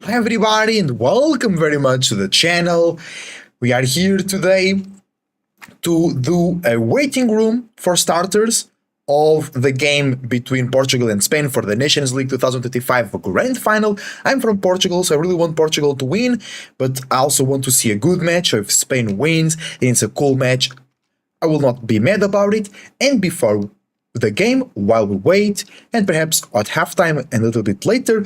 Hi everybody and welcome very much to the channel. We are here today to do a waiting room for starters of the game between Portugal and Spain for the Nations League 2025 Grand Final. I'm from Portugal, so I really want Portugal to win, but I also want to see a good match. So if Spain wins and it's a cool match, I will not be mad about it. And before the game, while we wait, and perhaps at halftime and a little bit later,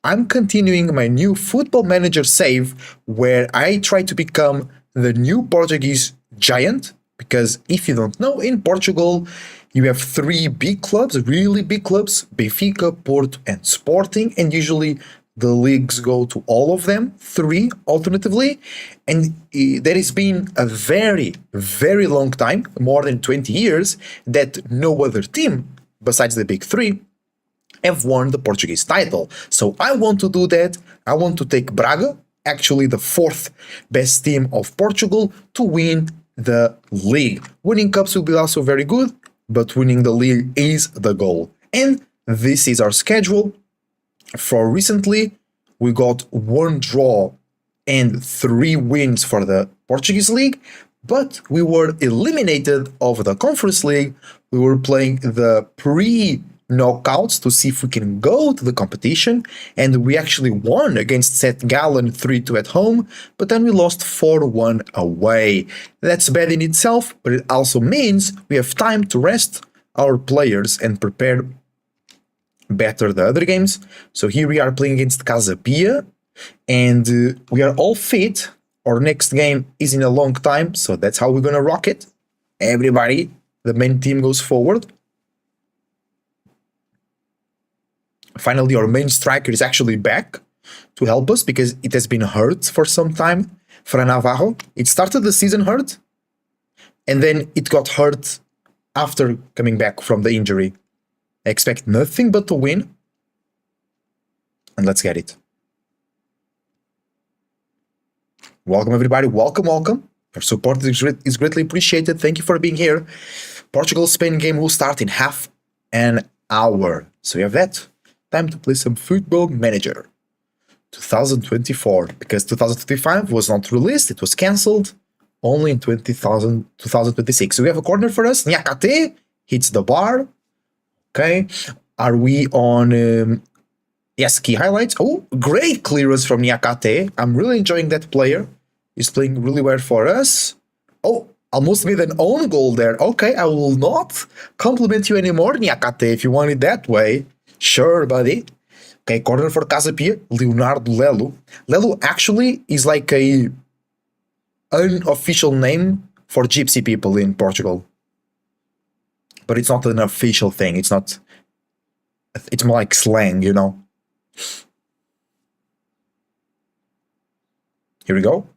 I'm continuing my new Football Manager save where I try to become the new Portuguese giant. Because if you don't know, in Portugal, you have three big clubs, really big clubs, Benfica, Porto, and Sporting, and usually the leagues go to all of them, three alternatively, and there has been a very, very long time, more than 20 years, that no other team, besides the big three, have won the Portuguese title. So I want to do that. I want to take Braga, actually the fourth best team of Portugal, to win the league. Winning cups will be also very good, but winning the league is the goal. And this is our schedule. For recently, we got one draw and 3 wins for the Portuguese league, but we were eliminated of the Conference League. We were playing the pre-knockouts to see if we can go to the competition, and we actually won against St. Gallen 3-2 at home, but then we lost 4-1 away. That's bad in itself, but it also means we have time to rest our players and prepare better the other games. So here we are playing against Casa Pia, and we are all fit. Our next game is in a long time, so that's how we're gonna rock it. Everybody, the main team goes forward. Finally, our main striker is actually back to help us because it has been hurt for some time. Fran Navarro, it started the season hurt, and then it got hurt after coming back from the injury. I expect nothing but to win. And let's get it. Welcome everybody, welcome. Your support is greatly appreciated. Thank you for being here. Portugal-Spain game will start in half an hour. So you have that. Time to play some Football Manager 2024, because 2025 was not released, it was cancelled. Only in 2026. So we have a corner for us. Nyakate hits the bar. Okay, are we on... yes, key highlights. Oh, great clearance from Nyakate. I'm really enjoying that player. He's playing really well for us. Oh, almost made an own goal there. Okay, I will not compliment you anymore, Nyakate, if you want it that way. Sure, buddy. Okay, corner for Casa Pia. Leonardo Lelo. Lelo actually is like a unofficial name for gypsy people in Portugal. But it's not an official thing. It's not... it's more like slang, you know? Here we go.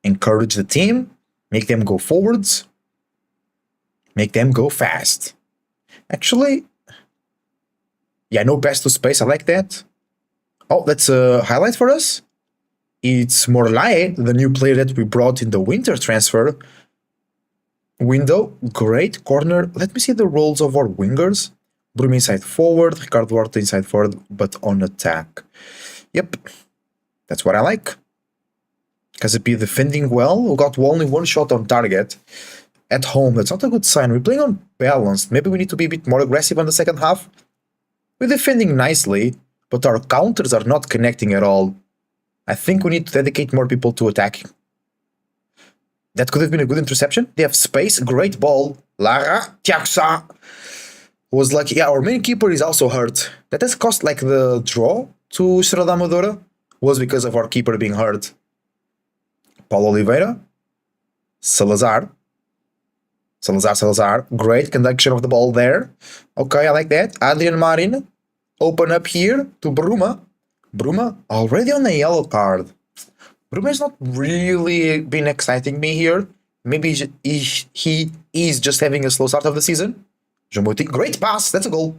Encourage the team. Make them go forwards. Make them go fast. Actually... yeah, no pass to space. I like that. Oh, that's a highlight for us. It's Morlae, the new player that we brought in the winter transfer window. Great corner. Let me see the roles of our wingers. Bruno inside forward, Ricardo Horta inside forward, but on attack. Yep, that's what I like. Casapia defending well. We got only one shot on target at home. That's not a good sign. We're playing on balance. Maybe we need to be a bit more aggressive on the second half. We're defending nicely, but our counters are not connecting at all. I think we need to dedicate more people to attacking. That could have been a good interception. They have space. Great ball. Lara Tiaxa was lucky. Yeah, our main keeper is also hurt. That has cost like the draw to Estrela da Amadora was because of our keeper being hurt. Paulo Oliveira. Salazar. Great conduction of the ball there. Okay, I like that. Adrian Marin. Open up here to Bruma. Bruma already on a yellow card. Bruma has not really been exciting me here. Maybe he is just having a slow start of the season. Jomoti, great pass, that's a goal.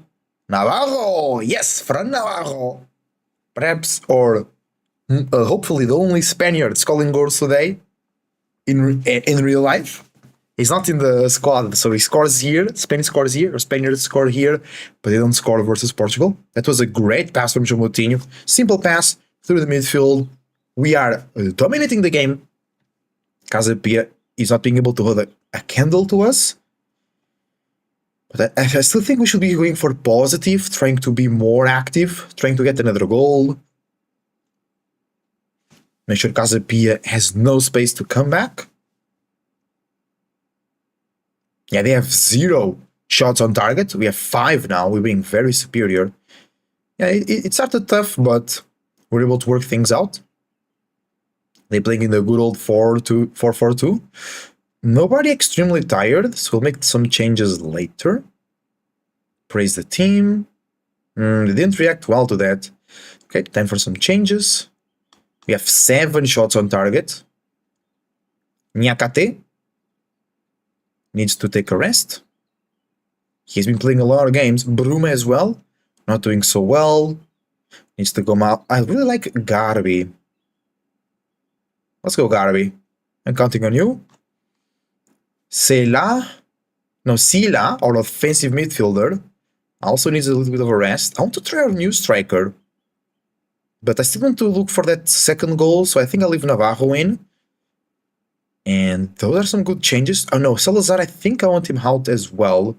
Navarro, yes, Fran Navarro. Perhaps, or hopefully the only Spaniard scoring goals today in real life. He's not in the squad, so he scores here, Spain scores here, or Spaniards score here, but they don't score versus Portugal. That was a great pass from João Moutinho. Simple pass, through the midfield. We are dominating the game. Casa Pia is not being able to hold a candle to us. But I still think we should be going for positive, trying to be more active, trying to get another goal. Make sure Casa Pia has no space to come back. Yeah, they have 0 shots on target. We have 5 now. We're being very superior. Yeah, it started tough, but we're able to work things out. They're playing in the good old 4-4-2. Nobody extremely tired, so we'll make some changes later. Praise the team. They didn't react well to that. Okay, time for some changes. We have 7 shots on target. Nyakate needs to take a rest. He's been playing a lot of games. Bruma as well, not doing so well. Needs to go out. I really like Garbi. Let's go, Garbi. I'm counting on you. Sila, our offensive midfielder, also needs a little bit of a rest. I want to try our new striker, but I still want to look for that second goal, so I think I'll leave Navarro in. And those are some good changes. Oh no, Salazar, I think I want him out as well,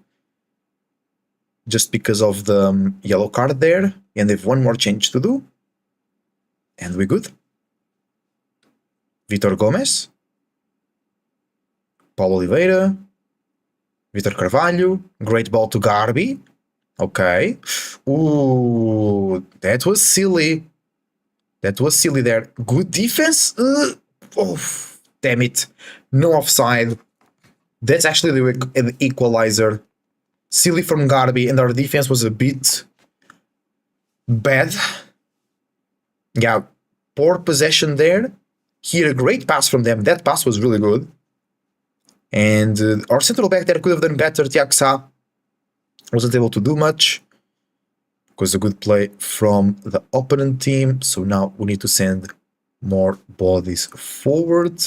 just because of the yellow card there. And they have one more change to do. And we're good. Vitor Gomes. Paulo Oliveira. Vitor Carvalho. Great ball to Garbi. Okay. Ooh, that was silly. That was silly there. Good defense. Oh, damn it. No offside. That's actually the equalizer. Silly from Garbi, and our defense was a bit bad. Yeah, poor possession there. Here, a great pass from them. That pass was really good. And our central back there could have done better. Tiago Sá wasn't able to do much. It was a good play from the opponent team. So now we need to send more bodies forward.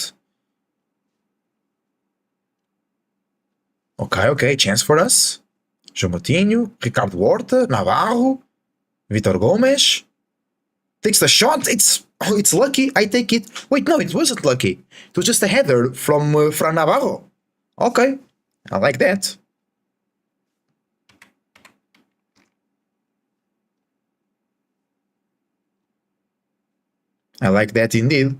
Okay, chance for us. João Moutinho, Ricardo Horta, Navarro, Vitor Gomes. Takes the shot. It's lucky. I take it. Wait, no, it wasn't lucky. It was just a header from Fran Navarro. Okay, I like that. I like that indeed.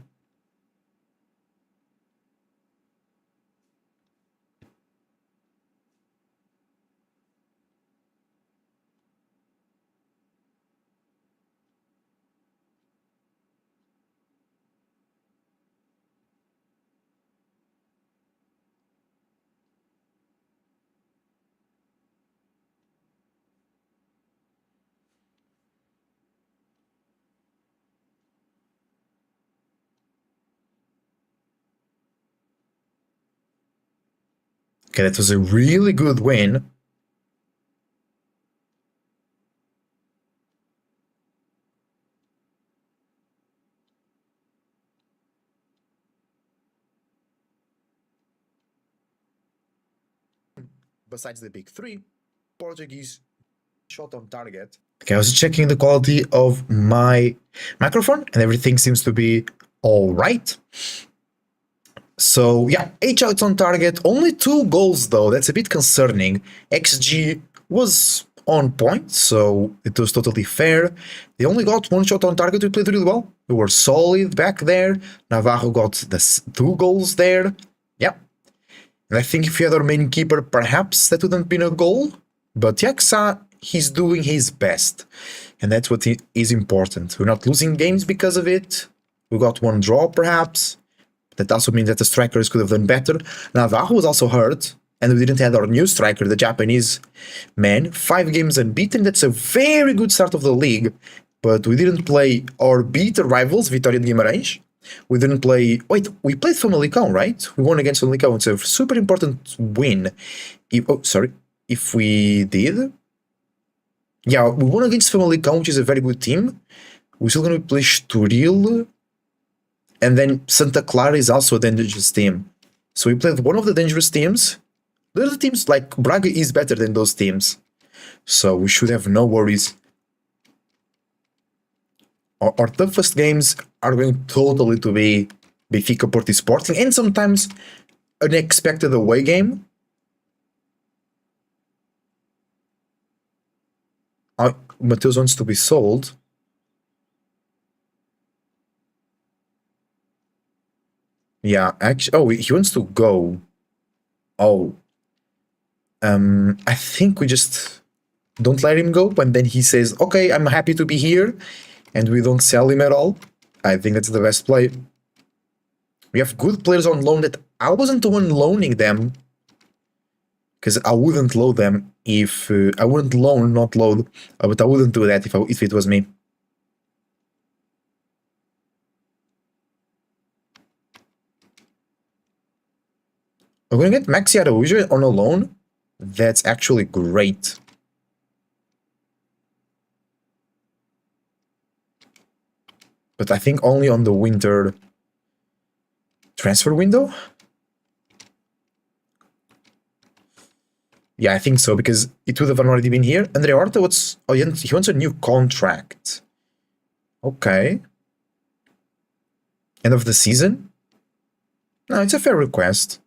Okay, that was a really good win. Besides the big three, Portuguese shot on target. Okay, I was checking the quality of my microphone and everything seems to be all right. So yeah, 8 shots on target, only 2 goals though, that's a bit concerning. XG was on point, so it was totally fair. They only got 1 shot on target, we played really well. We were solid back there. Navarro got the 2 goals there. Yeah. And I think if we had our main keeper, perhaps that wouldn't have been a goal. But Tiago Sá, he's doing his best. And that's what is important. We're not losing games because of it. We got 1 draw perhaps. That also means that the strikers could have done better. Navarro was also hurt, and we didn't have our new striker, the Japanese man. 5 games unbeaten, that's a very good start of the league. But we didn't play or beat the rivals, Vitória de Guimarães. We didn't play... Wait, we played Famalicão, right? We won against Famalicão. It's a super important win. If we did... Yeah, we won against Famalicão, which is a very good team. We're still going to play Estoril. And then Santa Clara is also a dangerous team. So we played one of the dangerous teams. The other teams, like Braga, is better than those teams. So we should have no worries our toughest games are going totally to be Benfica, Porto, Sporting, and sometimes unexpected away game. Mateus wants to be sold. Yeah, actually, oh, he wants to go. Oh, I think we just don't let him go, and then he says, "Okay, I'm happy to be here," and we don't sell him at all. I think that's the best play. We have good players on loan that I wasn't the one loaning them, because I wouldn't load them if I wouldn't loan, not load, but I wouldn't do that if it was me. We're gonna get Maxi Araújo on a loan. That's actually great. But I think only on the winter transfer window? Yeah, I think so, because it would have already been here. Andre Horta, what's... Oh, he wants a new contract. Okay. End of the season? No, it's a fair request.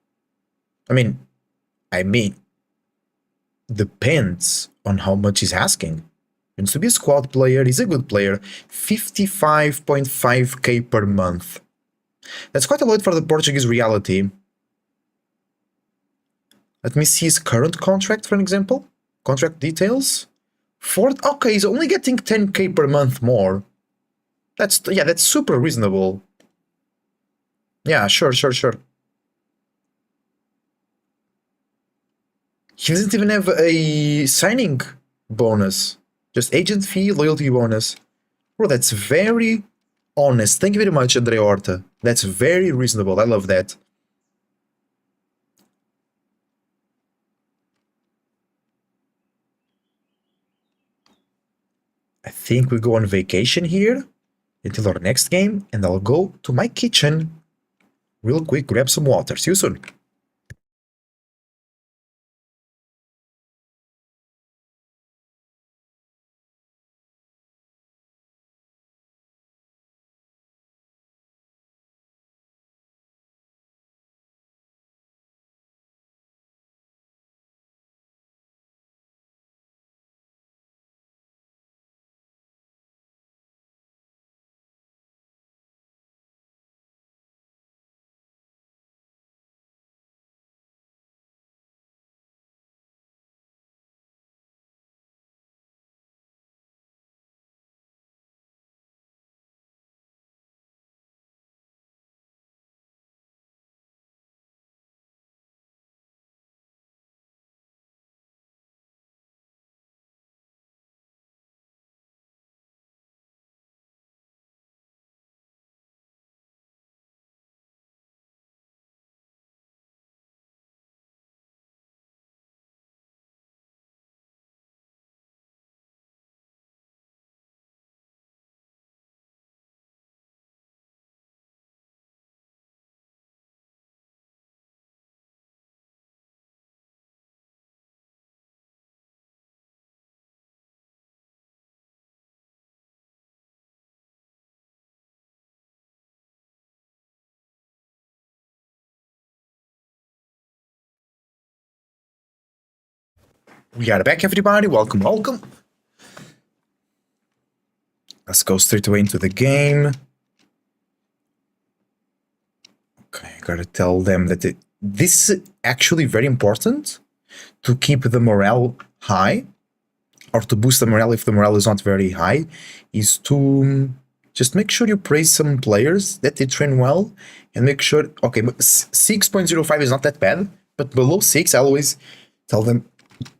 I mean, depends on how much he's asking. Wants to be a squad player, he's a good player. 55.5k per month. That's quite a lot for the Portuguese reality. Let me see his current contract, for an example. Contract details. Okay, he's only getting 10k per month more. That's super reasonable. Yeah, sure. He doesn't even have a signing bonus. Just agent fee, loyalty bonus. Bro, that's very honest. Thank you very much, Andre Horta. That's very reasonable. I love that. I think we go on vacation here until our next game, and I'll go to my kitchen real quick, grab some water. See you soon. We are back, everybody. Welcome. Let's go straight away into the game. Okay, I gotta tell them that this is actually very important to keep the morale high, or to boost the morale if the morale is not very high, is to just make sure you praise some players that they train well, and make sure, okay, 6.05 is not that bad, but below 6, I always tell them,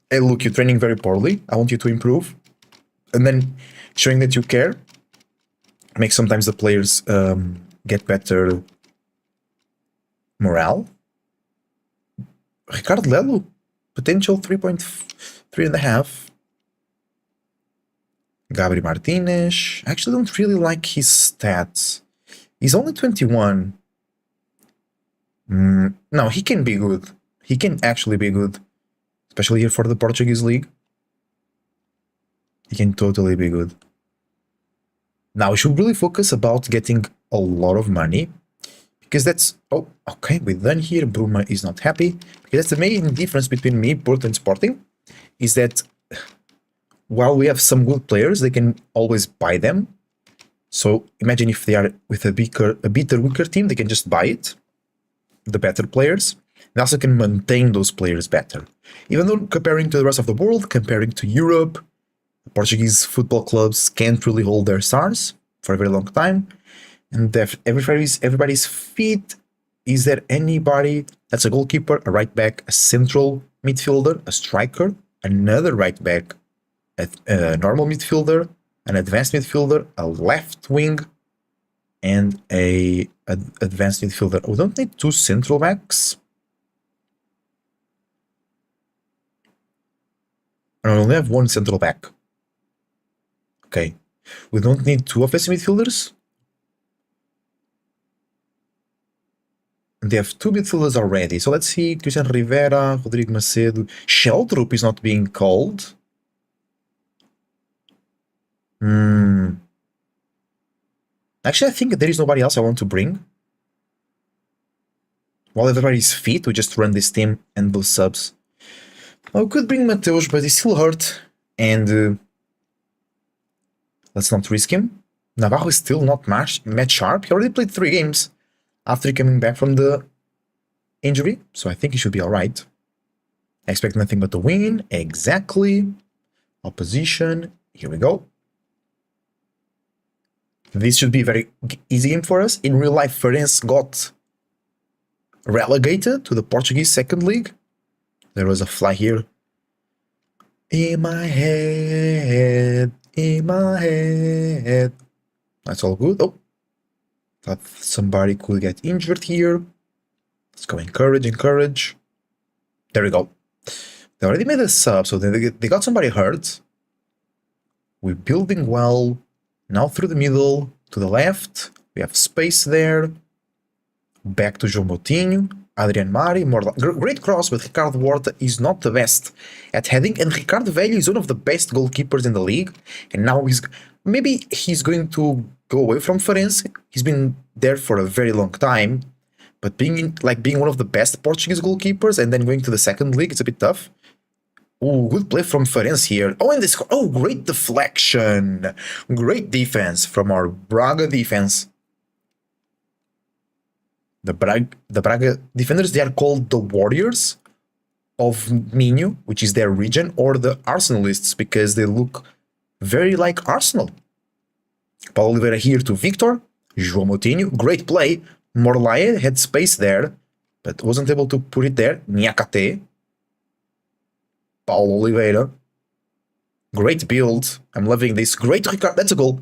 hey, look, you're training very poorly, I want you to improve. And then showing that you care makes sometimes the players get better morale. Ricardo Lelo, potential 3.5. Gabri Martinez. I actually don't really like his stats. He's only 21. No, he can be good. He can actually be good. Especially here for the Portuguese league. He can totally be good. Now we should really focus about getting a lot of money, because that's... Oh, okay, we're done here. Bruma is not happy, because that's the main difference between me, Porto, and Sporting, is that while we have some good players, they can always buy them. So imagine if they are with a better, weaker team, they can just buy it, the better players. They also can maintain those players better. Even though comparing to the rest of the world, comparing to Europe, Portuguese football clubs can't really hold their stars for a very long time. And everybody's fit. Is there anybody that's a goalkeeper, a right back, a central midfielder, a striker, another right back, a normal midfielder, an advanced midfielder, a left wing, and a advanced midfielder? We don't need two central backs. I only have one central back. Okay. We don't need two offensive midfielders. They have two midfielders already. So let's see. Christian Rivera, Rodrigo Macedo. Sheldrup is not being called. Actually, I think there is nobody else I want to bring. While everybody's fit, we just run this team and those subs. I could bring Mateus, but he's still hurt. And let's not risk him. Navarro is still not match sharp. He already played 3 games after coming back from the injury. So I think he should be alright. I expect nothing but a win. Exactly. Opposition. Here we go. This should be a very easy game for us. In real life, Farense got relegated to the Portuguese second league. There was a fly here. In my head, in my head. That's all good. Oh, thought somebody could get injured here. Let's go encourage. There we go. They already made a sub, so they got somebody hurt. We're building well. Now through the middle, to the left. We have space there. Back to João Moutinho. Adrian Mari, great cross, but Ricardo Horta is not the best at heading, and Ricardo Velho is one of the best goalkeepers in the league, and now maybe he's going to go away from Farense. He's been there for a very long time, but being one of the best Portuguese goalkeepers and then going to the second league, it's a bit tough. Oh, good play from Farense here. Oh, and this... Oh, great deflection. Great defense from our Braga defense. The Braga defenders, they are called the Warriors of Minho, which is their region, or the Arsenalists, because they look very like Arsenal. Paulo Oliveira here to Victor. João Moutinho, great play. Morlaye had space there, but wasn't able to put it there. Niakate. Paulo Oliveira. Great build. I'm loving this. Great Ricardo. That's a goal.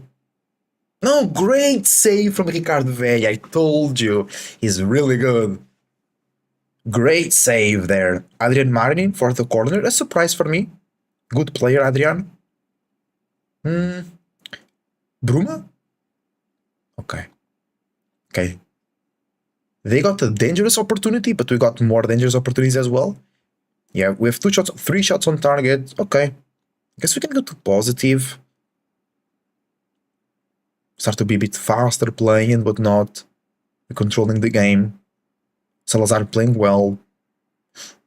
No, great save from Ricardo Velho. I told you. He's really good. Great save there. Adrian Marin for the corner. A surprise for me. Good player, Adrian. Bruma? Okay. They got a dangerous opportunity, but we got more dangerous opportunities as well. Yeah, we have 3 shots on target. Okay. Guess we can go to positive. Start to be a bit faster playing and whatnot. We're controlling the game. Salazar playing well.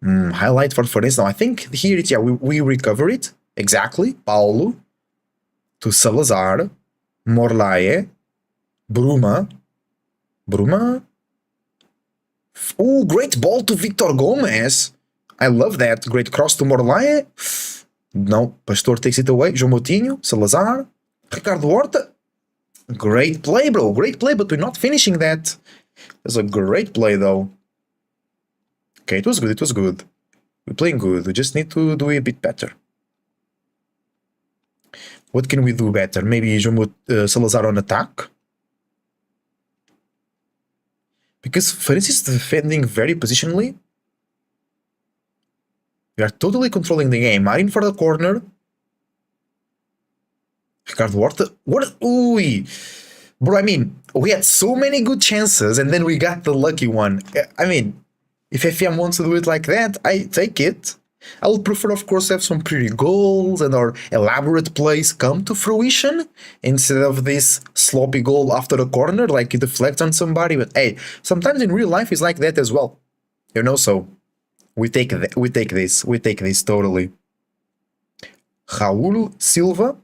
Highlight for Farense. Now, I think here it's... Yeah, we recover it. Exactly. Paulo. To Salazar. Morlaye. Bruma. Oh, great ball to Victor Gomes. I love that. Great cross to Morlaye. No, Pastor takes it away. João Moutinho. Salazar. Ricardo Horta. Great play, bro. Great play, but we're not finishing that. It was a great play, though. Okay, it was good. We're playing good. We just need to do it a bit better. What can we do better? Maybe Salazar on attack? Because Farense is defending very positionally. We are totally controlling the game. Marin for the corner. Ricardo Horta. What? Ooh. Bro, I mean, we had so many good chances and then we got the lucky one. I mean, if FM wants to do it like that, I take it. I would prefer, of course, to have some pretty goals and our elaborate plays come to fruition instead of this sloppy goal after a corner, like you deflect on somebody. But hey, sometimes in real life it's like that as well, you know. So we take this totally. Raul Silva,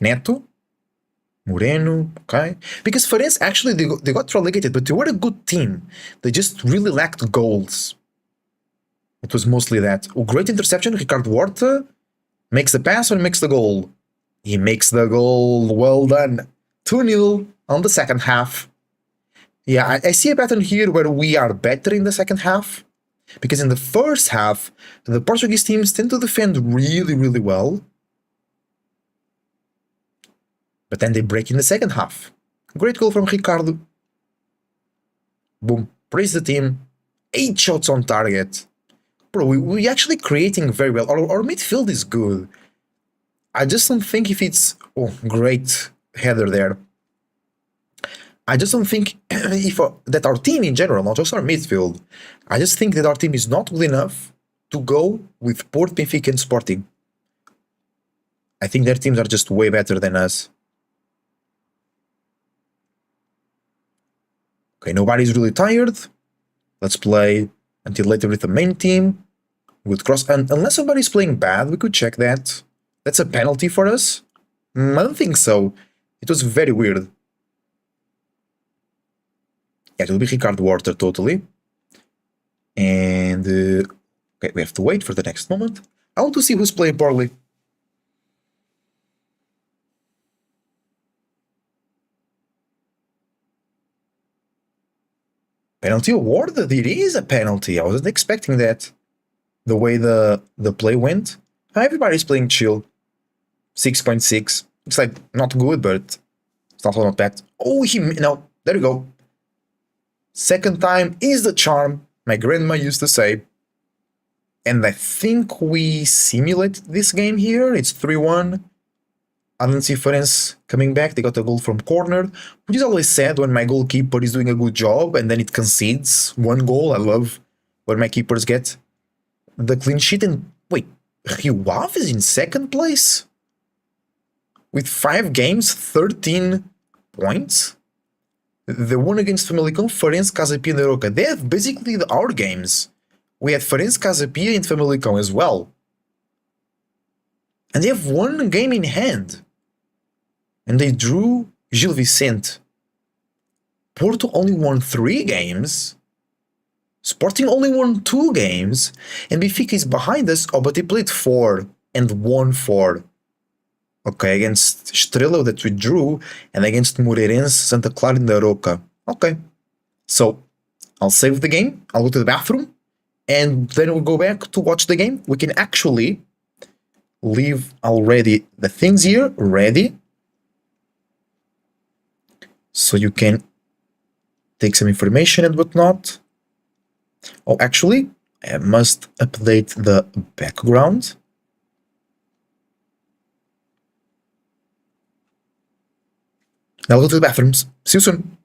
Neto, Moreno, okay. Because Farense actually they got relegated, but they were a good team. They just really lacked goals. It was mostly that. Oh, great interception. Ricardo Horta makes the pass or makes the goal. He makes the goal. Well done. 2-0 on the second half. Yeah, I see a pattern here where we are better in the second half. Because in the first half, the Portuguese teams tend to defend really, really well. But then they break in the second half. Great goal from Ricardo. Boom. Praise the team. 8 shots on target. Bro, we actually creating very well. Our midfield is good. I just don't think if it's... Oh, great header there. I just don't think if that our team in general, not just our midfield, I just think that our team is not good enough to go with Porto, Benfica and Sporting. I think their teams are just way better than us. Okay, nobody's really tired. Let's play until later with the main team. With cross, and unless somebody's playing bad, we could check that. That's a penalty for us? I don't think so. It was very weird. Yeah, it will be Ricardo Horta totally. And okay, we have to wait for the next moment. I want to see who's playing poorly. Penalty awarded. It is a penalty. I wasn't expecting that. The way the play went. Everybody's playing chill. 6.6. It's like not good, but it's also not bad. Oh, no. There you go. Second time is the charm, my grandma used to say. And I think we simulate this game here. It's 3-1. I don't see Ferenc coming back. They got a goal from corner, which is always sad when my goalkeeper is doing a good job and then it concedes one goal. I love when my keepers get the clean sheet. And wait, Riuave is in second place? With 5 games, 13 points? The one against Famalicão, Farense, Casa Pia and Aroca. They have basically our games. We had Farense, Casa Pia and Famalicão as well. And they have one game in hand. And they drew Gil Vicente. Porto only won 3 games. Sporting only won 2 games. And Benfica is behind us. Oh, but they played 4 and won 4. Okay, against Estrela that we drew, and against Moreirense, Santa Clara and Aroca. Okay. So, I'll save the game, I'll go to the bathroom, and then we'll go back to watch the game. We can actually leave already the things here ready. So you can take some information and whatnot. Oh, actually, I must update the background. Now I'll go to the bathrooms. See you soon.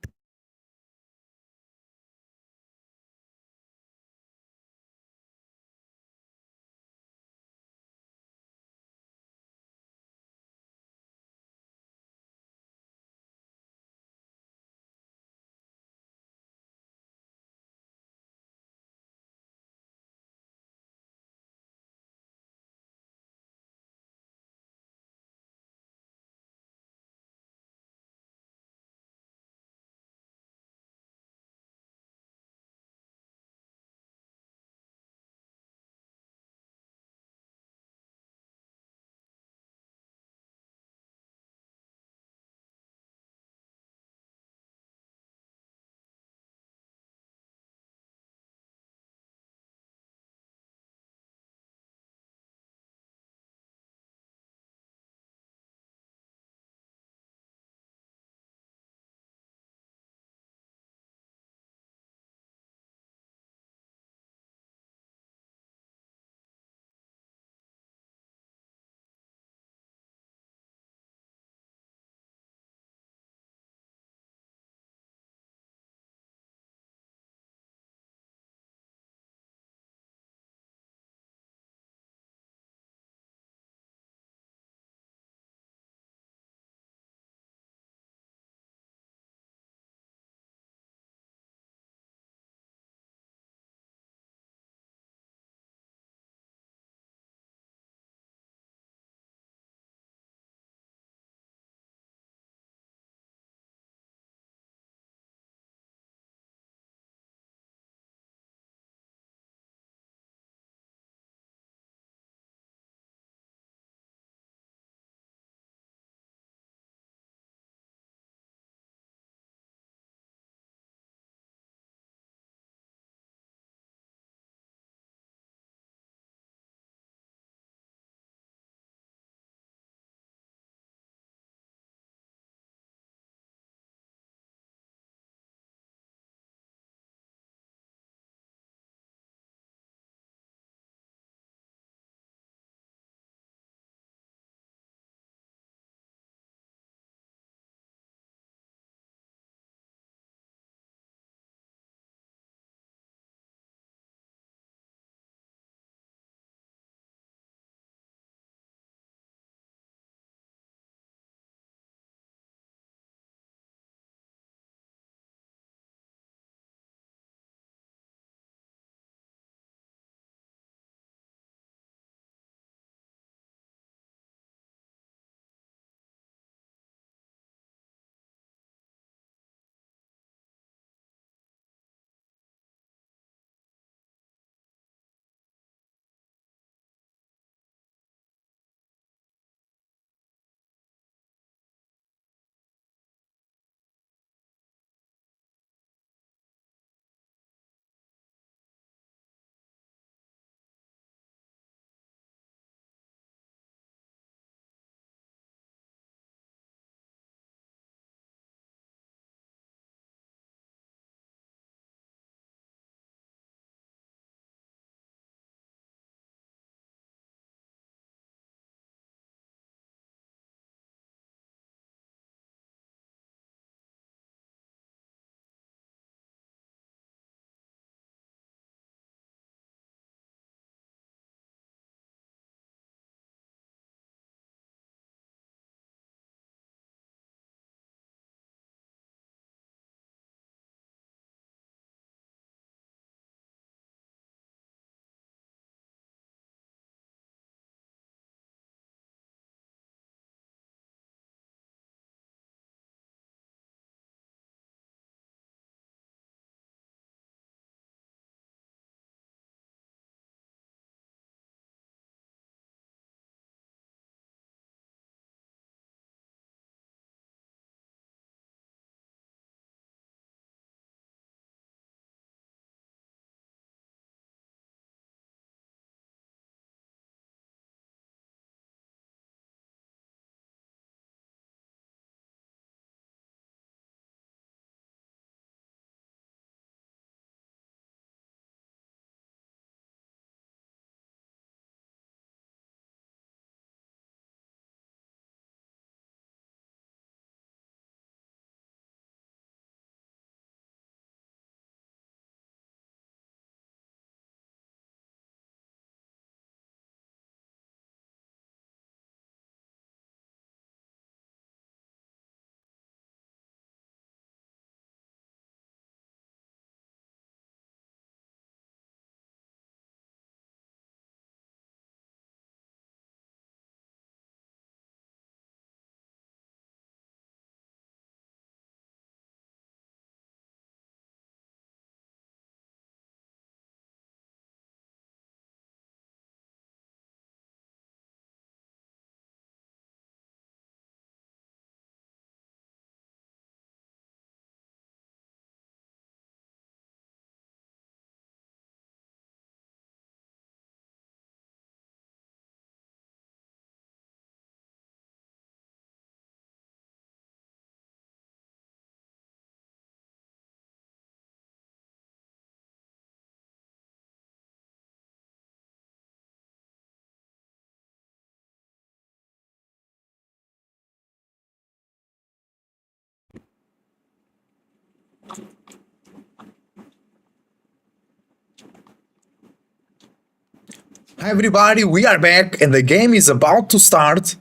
Hi everybody, we are back and the game is about to start.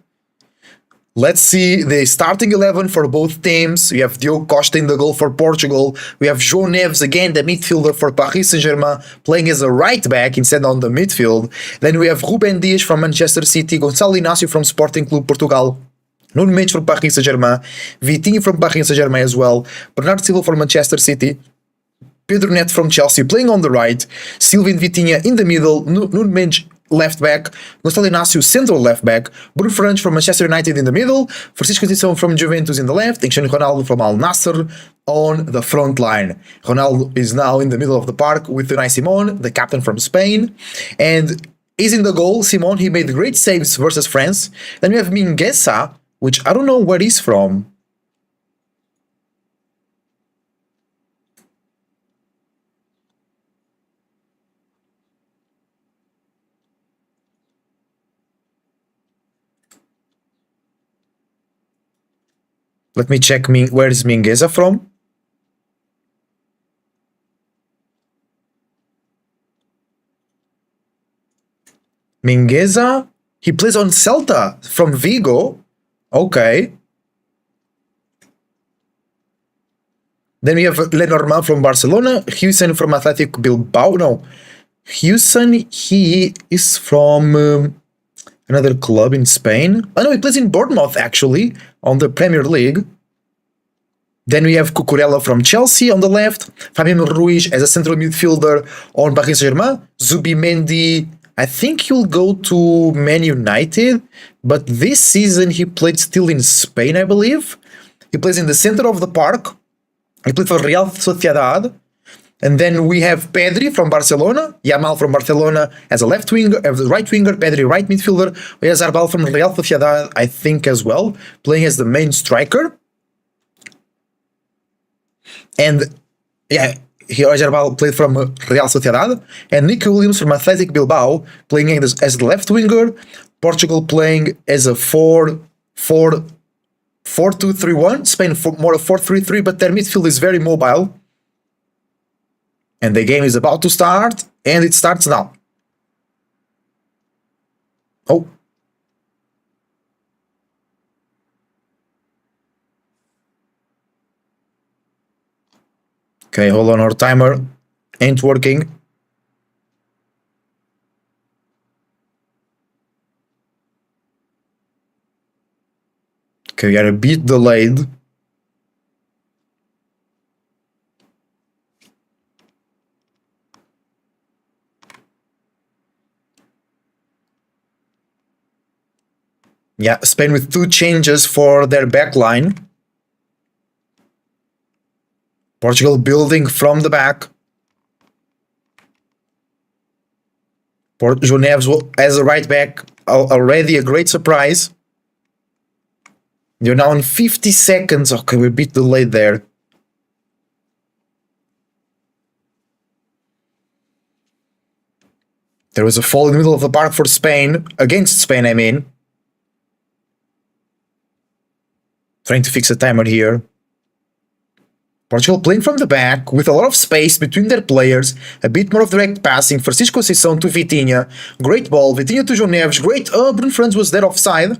Let's see the starting 11 for both teams. We have Diogo Costa in the goal for Portugal. We have João Neves again, the midfielder for Paris Saint-Germain, playing as a right back instead on the midfield. Then we have Ruben Dias from Manchester City, Gonçalo Inácio from Sporting Clube Portugal, Nuno Mendes from Paris Saint-Germain, Vitinho from Paris Saint-Germain as well, Bernardo Silva from Manchester City, Pedro Neto from Chelsea playing on the right, Silva and Vitinha in the middle, Nuno Mendes left back, Gonçalo Inácio central left back, Bruno Fernandes from Manchester United in the middle, Francisco Conceição from Juventus in the left, and Cristiano Ronaldo from Al Nassr on the front line. Ronaldo is now in the middle of the park with Unai Simon, the captain from Spain, and he's in the goal. Simon, he made great saves versus France. Then we have Mingueza, which I don't know where he's from. Let me check where is Mingueza from. Mingueza, he plays on Celta from Vigo. Okay. Then we have Lenormand from Barcelona, Huijsen from Athletic Bilbao. No, Huijsen, he is from another club in Spain. Oh no, he plays in Bournemouth actually, on the Premier League. Then we have Cucurella from Chelsea on the left, Fabian Ruiz as a central midfielder on Paris Saint-Germain, Zubimendi, I think he'll go to Man United, but this season he played still in Spain, I believe. He plays in the center of the park. He played for Real Sociedad. And then we have Pedri from Barcelona, Yamal from Barcelona as a left winger, as a right winger, Pedri right midfielder, Oyarzabal from Real Sociedad, I think as well, playing as the main striker. And yeah, Oyarzabal played from Real Sociedad, and Nico Williams from Athletic Bilbao playing as the left winger, Portugal playing as a 4-2-3-1, Spain more a 4-3-3, but their midfield is very mobile. And the game is about to start, and it starts now. Oh. Okay, hold on, our timer ain't working. Okay, we are a bit delayed. Yeah, Spain with 2 changes for their backline. Portugal building from the back. João Neves as a right back, already a great surprise. You're now in 50 seconds. Okay, we're a bit delayed there. There was a fall in the middle of the park for Spain, against Spain, I mean. Trying to fix a timer here. Portugal playing from the back with a lot of space between their players, a bit more of direct passing. Francisco Conceição to Vitinha, great ball. Vitinha to João Neves, great. Oh, Bruno Fernandes was there offside,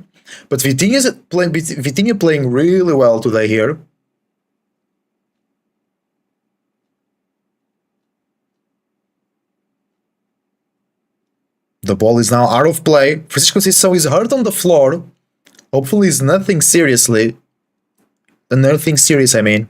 but Vitinha playing really well today here. The ball is now out of play. Francisco Conceição is hurt on the floor. Hopefully, it's nothing serious, I mean.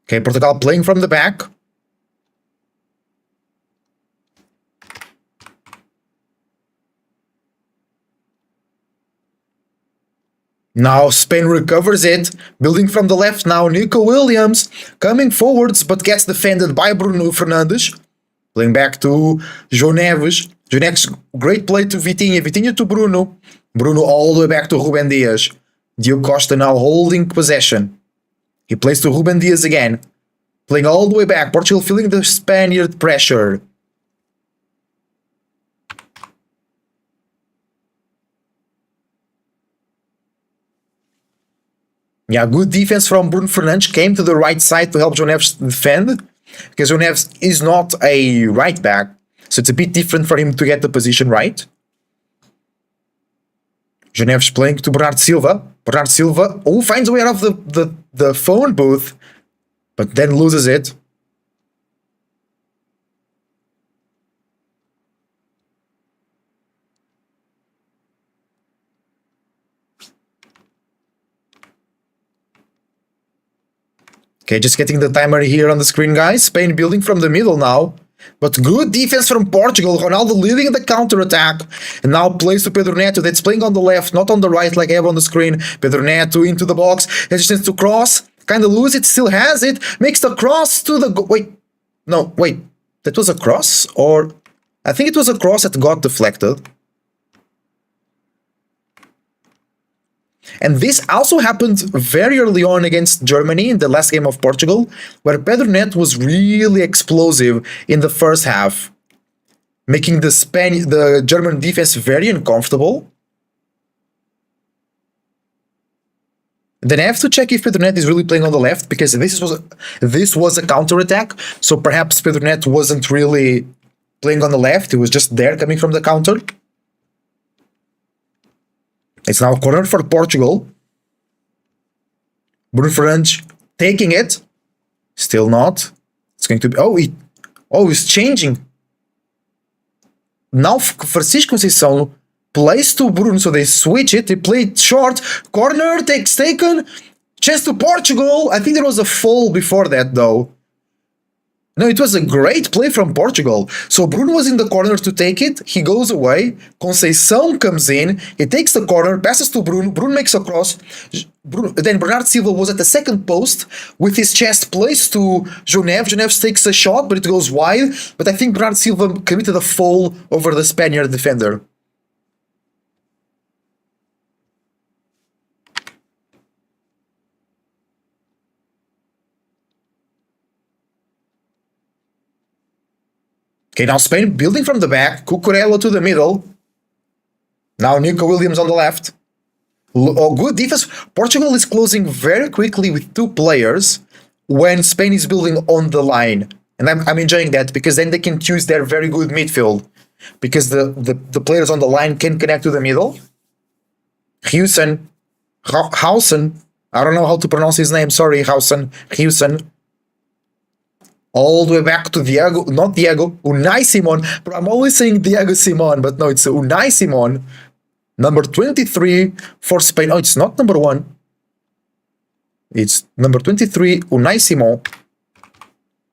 Okay, Portugal playing from the back. Now Spain recovers it, building from the left now, Nico Williams coming forwards but gets defended by Bruno Fernandes. Playing back to João Neves. João Neves, great play to Vitinha. Vitinha to Bruno. Bruno all the way back to Ruben Dias. Diogo Costa now holding possession. He plays to Ruben Dias again. Playing all the way back. Portugal feeling the Spaniard pressure. Yeah, good defense from Bruno Fernandes. Came to the right side to help João Neves defend. Because João Neves is not a right back. So it's a bit different for him to get the position right. João Neves playing to Bernardo Silva. Bernardo Silva finds a way out of the phone booth. But then loses it. Okay, just getting the timer here on the screen, guys. Spain building from the middle now. But good defense from Portugal. Ronaldo leading the counter-attack. And now plays to Pedro Neto. That's playing on the left, not on the right like I have on the screen. Pedro Neto into the box. Hesitates to cross. Kind of lose it. Still has it. Makes the cross to the... Wait. No, wait. That was a cross? Or... I think it was a cross that got deflected. And this also happened very early on against Germany in the last game of Portugal, where Pedro Neto was really explosive in the first half, making the German defense very uncomfortable. Then I have to check if Pedro Neto is really playing on the left, because this was a counter-attack, so perhaps Pedro Neto wasn't really playing on the left, he was just there coming from the counter. It's now a corner for Portugal. Bruno Fernandes taking it. Still not. It's going to be... he's changing. Now Francisco Conceição plays to Bruno, so they switch it. They play it short. Corner taken. Chance to Portugal. I think there was a foul before that, though. No, it was a great play from Portugal. So Bruno was in the corner to take it. He goes away. Conceição comes in. He takes the corner, passes to Bruno. Bruno makes a cross. Then Bernardo Silva was at the second post with his chest placed to João Neves. João Neves takes a shot, but it goes wide. But I think Bernardo Silva committed a foul over the Spaniard defender. Okay, now Spain building from the back. Cucurella to the middle. Now Nico Williams on the left. Good defense. Portugal is closing very quickly with two players when Spain is building on the line. And I'm enjoying that, because then they can choose their very good midfield. Because the players on the line can connect to the middle. Hausen. I don't know how to pronounce his name. Sorry, Hausen. All the way back to Unai Simon. But I'm always saying Diego Simon, but no, it's Unai Simon. Number 23 for Spain. Oh, it's not number 1. It's number 23, Unai Simon.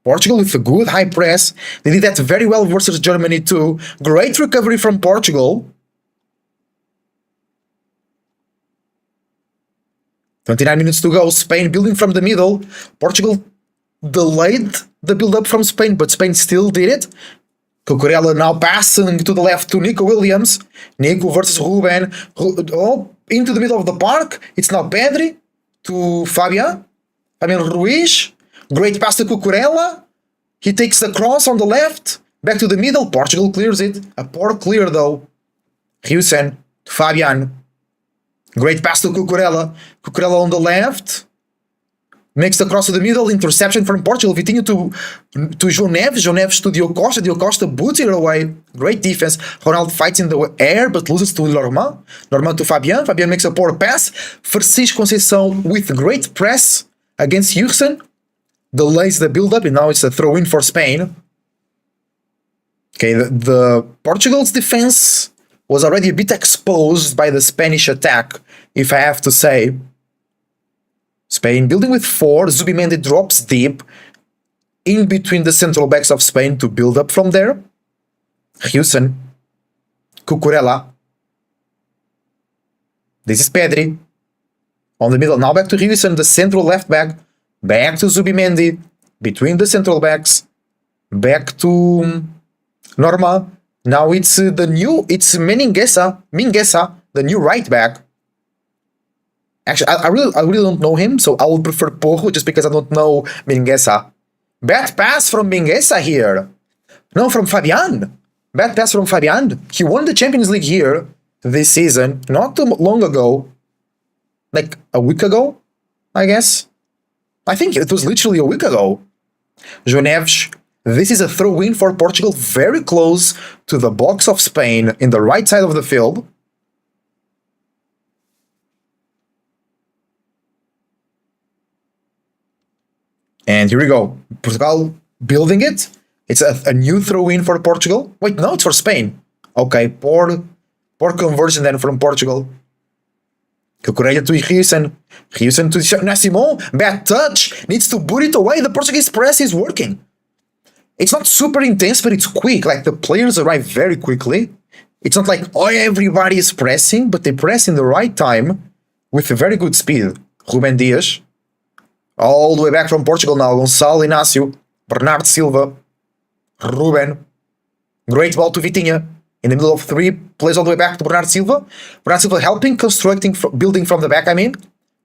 Portugal with a good high press. They did that very well versus Germany too. Great recovery from Portugal. 29 minutes to go. Spain building from the middle. Portugal delayed the build-up from Spain, but Spain still did it. Cucurella now passing to the left to Nico Williams. Nico versus Ruben. Into the middle of the park. It's now Pedri to Fabian Ruiz. Great pass to Cucurella. He takes the cross on the left. Back to the middle. Portugal clears it. A poor clear though. Hausen to Fabian. Great pass to Cucurella. Cucurella on the left. Makes the cross to the middle, interception from Portugal. Vitinho to João Neves. João Neves to Diogo Costa. Diogo Costa boots it away. Great defense. Ronaldo fights in the air, but loses to Lorma. Lorma to Fabian. Fabian makes a poor pass. Francisco Conceição with great press against Hausen. Delays the build-up, and now it's a throw-in for Spain. Okay, the Portugal's defense was already a bit exposed by the Spanish attack, if I have to say. Spain building with 4. Zubimendi drops deep in between the central backs of Spain to build up from there. Hausen. Cucurella. This is Pedri. On the middle. Now back to Hausen, the central left back. Back to Zubimendi. Between the central backs. Back to Norma. Now it's it's Mingueza, the new right back. Actually, I really don't know him, so I would prefer Porro just because I don't know Mingueza. Bad pass from Mingueza here. No, from Fabian. Bad pass from Fabian. He won the Champions League here this season, not too long ago. Like a week ago, I guess. I think it was literally a week ago. João Neves. This is a throw-in for Portugal, very close to the box of Spain in the right side of the field. And here we go. Portugal building it. It's a new throw-in for Portugal. Wait, no, it's for Spain. Okay, poor conversion then from Portugal. Cucurella to Riusen. Riusen to Nassimon. Bad touch. Needs to put it away. The Portuguese press is working. It's not super intense, but it's quick. Like, the players arrive very quickly. It's not like, oh, everybody is pressing, but they press in the right time with a very good speed. Ruben Dias. All the way back from Portugal now. Gonçalo Inácio. Bernardo Silva. Ruben. Great ball to Vitinha. In the middle of three, plays all the way back to Bernardo Silva. Bernardo Silva helping, constructing, building from the back, I mean.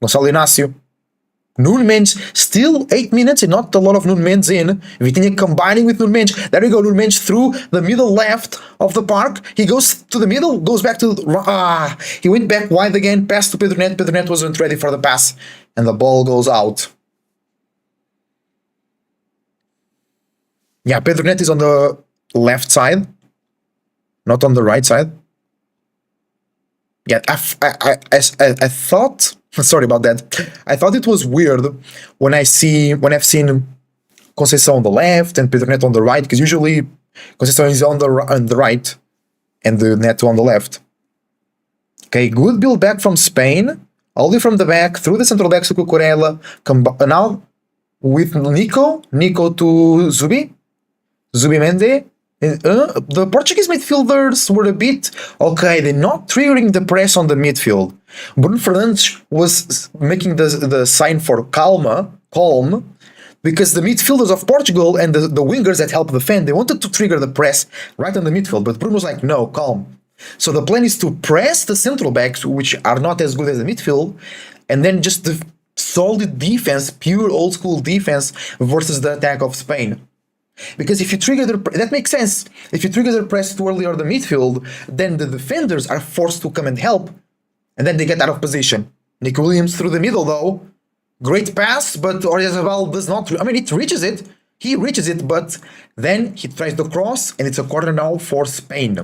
Gonçalo Inácio. Nuno Mendes, still 8 minutes and not a lot of Nuno Mendes in. Vitinha combining with Nuno Mendes. There we go, Nuno Mendes through the middle left of the park. He goes to the middle, goes back to... he went back wide again, pass to Pedro Neto. Pedro Neto wasn't ready for the pass. And the ball goes out. Yeah, Pedro Neto is on the left side. Not on the right side. Yeah, I thought... Sorry about that. I thought it was weird when I've seen Conceição on the left and Pedro Neto on the right, because usually Conceição is on the right and the Neto on the left. Okay, good build back from Spain, all the way from the back through the central backs to Cucurella. Now with Nico to Zubi Mende. The Portuguese midfielders were a bit... Okay, they're not triggering the press on the midfield. Bruno Fernandes was making the sign for calm, because the midfielders of Portugal and the wingers that help defend, they wanted to trigger the press right on the midfield, but Bruno was like, no, calm. So the plan is to press the central backs, which are not as good as the midfield, and then just the solid defense, pure old school defense versus the attack of Spain. Because if you trigger that makes sense. If you trigger the press too early or the midfield, then the defenders are forced to come and help, and then they get out of position. Nick Williams through the middle though. Great pass, but Oyarzabal does not... I mean, it reaches it. He reaches it, but then he tries the cross, and it's a corner now for Spain.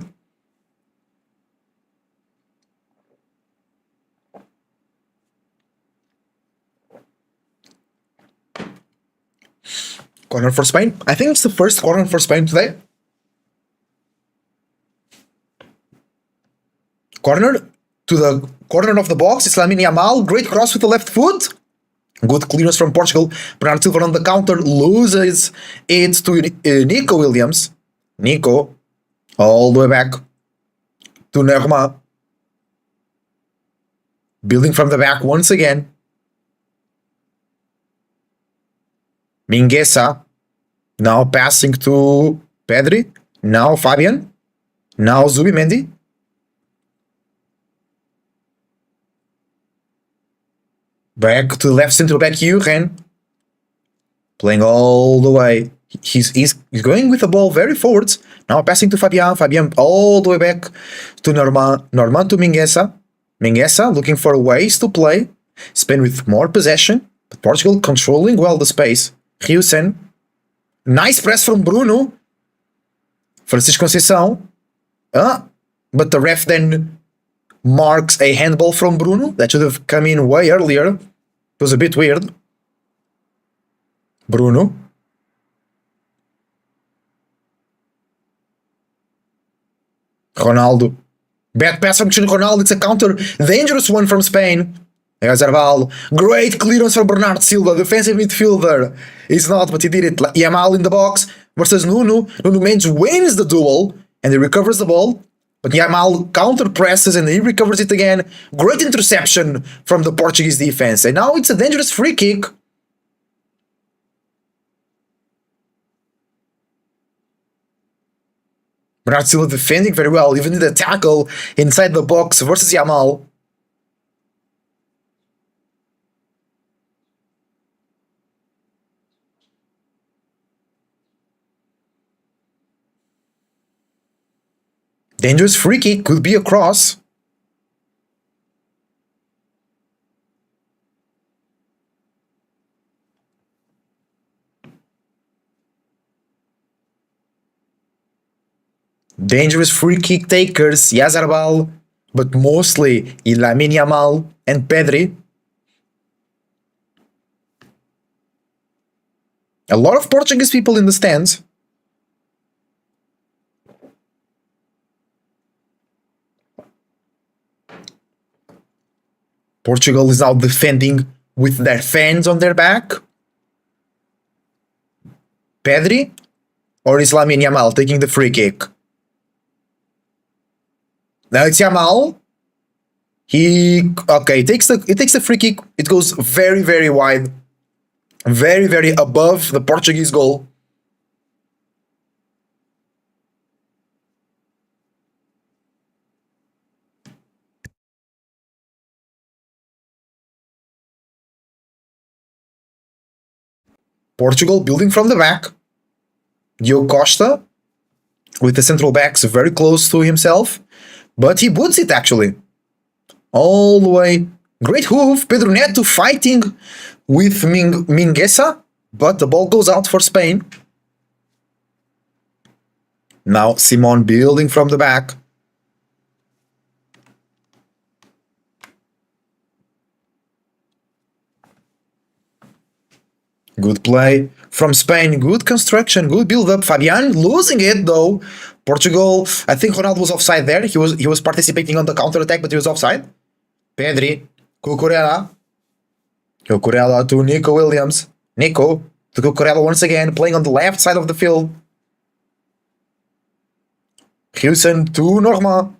Corner for Spain. I think it's the first corner for Spain today. Corner to the corner of the box. It's Lamine Yamal. Great cross with the left foot. Good clearance from Portugal. Bernardo Silva on the counter. Loses it to Nico Williams. Nico. All the way back to Nerma. Building from the back once again. Mingueza. Now passing to Pedri. Now Fabian. Now Zubimendi. Back to the left central back, Jurgen. Playing all the way. He's going with the ball very forwards. Now passing to Fabian. Fabian all the way back to Norman. Norman to Mingueza. Mingueza looking for ways to play. Spain with more possession. But Portugal controlling well the space. Riusen. Nice press from Bruno. Francisco Conceição. But the ref then marks a handball from Bruno. That should have come in way earlier. It was a bit weird. Bruno. Ronaldo. Bad pass from Cristiano Ronaldo. It's a counter. Dangerous one from Spain. Oyarzabal. Great clearance from Bernardo Silva. Defensive midfielder. He's not, but he did it. Yamal in the box versus Nuno. Nuno Mendes wins the duel and he recovers the ball. But Yamal counter presses and he recovers it again. Great interception from the Portuguese defense. And now it's a dangerous free kick. Bernardo Silva defending very well. Even did a tackle inside the box versus Yamal. Dangerous free kick, could be a cross. Dangerous free kick takers, Yazarbal, but mostly Lamine Yamal and Pedri. A lot of Portuguese people in the stands. Portugal is now defending with their fans on their back. Pedri or is Lamine Yamal taking the free kick? Now it's Yamal. He takes the free kick. It goes very, very wide. Very, very above the Portuguese goal. Portugal building from the back. Diogo Costa with the central backs very close to himself. But he boots it actually. All the way. Great hoof. Pedro Neto fighting with Mingueza. But the ball goes out for Spain. Now Simon building from the back. Good play from Spain. Good construction. Good build-up. Fabian losing it though. Portugal, I think Ronaldo was offside there. He was participating on the counter-attack, but he was offside. Pedri. Cucurella. Cucurella to Nico Williams. Nico to Cucurella once again, playing on the left side of the field. Gilson to Norma.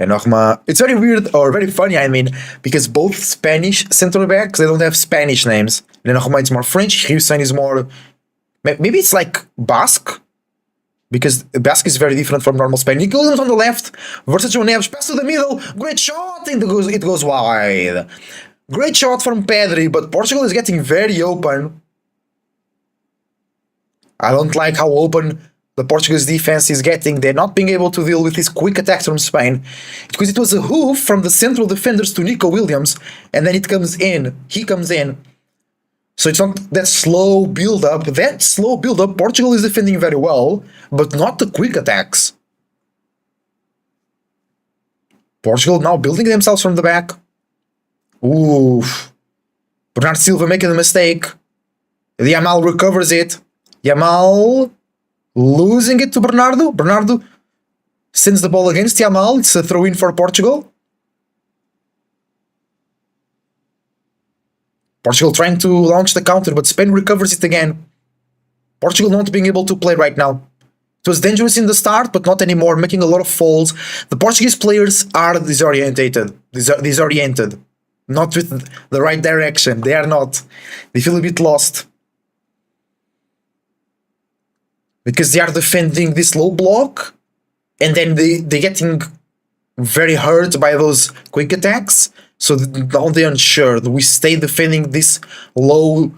And Norma, it's very weird, or very funny, I mean, because both Spanish center backs, they don't have Spanish names. And Norma is more French, Gilson is more, maybe it's like Basque, because Basque is very different from normal Spanish. Nico Williams on the left, versus João Neves, pass to the middle, great shot, and it goes wide. Great shot from Pedri, but Portugal is getting very open. I don't like how open the Portuguese defense is getting. They're not being able to deal with these quick attacks from Spain. Because it was a hoof from the central defenders to Nico Williams, and then it comes in. He comes in. So it's not that slow build-up. That slow build-up, Portugal is defending very well, but not the quick attacks. Portugal now building themselves from the back. Oof. Bernardo Silva making a mistake. Yamal recovers it. Yamal losing it to Bernardo. Bernardo sends the ball against Yamal. It's a throw-in for Portugal. Portugal trying to launch the counter, but Spain recovers it again. Portugal not being able to play right now. It was dangerous in the start, but not anymore, making a lot of falls. The Portuguese players are disoriented. Not with the right direction. They are not. They feel a bit lost. Because they are defending this low block, and then they're getting very hurt by those quick attacks. So now they're unsure. Do we stay defending this slow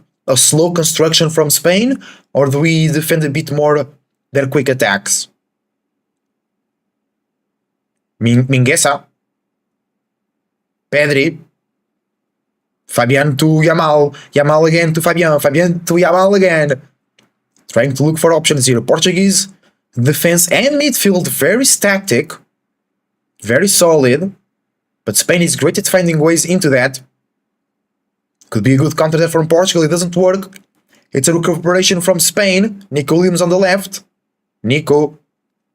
construction from Spain, or do we defend a bit more their quick attacks? Mingueza. Pedri. Fabian to Yamal. Yamal again to Fabian. Fabian to Yamal again. Trying to look for options here. Portuguese defense and midfield very static. Very solid. But Spain is great at finding ways into that. Could be a good counter there from Portugal. It doesn't work. It's a recuperation from Spain. Nico Williams on the left. Nico.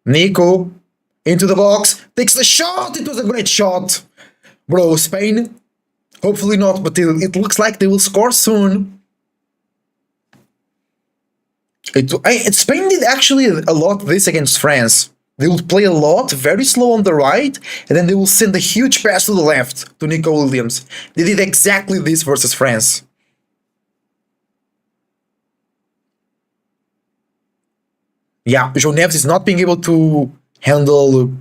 Into the box. Takes the shot. It was a great shot. Bro, Spain. Hopefully not, but it looks like they will score soon. Spain did actually a lot of this against France. They will play a lot, very slow on the right, and then they will send a huge pass to the left to Nico Williams. They did exactly this versus France. Yeah, João Neves is not being able to handle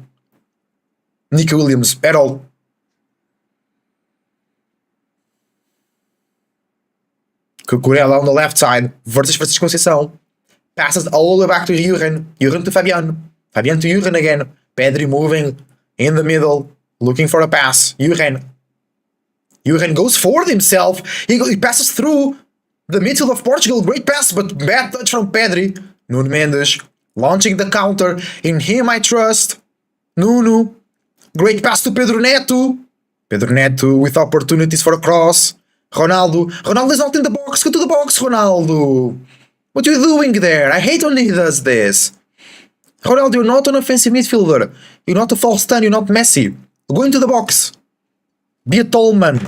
Nico Williams at all. Cucurella on the left side versus Francisco Conceição. Passes all the way back to Jurgen. Jurgen to Fabian. Fabian to Jurgen again. Pedri moving in the middle, looking for a pass. Jurgen goes forward himself. He passes through the midfield of Portugal. Great pass, but bad touch from Pedri. Nuno Mendes launching the counter. In him I trust. Nuno. Great pass to Pedro Neto. Pedro Neto with opportunities for a cross. Ronaldo. Ronaldo is not in the box. Go to the box, Ronaldo. What are you doing there? I hate when he does this. Ronaldo, you're not an offensive midfielder. You're not a false 10. You're not Messi. Go into the box. Be a tall man.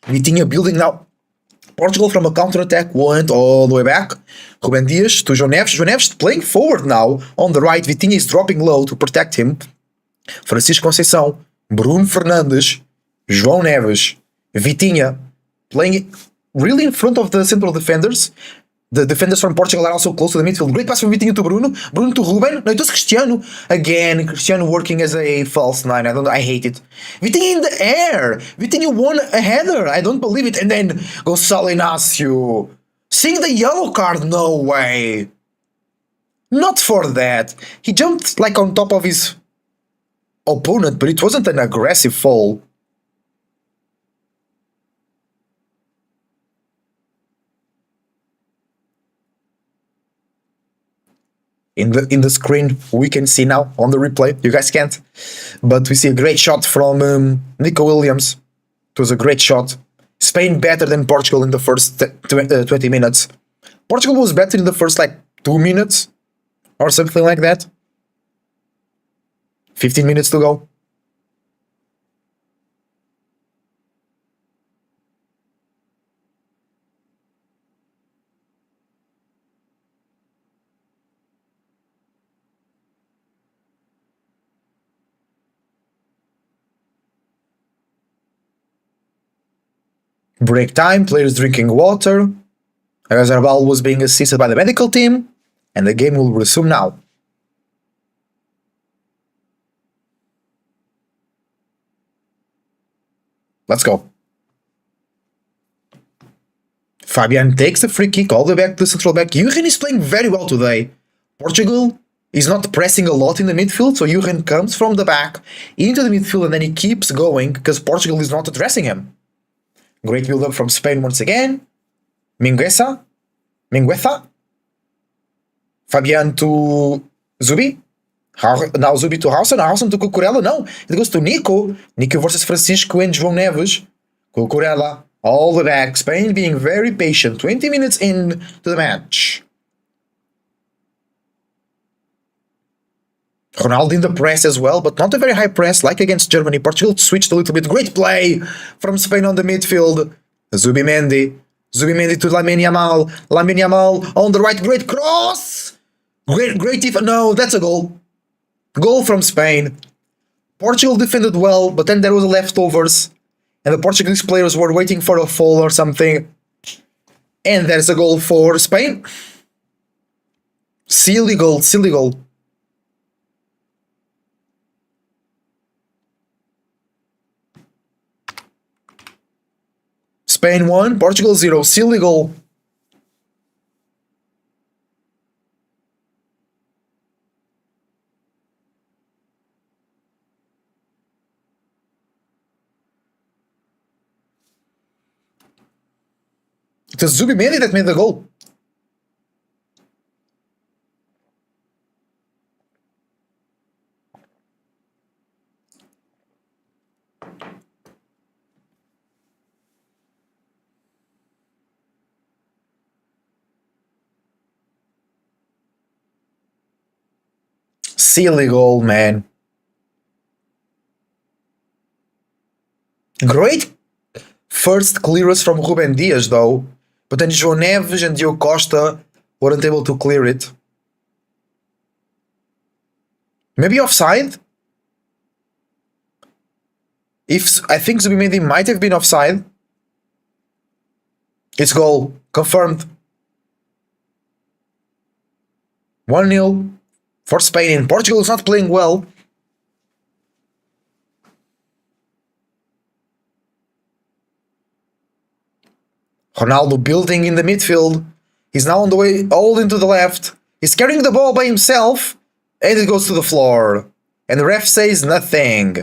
Vitinha building now. Portugal from a counter-attack went all the way back. Ruben Dias to João Neves. João Neves playing forward now on the right. Vitinha is dropping low to protect him. Francisco Conceição. Bruno Fernandes. João Neves. Vitinha playing really in front of the central defenders. The defenders from Portugal are also close to the midfield. Great pass from Vitinha to Bruno. Bruno to Ruben. No, it was Cristiano. Again, Cristiano working as a false 9. I hate it. Vitinha in the air. Vitinha won a header. I don't believe it. And then Gonçalo Inácio. Seeing the yellow card. No way. Not for that. He jumped like on top of his opponent, but it wasn't an aggressive fall. In the screen we can see now on the replay, you guys can't, but we see a great shot from Nico Williams. It was a great shot. Spain better than Portugal in the first 20 minutes. Portugal was better in the first like 2 minutes or something like that. 15 minutes to go. Break time, players drinking water. Razarbal was being assisted by the medical team, and the game will resume now. Let's go. Fabian takes the free kick all the way back to the central back. Jurgen is playing very well today. Portugal is not pressing a lot in the midfield, so Jurgen comes from the back into the midfield and then he keeps going because Portugal is not addressing him. Great build-up from Spain once again. Mingueza. Fabian to Zubi. Now Zubi to Hausen. Hausen to Cucurella. No, it goes to Nico. Nico versus Francisco and João Neves. Cucurella all the back. Spain being very patient. 20 minutes into the match. Ronaldo in the press as well, but not a very high press like against Germany. Portugal switched a little bit. Great play from Spain on the midfield. Zubimendi to Lamine Yamal. Lamine Yamal on the right. Great cross. Great if no, that's a goal. Goal from Spain. Portugal defended well, but then there was leftovers, and the Portuguese players were waiting for a fall or something. And there's a goal for Spain. Silly goal. Spain 1, Portugal 0. Silly goal. It was Zubimendi that made the goal. Silly goal, man. Great first clearance from Ruben Dias, though. But then João Neves and Diogo Costa weren't able to clear it. Maybe offside? I think Zubimendi might have been offside. It's goal. Confirmed. 1-0 for Spain, and Portugal is not playing well. Ronaldo building in the midfield. He's now on the way, holding to the left. He's carrying the ball by himself, and it goes to the floor. And the ref says nothing.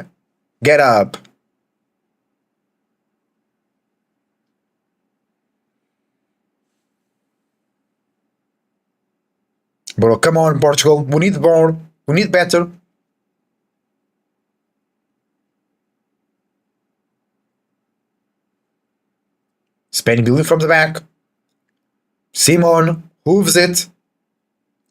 Get up. Bro, come on, Portugal. We need more. We need better. Spain building from the back. Simon hooves it.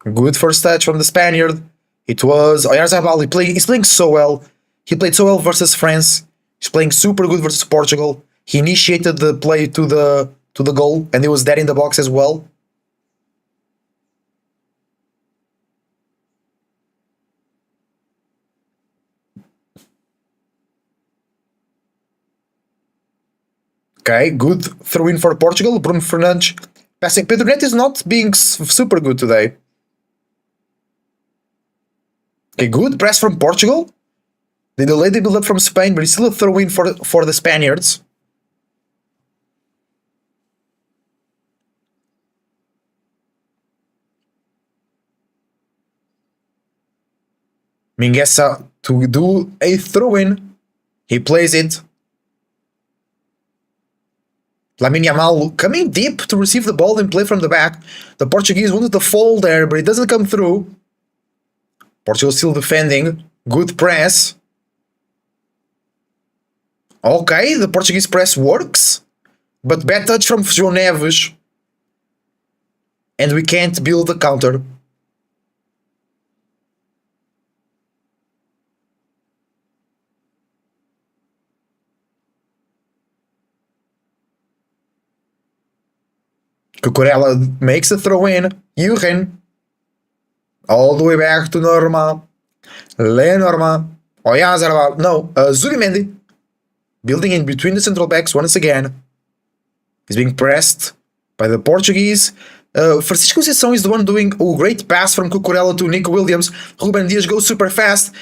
Good first touch from the Spaniard. It was Oyarzabal. He's playing so well. He played so well versus France. He's playing super good versus Portugal. He initiated the play to the goal, and he was dead in the box as well. Okay, good throw-in for Portugal. Bruno Fernandes passing. Pedro Neto is not being super good today. Okay, good press from Portugal. They delayed the build-up from Spain, but it's still a throw-in for the Spaniards. Mingueza to do a throw-in. He plays it. Lamine Yamal coming deep to receive the ball and play from the back. The Portuguese wanted to fall there, but it doesn't come through. Portugal still defending. Good press. Okay, the Portuguese press works. But bad touch from João Neves. And we can't build a counter. Cucurella makes a throw in. Jurgen. All the way back to Norma. Lenormand. Oyarzabal. No, Zubimendi. Building in between the central backs once again. He's being pressed by the Portuguese. Francisco Conceição is the one doing a great pass from Cucurella to Nico Williams. Ruben Dias goes super fast.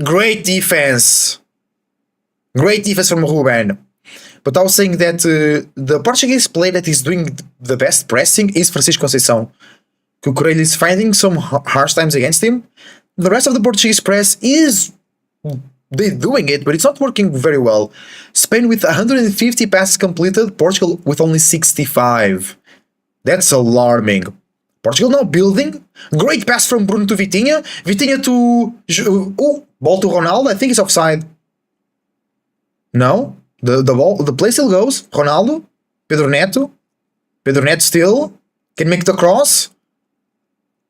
Great defense. Great defense from Ruben. But I was saying that the Portuguese player that is doing the best pressing is Francisco Conceição. Cucurella is finding some harsh times against him. The rest of the Portuguese press is they're doing it, but it's not working very well. Spain with 150 passes completed, Portugal with only 65. That's alarming. Portugal now building. Great pass from Bruno to Vitinha. Vitinha to... Oh, ball to Ronaldo. I think it's offside. No. The play still goes. Ronaldo. Pedro Neto. Pedro Neto still can make the cross.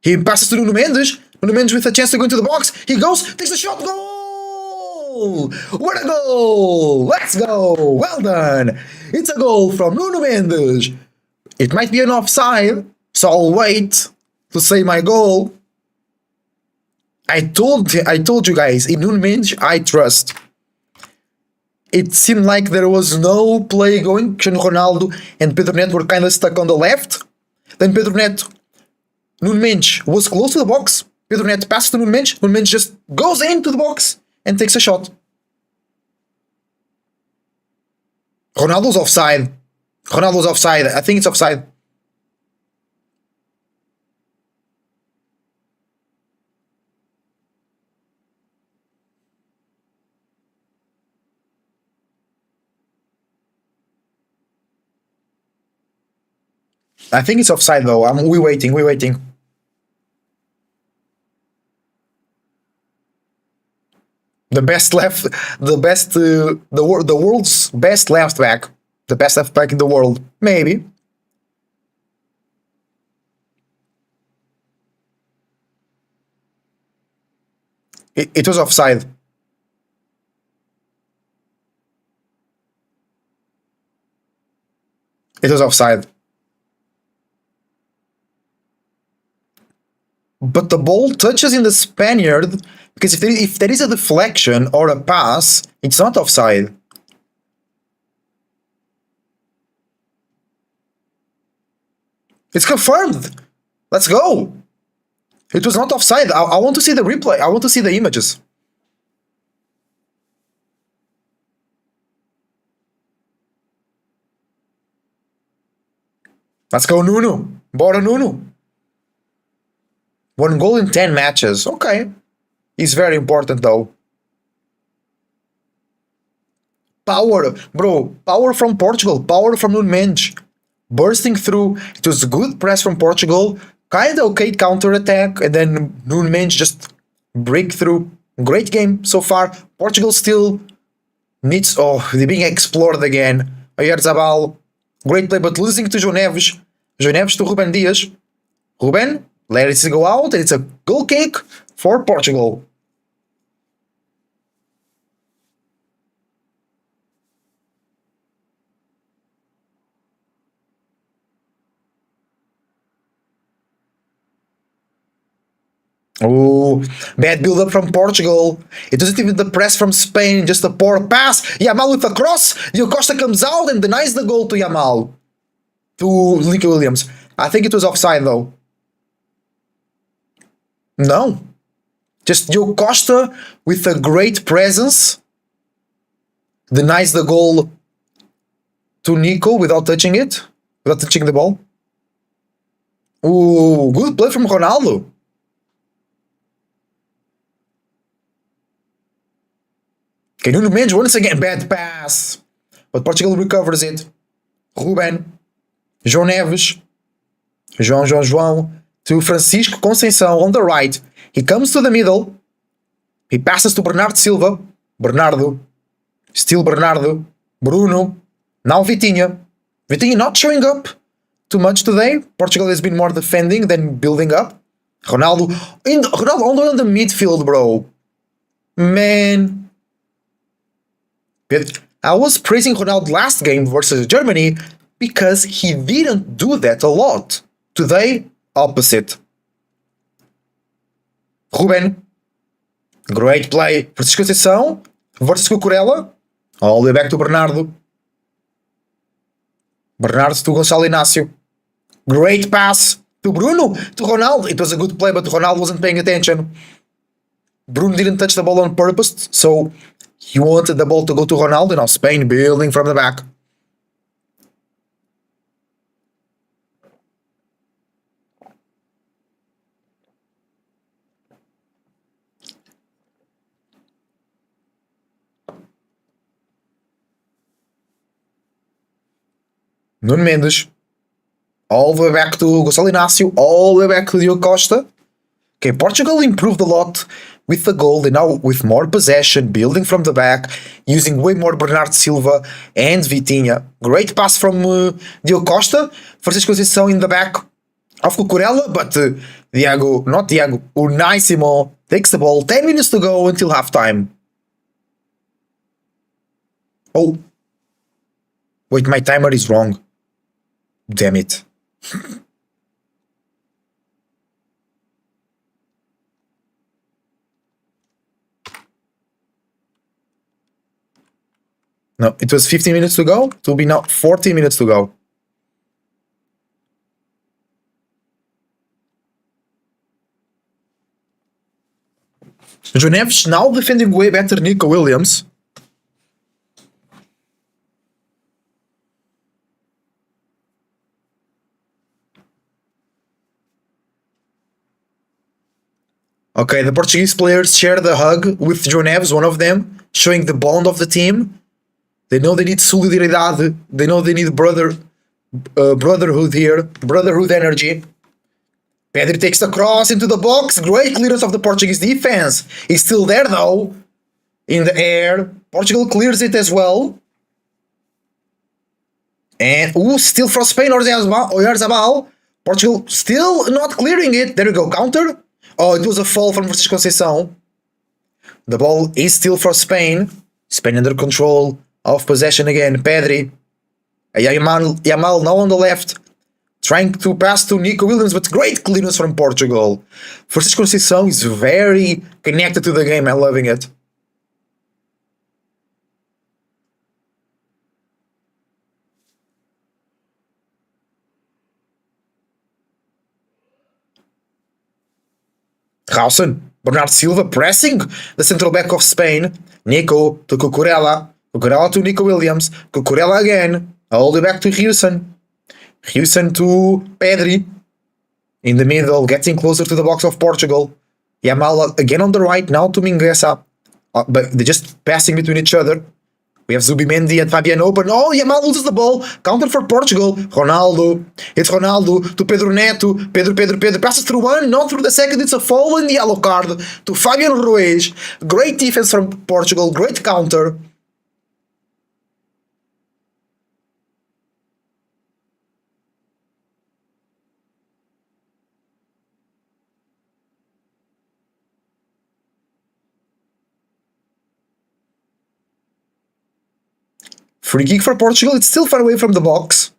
He passes to Nuno Mendes. Nuno Mendes with a chance to go into the box. He goes, takes the shot, goal! What a goal! Let's go! Well done! It's a goal from Nuno Mendes. It might be an offside, so I'll wait to say my goal. I told you guys, in Nuno Mendes, I trust. It seemed like there was no play going. Ronaldo and Pedro Neto were kind of stuck on the left. Then Pedro Neto, Nuno Mendes was close to the box. Pedro Neto passes to Nuno Mendes. Nuno Mendes just goes into the box and takes a shot. Ronaldo's offside. Ronaldo's offside. I think it's offside. I think it's offside though. We're waiting. We're waiting. The best left, the world's best left back, the best left back in the world, maybe. It was offside. It was offside. But the ball touches in the Spaniard, because if there is a deflection or a pass, it's not offside. It's confirmed. Let's go. It was not offside. I want to see the replay. I want to see the images. Let's go, Nuno. Bora, Nuno. 1 goal in 10 matches. Okay. He's very important, though. Power, bro. Power from Portugal. Power from Nuno Mendes. Bursting through. It was good press from Portugal. Kind of okay counter attack. And then Nuno Mendes just break through. Great game so far. Portugal still needs. Oh, they're being explored again. Oyarzabal. Great play, but losing to João Neves. João Neves to Ruben Dias. Ruben, let it go out. And it's a goal kick for Portugal. Oh, bad build up from Portugal. It wasn't even the press from Spain, just a poor pass. Yamal with a cross. Diogo Costa comes out and denies the goal to Yamal. To Nico Williams. I think it was offside though. No. Just Diogo Costa with a great presence. Denies the goal to Nico without touching it. Without touching the ball. Ooh, good play from Ronaldo. Okay, Nuno Mendes once again, bad pass. But Portugal recovers it. Ruben. João Neves. João. To Francisco Conceição on the right. He comes to the middle. He passes to Bernardo Silva. Bernardo. Still Bernardo. Bruno. Now Vitinha. Vitinha not showing up too much today. Portugal has been more defending than building up. Ronaldo. Ronaldo only on the midfield, bro. Man. I was praising Ronaldo last game versus Germany because he didn't do that a lot. Today, opposite. Ruben. Great play. Francisco Conceição versus Cucurella. All the way back to Bernardo. Bernardo to Gonçalo Inácio. Great pass to Bruno. To Ronaldo. It was a good play, but Ronaldo wasn't paying attention. Bruno didn't touch the ball on purpose, so he wanted the ball to go to Ronaldo. Now Spain building from the back. Nuno Mendes. All the way back to Gonçalo Inácio. All the way back to Diogo Costa. Okay, Portugal improved a lot with the goal. They now with more possession, building from the back, using way more Bernardo Silva and Vitinha. Great pass from Diogo Costa. Francisco Conceição in the back of Cucurella, but Unaissimo takes the ball. 10 minutes to go until halftime. Oh. Wait, my timer is wrong. Damn it. No, it was 15 minutes to go. It will be now 40 minutes to go. João Neves now defending way better Nico Williams. Okay, the Portuguese players share the hug with João Neves, one of them, showing the bond of the team. They know they need solidaridade. They know they need brotherhood here, brotherhood energy. Pedri takes the cross into the box. Great clearance of the Portuguese defense. He's still there though, in the air. Portugal clears it as well. And still from Spain, Oyarzabal. Portugal still not clearing it. There we go, counter. Oh, it was a fall from Francisco Conceição. The ball is still for Spain. Spain under control of possession again. Pedri. Yamal now on the left. Trying to pass to Nico Williams, but great clearance from Portugal. Francisco Conceição is very connected to the game. I'm loving it. Hausen, Bernardo Silva pressing the central back of Spain. Nico to Cucurella. Cucurella to Nico Williams. Cucurella again. All the way back to Hewson. Hewson to Pedri. In the middle, getting closer to the box of Portugal. Yamal again on the right, now to Mingueza. But they're just passing between each other. We have Zubimendi and Fabian open. Oh, Yamal loses the ball. Counter for Portugal. Ronaldo. It's Ronaldo to Pedro Neto. Pedro passes through one, not through the second. It's a foul in the yellow card to Fabian Ruiz. Great defense from Portugal. Great counter. Free kick for Portugal. It's still far away from the box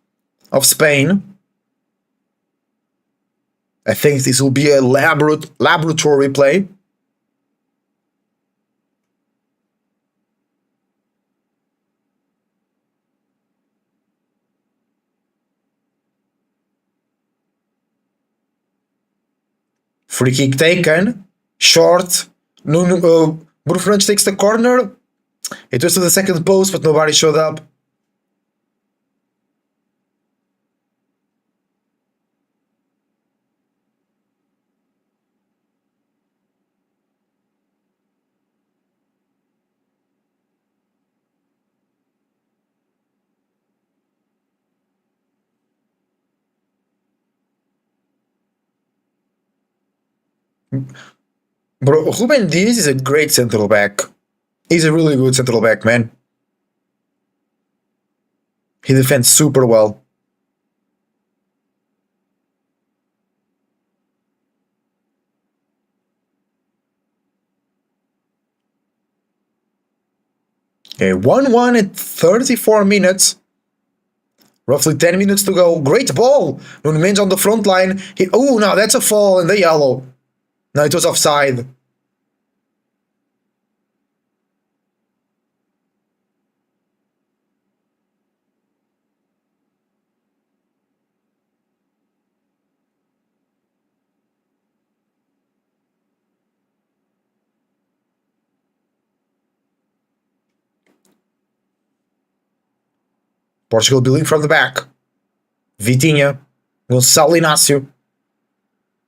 of Spain. I think this will be a laboratory play. Free kick taken. Short. Bruno Fernandes takes the corner. It was to the second post, but nobody showed up. Bro, Ruben Diaz is a great central back. He's a really good central back, man. He defends super well. Okay, 1-1 at 34 minutes. Roughly 10 minutes to go. Great ball. Nuno Mendes on the front line. Oh, no, that's a fall in the yellow. No, it was offside. Portugal building from the back. Vitinha. Gonçalo Inácio.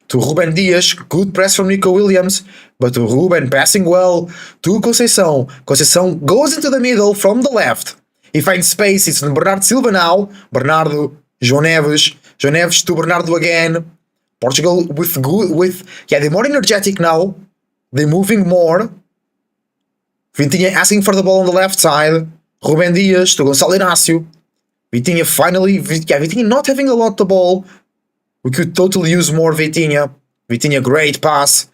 To Ruben Dias. Good press from Nico Williams. But to Ruben passing well. To Conceição. Conceição goes into the middle from the left. He finds space. It's Bernardo Silva now. Bernardo. João Neves. João Neves to Bernardo again. Portugal they're more energetic now. They're moving more. Vitinha asking for the ball on the left side. Ruben Dias to Gonçalo Inácio. Vitinha finally, Vitinha not having a lot the ball. We could totally use more Vitinha. Vitinha, great pass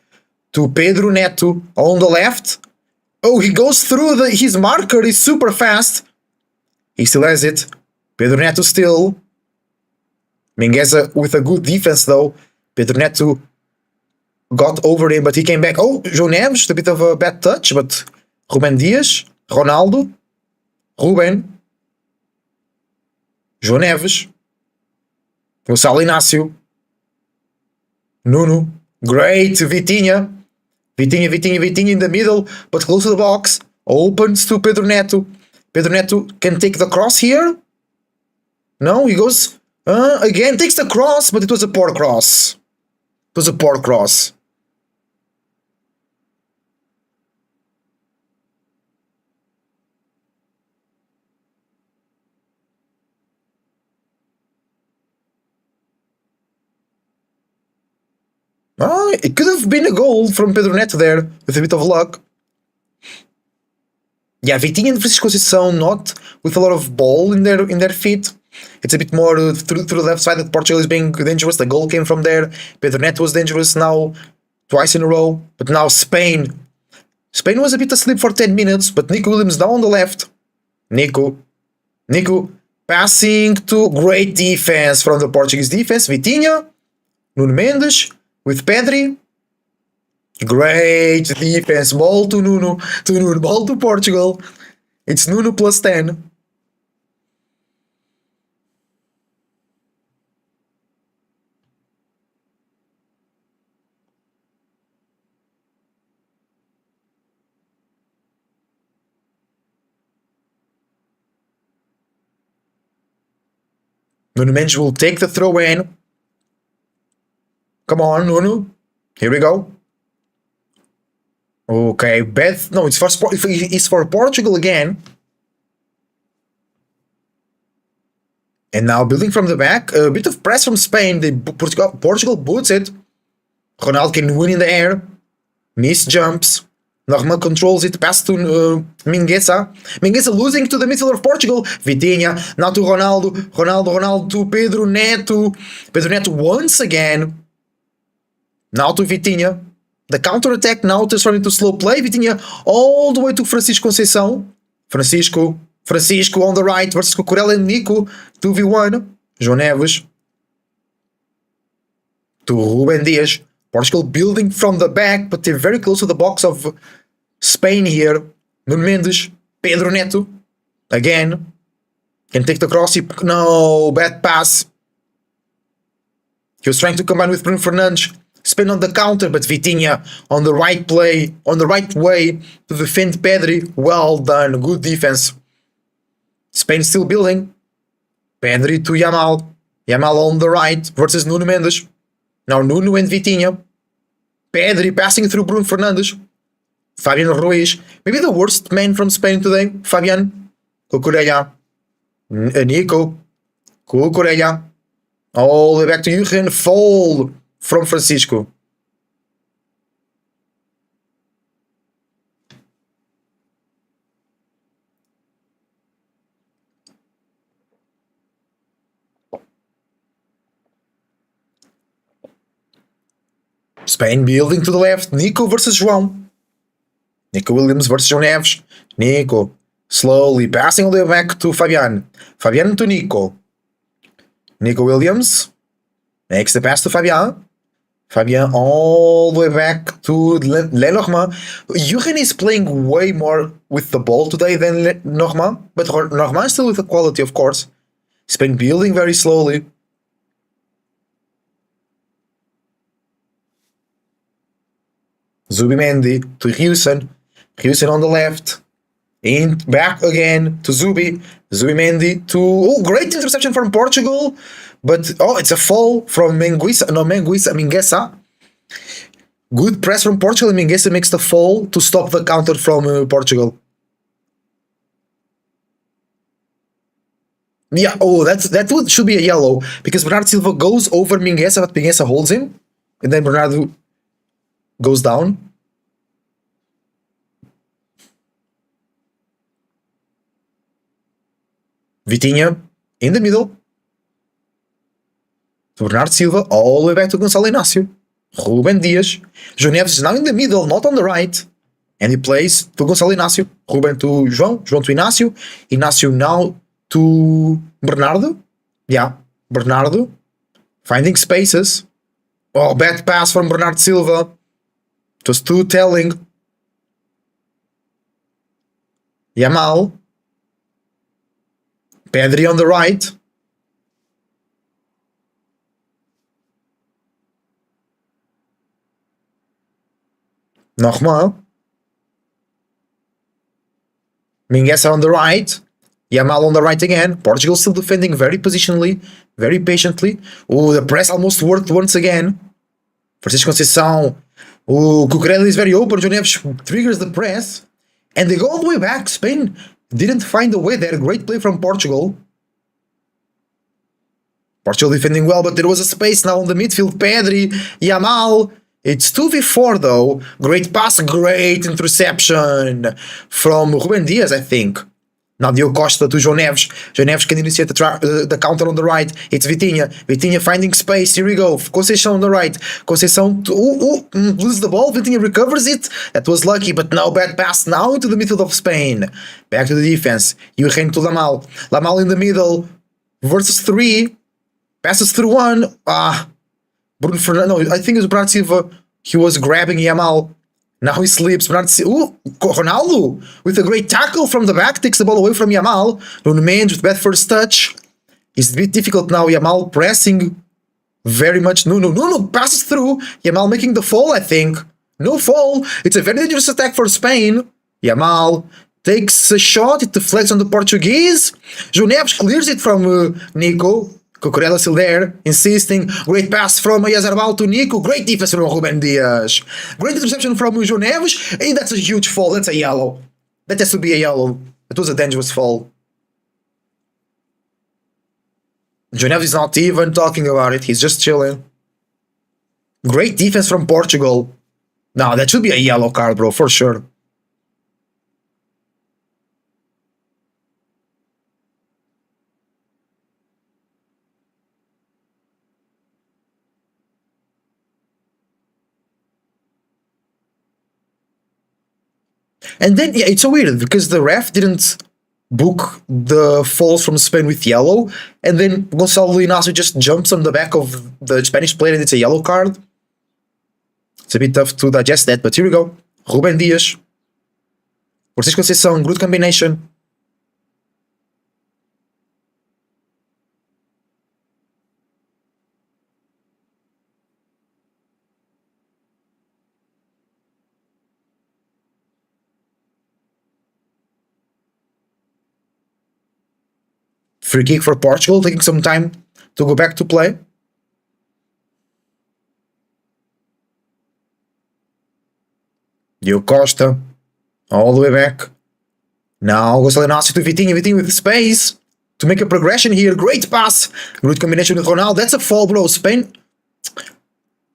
to Pedro Neto on the left. Oh, he goes through his marker. He's super fast. He still has it. Pedro Neto still. Mingueza with a good defense though. Pedro Neto got over him, but he came back. Oh, João Neves, a bit of a bad touch, but Ruben Dias, Ronaldo, Ruben, João Neves, Gonçalo Inácio, Nuno, great, Vitinha, Vitinha in the middle, but close to the box, opens to Pedro Neto. Pedro Neto can take the cross here. No, he goes, again, takes the cross, but it was a poor cross. It was a poor cross. It could have been a goal from Pedro Neto there, with a bit of luck. Yeah, Vitinha and Francisco Conceição not with a lot of ball in their feet. It's a bit more through the left side that Portugal is being dangerous. The goal came from there. Pedro Neto was dangerous now, twice in a row. But now Spain. Spain was a bit asleep for 10 minutes, but Nico Williams now on the left. Nico passing to great defense from the Portuguese defense. Vitinha, Nuno Mendes with Pedri. Great defense. Ball to Nuno. Ball to Portugal. It's Nuno plus 10. Nuno Mendes will take the throw in. Come on, Nuno. Here we go. Okay, Beth. No, it's for Portugal again. And now building from the back. A bit of press from Spain. Portugal boots it. Ronaldo can win in the air. Miss jumps. Norman controls it. Pass to Mingueza. Mingueza losing to the midfielder of Portugal. Vitinha. Now to Ronaldo. Ronaldo to Pedro Neto. Pedro Neto once again. Now to Vitinha. The counter-attack now turning to slow play. Vitinha all the way to Francisco Conceição. Francisco on the right versus Cucurella and Nico. 2v1. João Neves. To Ruben Dias. Portugal building from the back, but they're very close to the box of Spain here. Nuno Mendes. Pedro Neto. Again. Can take the cross. No, bad pass. He was trying to combine with Bruno Fernandes. Spain on the counter, but Vitinha on the right play, on the right way to defend Pedri. Well done. Good defense. Spain still building. Pedri to Yamal. Yamal on the right versus Nuno Mendes. Now Nuno and Vitinha. Pedri passing through Bruno Fernandes. Fabian Ruiz. Maybe the worst man from Spain today. Fabian. Cucurella. Nico. Cucurella. All the way back to Jurgen. Fall from Francisco. Spain building to the left. Nico versus João. Nico Williams versus João Neves. Nico slowly passing all the way back to Fabian. Fabian to Nico. Nico Williams makes the pass to Fabian. Fabian all the way back to Lenormand. Jurgen is playing way more with the ball today than Lenormand, but Lenormand is still with the quality, of course. Spain building very slowly. Zubimendi to Huijsen. Huijsen on the left. In back again to Zubimendi to... Oh, great interception from Portugal. But, oh, it's a fall from Mingueza. Good press from Portugal. Mingueza makes the fall to stop the counter from Portugal. Yeah, oh, that should be a yellow. Because Bernardo Silva goes over Mingueza, but Mingueza holds him. And then Bernardo goes down. Vitinha in the middle. Bernardo Silva all the way back to Gonçalo Inácio. Ruben Dias. João Neves is now in the middle, not on the right. And he plays to Gonçalo Inácio. Ruben to João. João to Inácio. Inácio now to Bernardo. Yeah, Bernardo. Finding spaces. Oh, bad pass from Bernardo Silva. It was too telling. Yamal. Pedri on the right. Nogmaals. Mingueza on the right. Yamal on the right again. Portugal still defending very positionally, very patiently. Oh, the press almost worked once again. Francisco Conceição. Oh, Cucurella is very open. João Neves triggers the press. And they go all the way back. Spain didn't find a way there. Great play from Portugal. Portugal defending well, but there was a space now on the midfield. Pedri, Yamal. It's 2v4 though. Great pass, great interception from Ruben Dias, I think. Now Diogo Costa to João Neves. João Neves can initiate the counter on the right. It's Vitinha. Vitinha finding space. Here we go. Conceição on the right. Conceição loses the ball. Vitinha recovers it. That was lucky, but now bad pass now into the midfield of Spain. Back to the defense. Jurgen to Lamal. Lamal in the middle. Versus 3. Passes through 1. Bruno Fernandes. No, I think it was Bernardo Silva. He was grabbing Yamal. Now he slips. Ronaldo with a great tackle from the back takes the ball away from Yamal. Nuno Mendes with bad first touch. It's a bit difficult now. Yamal pressing very much. Nuno passes through. Yamal making the fall, I think. No fall. It's a very dangerous attack for Spain. Yamal takes a shot. It deflects on the Portuguese. João Neves clears it from Nico. Cucurella still there, insisting. Great pass from Yazarbal to Nico. Great defense from Ruben Dias. Great interception from João Neves. And that's a huge fall. That's a yellow. That has to be a yellow. It was a dangerous fall. João Neves is not even talking about it. He's just chilling. Great defense from Portugal. No, that should be a yellow card, bro, for sure. And then, yeah, it's so weird because the ref didn't book the falls from Spain with yellow, and then Gonçalo Inácio just jumps on the back of the Spanish player and it's a yellow card. It's a bit tough to digest that, but here we go. Ruben Dias. Francisco Conceição, good combination. Free kick for Portugal, taking some time to go back to play. Diogo Costa, all the way back. Now Gonçalo Inácio to Vitinho. Vitinho with space to make a progression here. Great pass. Good combination with Ronaldo. That's a fall, bro. Spain,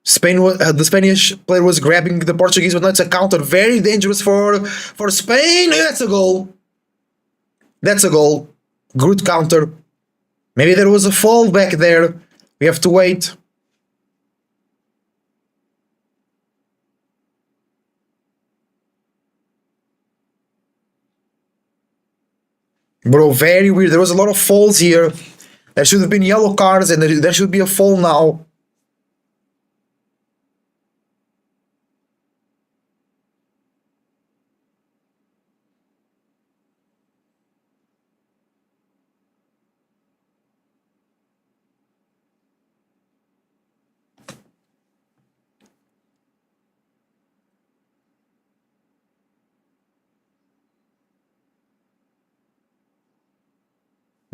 the Spanish player was grabbing the Portuguese, but now it's a counter. Very dangerous for Spain. That's a goal. That's a goal. Good counter. Maybe there was a fall back there. We have to wait. Bro, very weird. There was a lot of falls here. There should have been yellow cards and there should be a fall now.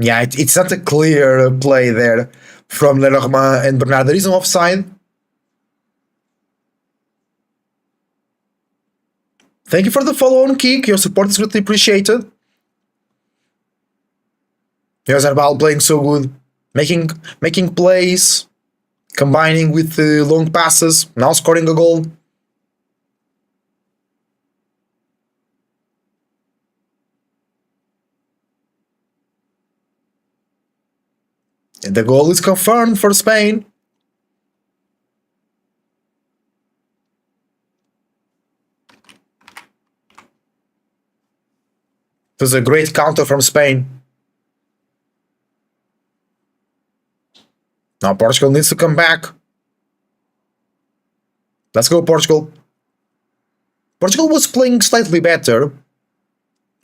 Yeah, it's not a clear play there from Lenormand and Bernard. There is no offside. Thank you for the follow-on kick. Your support is greatly appreciated. Here's Arbal playing so good. Making plays, combining with long passes, now scoring a goal. And the goal is confirmed for Spain. It was a great counter from Spain. Now Portugal needs to come back. Let's go, Portugal. Portugal was playing slightly better.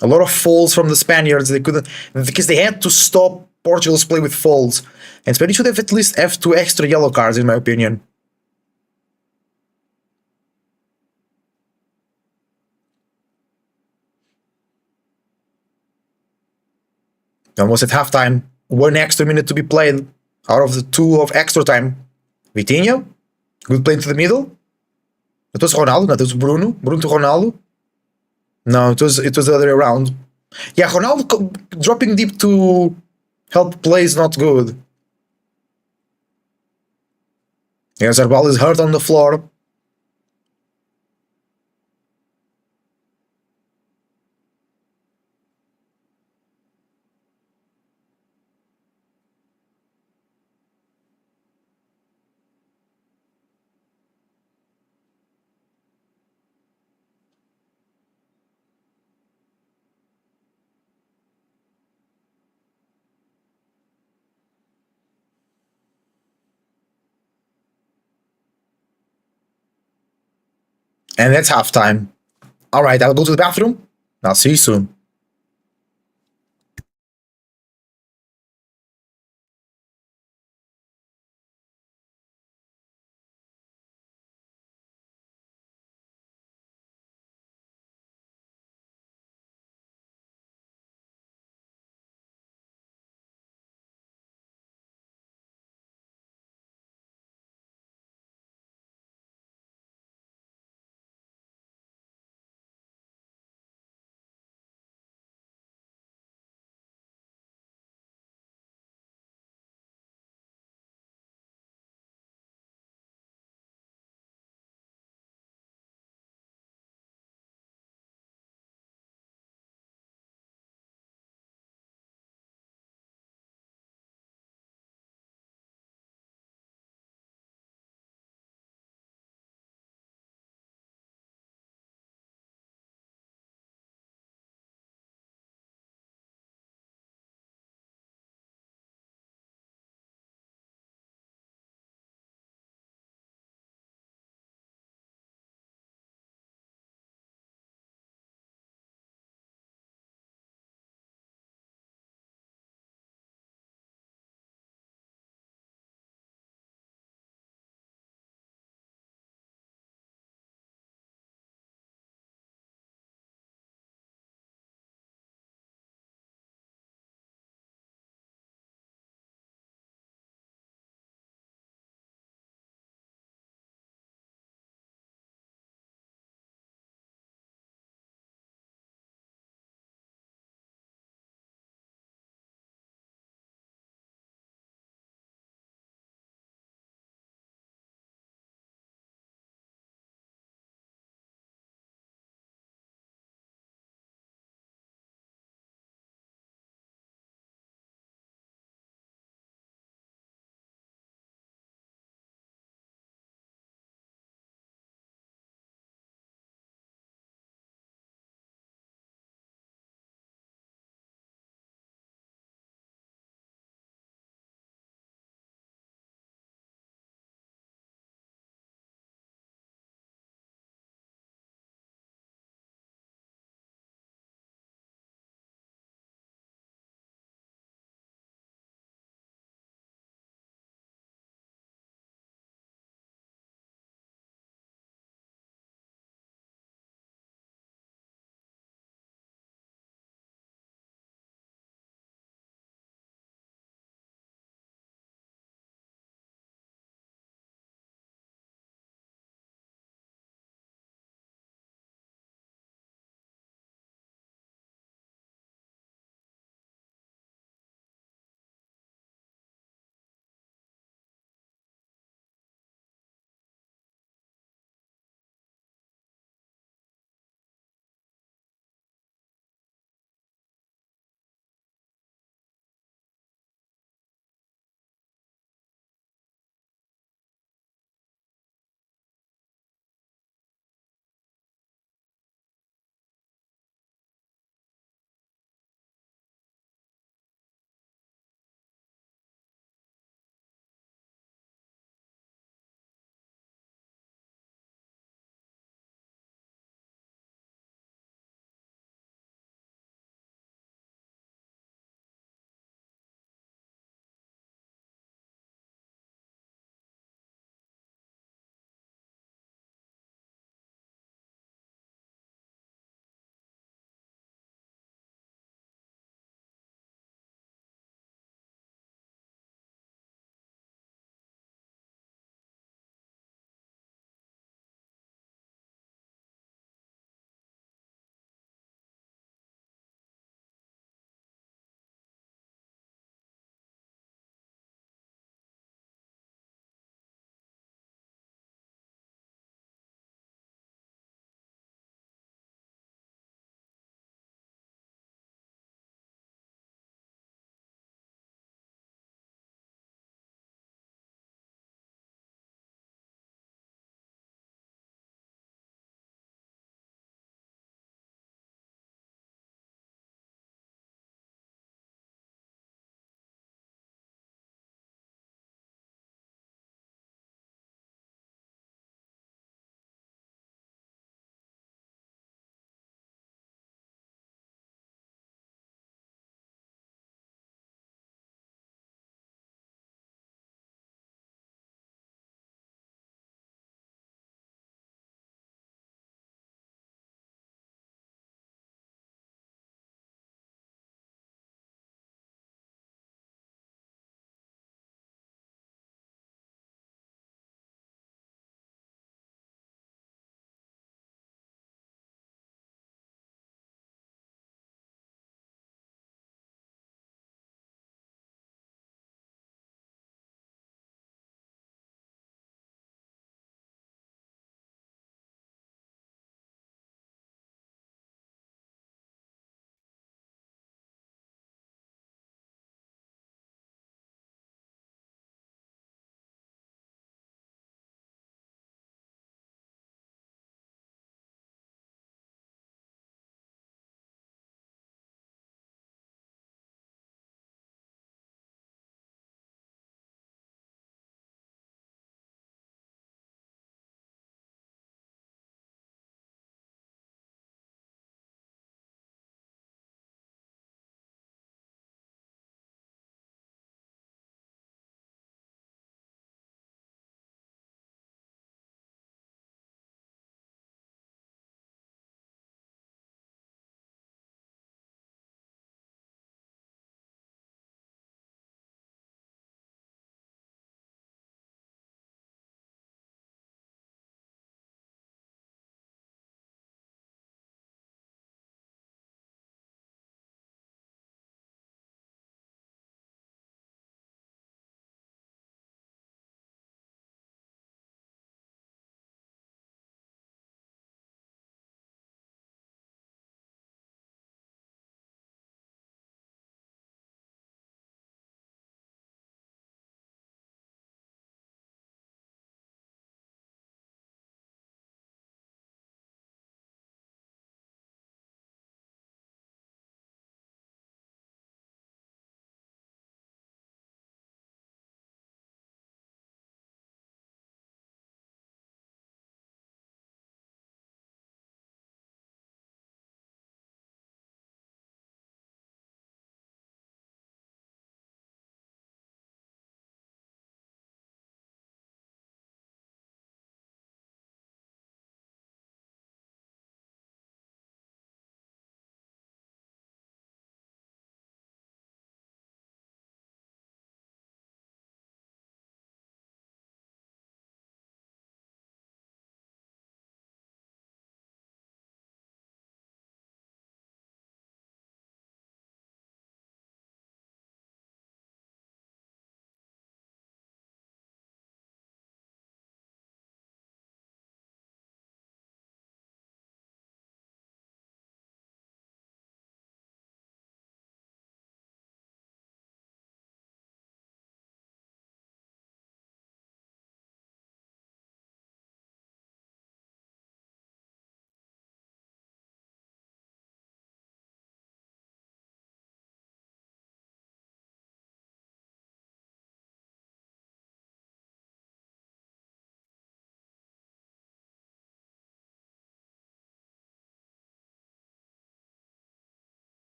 A lot of falls from the Spaniards. They couldn't, because they had to stop Portugal's play with falls. And Spain should have at least have 2 extra yellow cards, in my opinion. Almost at halftime. 1 extra minute to be played out of the 2 of extra time. Vitinho, good play into the middle. It was Ronaldo, not it was Bruno. Bruno to Ronaldo. No, it was the other way around. Yeah, Ronaldo dropping deep to help play is not good. Yeah, Zarbal is hurt on the floor. And that's halftime. All right, I'll go to the bathroom. I'll see you soon.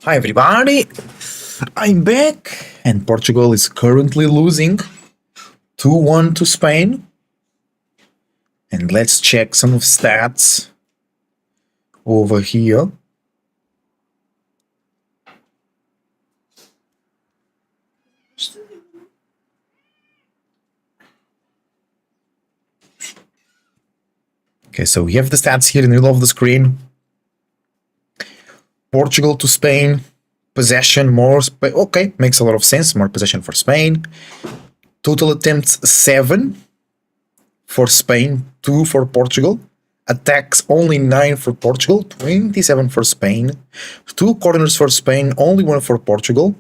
Hi everybody, I'm back, and Portugal is currently losing 2-1 to Spain. And let's check some of stats over here. Okay, so we have the stats here in the middle of the screen. Portugal to Spain, possession more, okay, makes a lot of sense, more possession for Spain. Total attempts 7 for Spain, 2 for Portugal. Attacks only 9 for Portugal, 27 for Spain. 2 corners for Spain, only 1 for Portugal.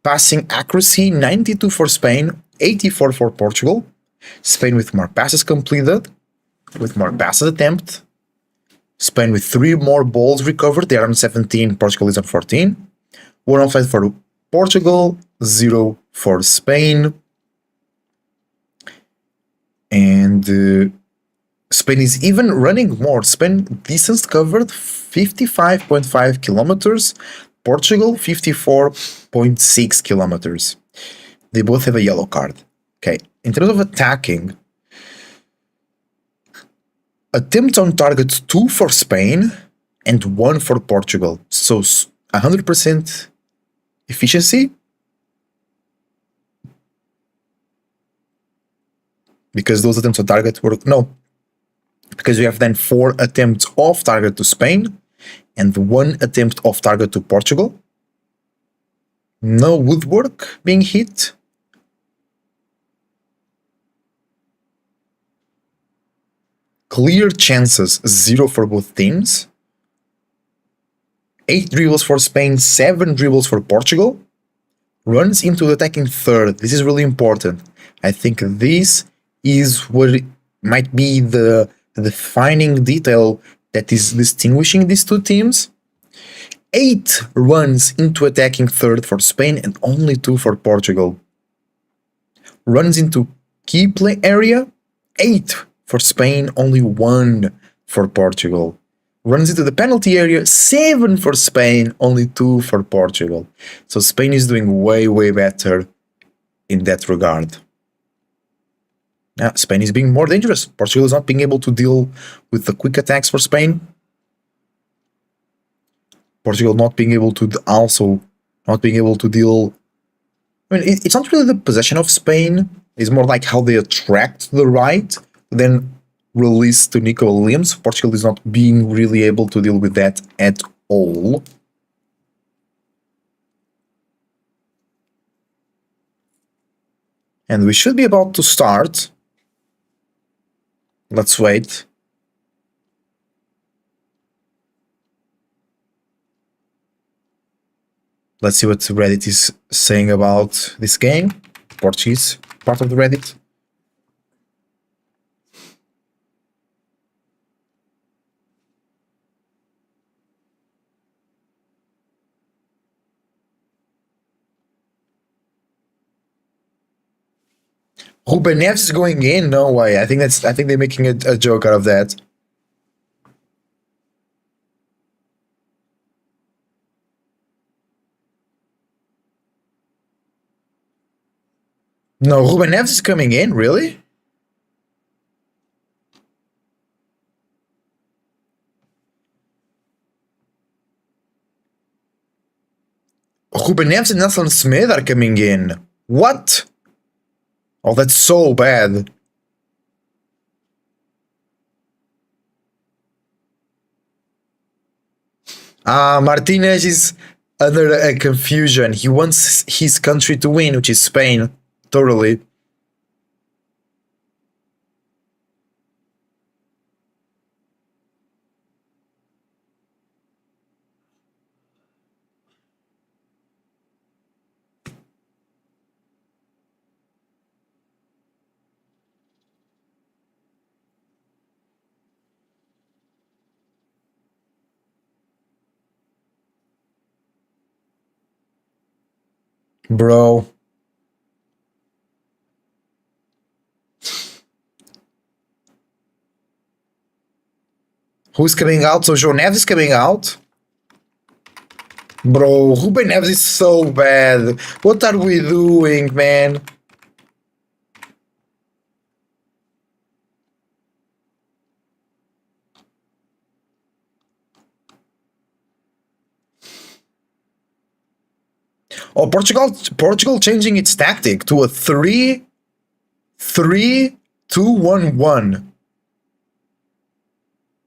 Passing accuracy 92 for Spain, 84 for Portugal. Spain with more passes completed, with more passes attempt. Spain with 3 more balls recovered, they are on 17, Portugal is on 14. 1 offside for Portugal, 0 for Spain. And Spain is even running more. Spain distance covered 55.5 kilometers, Portugal 54.6 kilometers. They both have a yellow card. Okay, in terms of attacking, attempts on target 2 for Spain and 1 for Portugal. So 100% efficiency. Because those attempts on target were, no. Because you have then 4 attempts off target to Spain and 1 attempt off target to Portugal. No woodwork being hit. Clear chances, 0 for both teams. 8 dribbles for Spain, 7 dribbles for Portugal. Runs into the attacking third. This is really important. I think this is what might be the defining detail that is distinguishing these two teams. 8 runs into attacking third for Spain and only 2 for Portugal. Runs into key play area, 8 for Spain, only 1 for Portugal. Runs into the penalty area, 7 for Spain, only 2 for Portugal. So Spain is doing way, way better in that regard. Yeah, Spain is being more dangerous. Portugal is not being able to deal with the quick attacks for Spain. Portugal not being able to deal. I mean, it's not really the possession of Spain. It's more like how they attract the right, then release to Nico Williams. Portugal is not being really able to deal with that at all. And we should be about to start. Let's wait. Let's see what Reddit is saying about this game. Portuguese part of the Reddit. Ruben Neves is going in? No way. I think they're making a joke out of that. No, Ruben Neves is coming in, really? Ruben Neves and Nelson Smith are coming in. What? Oh, that's so bad. Martinez is under a confusion. He wants his country to win, which is Spain. Totally. Bro. Who's coming out? So João Neves is coming out. Bro, Ruben Neves is so bad. What are we doing, man? Oh, Portugal changing its tactic to a 3-2-1-1.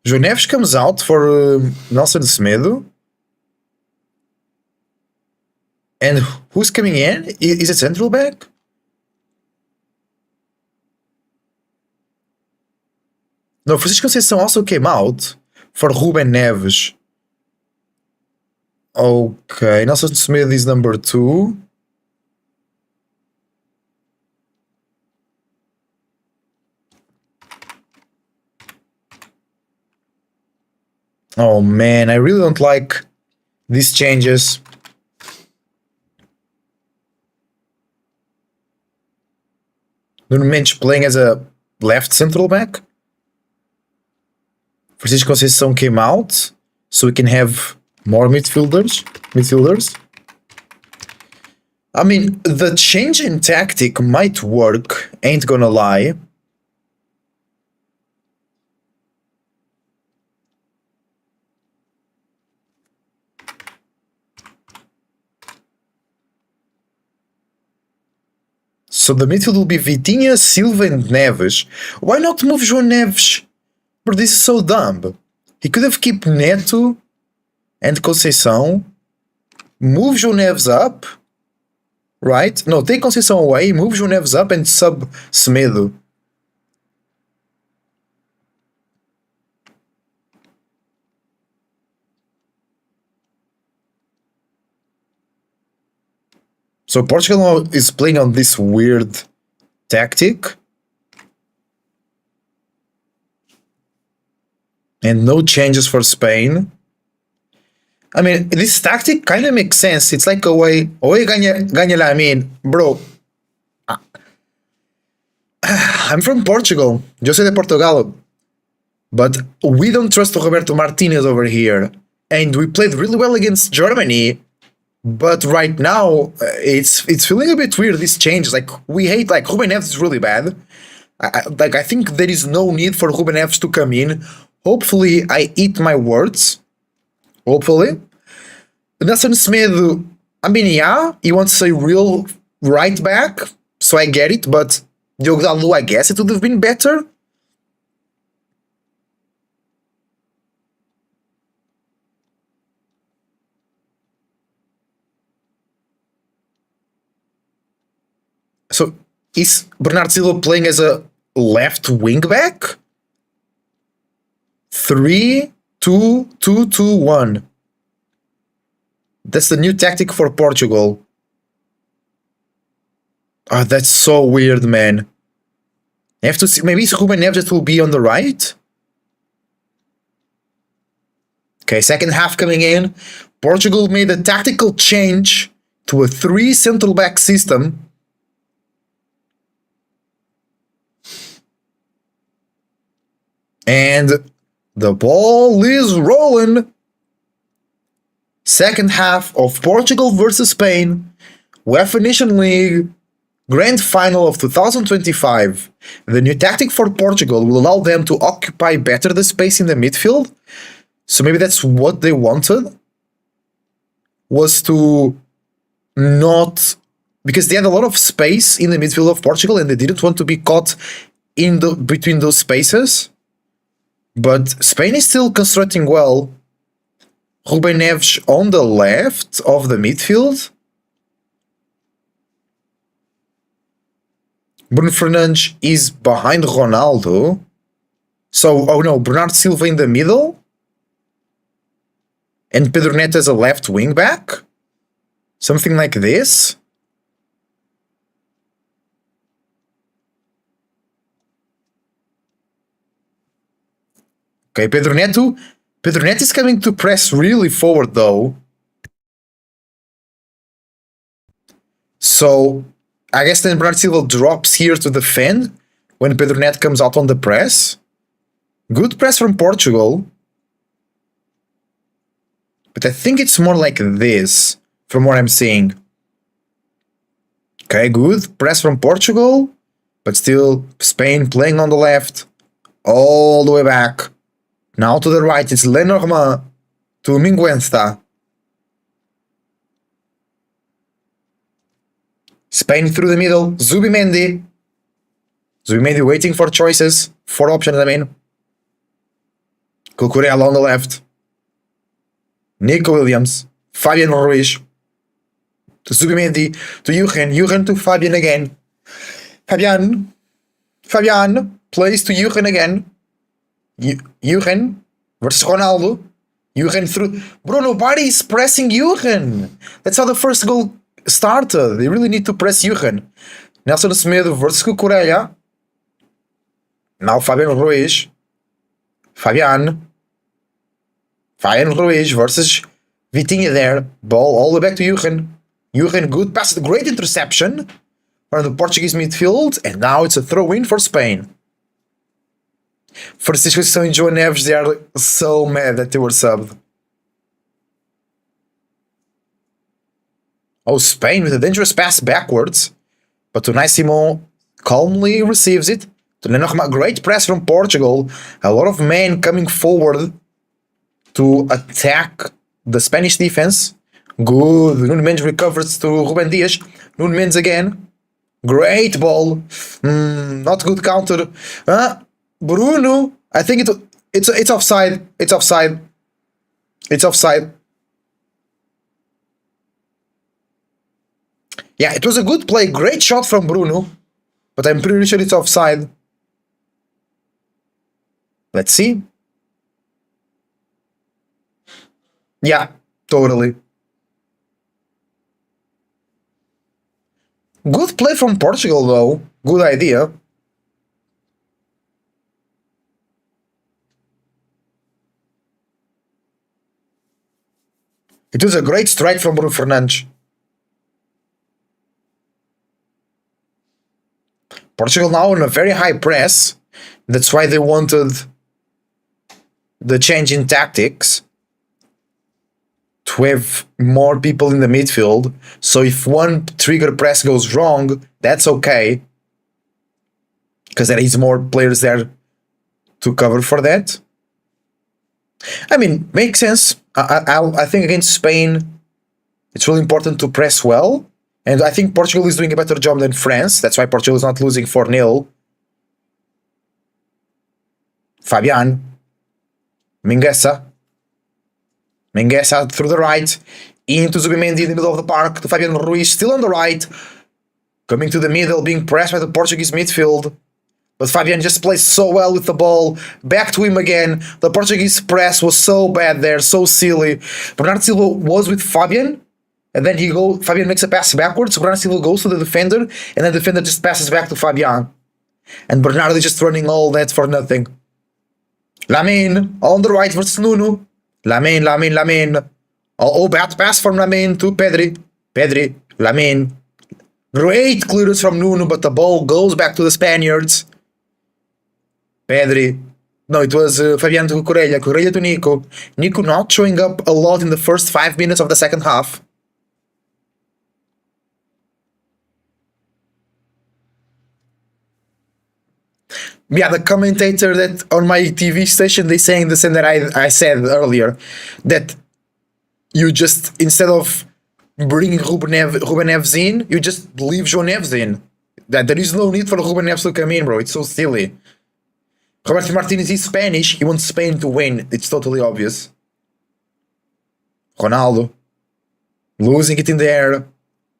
João Neves comes out for Nelson Semedo. And who's coming in? Is it central back? No, Francisco Conceição also came out for Ruben Neves. Okay, Nelson Semedo is number 2. Oh man, I really don't like these changes. Nuno Mendes playing as a left central back. Francisco Conceição came out, so we can have more midfielders. I mean, the change in tactic might work, ain't gonna lie. So the midfield will be Vitinha, Silva, and Neves. Why not move João Neves? Bro, this is so dumb. He could have kept Neto and Conceição, move João Neves up, right? No, take Conceição away, move João Neves up and sub Semedo. So Portugal is playing on this weird tactic. And no changes for Spain. I mean, this tactic kind of makes sense. It's like away ganha. I mean, bro, I'm from Portugal. Yo soy de Portugal. But we don't trust Roberto Martinez over here. And we played really well against Germany. But right now, it's feeling a bit weird, these changes. Like, we hate, like, Ruben Neves is really bad. I think there is no need for Ruben Neves to come in. Hopefully, I eat my words. Hopefully. Nelson Semedo, I mean, yeah, he wants a real right back, so I get it, but Diogo Dalot, I guess it would have been better. So, is Bernardo Silva playing as a left wing back? 3-2-2-2-1. That's the new tactic for Portugal. Oh, that's so weird, man. I have to see. Maybe it's Ruben Neves that will be on the right. Okay, second half coming in. Portugal made a tactical change to a 3 central back system. And the ball is rolling. Second half of Portugal versus Spain, UEFA Nation League, Grand Final of 2025. The new tactic for Portugal will allow them to occupy better the space in the midfield. So maybe that's what they wanted, was to not, because they had a lot of space in the midfield of Portugal and they didn't want to be caught in the between those spaces. But Spain is still constructing well. Ruben Neves on the left of the midfield. Bruno Fernandes is behind Ronaldo. So, oh no, Bernardo Silva in the middle. And Pedro Neto as a left wing back. Something like this. Okay, Pedro Neto is coming to press really forward though. So I guess then Bernardo Silva drops here to defend when Pedro Neto comes out on the press. Good press from Portugal. But I think it's more like this, from what I'm seeing. Okay, good. Press from Portugal, but still Spain playing on the left, all the way back. Now to the right, it's Lenormand to Minguenza. Spain through the middle, Zubimendi. Zubimendi waiting for choices, 4 options, I mean. Cucurella on the left. Nico Williams, Fabian Ruiz. To Zubimendi, to Eugen, Eugen to Fabian again. Fabian plays to Eugen again. Eugen versus Ronaldo. Eugen through. Bro, nobody is pressing Eugen. That's how the first goal started. They really need to press Eugen. Nelson Semedo versus Cucurella. Now Fabian Ruiz. Fabian Ruiz versus Vitinha there. Ball all the way back to Eugen. Eugen, good pass, great interception from the Portuguese midfield, and now it's a throw-in for Spain. Francisco and João Neves, they are so mad that they were subbed. Oh, Spain with a dangerous pass backwards, but Unai Simon calmly receives it. Great press from Portugal, a lot of men coming forward to attack the Spanish defense. Good. Nuno Mendes recovers to Ruben Dias. Nuno Mendes again. Great ball. Not good counter. Bruno. I think it's offside. It's offside. It's offside. Yeah, it was a good play. Great shot from Bruno. But I'm pretty sure it's offside. Let's see. Yeah, totally. Good play from Portugal, though. Good idea. It was a great strike from Bruno Fernandes. Portugal now in a very high press. That's why they wanted the change in tactics. To have more people in the midfield, so if one trigger press goes wrong, that's okay, because there is more players there to cover for that. I mean, makes sense. I think against Spain, it's really important to press well, and I think Portugal is doing a better job than France. That's why Portugal is not losing 4-0. Fabian Mingueza through the right, into Zubimendi in the middle of the park, to Fabian Ruiz, still on the right, coming to the middle, being pressed by the Portuguese midfield. But Fabian just plays so well with the ball, back to him again. The Portuguese press was so bad there, so silly. Bernardo Silva was with Fabian, and then Fabian makes a pass backwards, so Bernardo Silva goes to the defender, and the defender just passes back to Fabian. And Bernardo is just running all that for nothing. Lamine, on the right versus Nuno. Lamine. Oh, bad pass from Lamine to Pedri, Lamine. Great clearance from Nuno, but the ball goes back to the Spaniards. Pedri. No, it was Fabian to Cucurella to Nico. Nico not showing up a lot in the first 5 minutes of the second half. Yeah, the commentator that on my TV station, they saying the same that I said earlier, that you just, instead of bringing Ruben Neves in, you just leave João Neves in. That there is no need for Ruben Neves to come in, bro. It's so silly. Roberto Martinez is Spanish. He wants Spain to win. It's totally obvious. Ronaldo losing it in the air,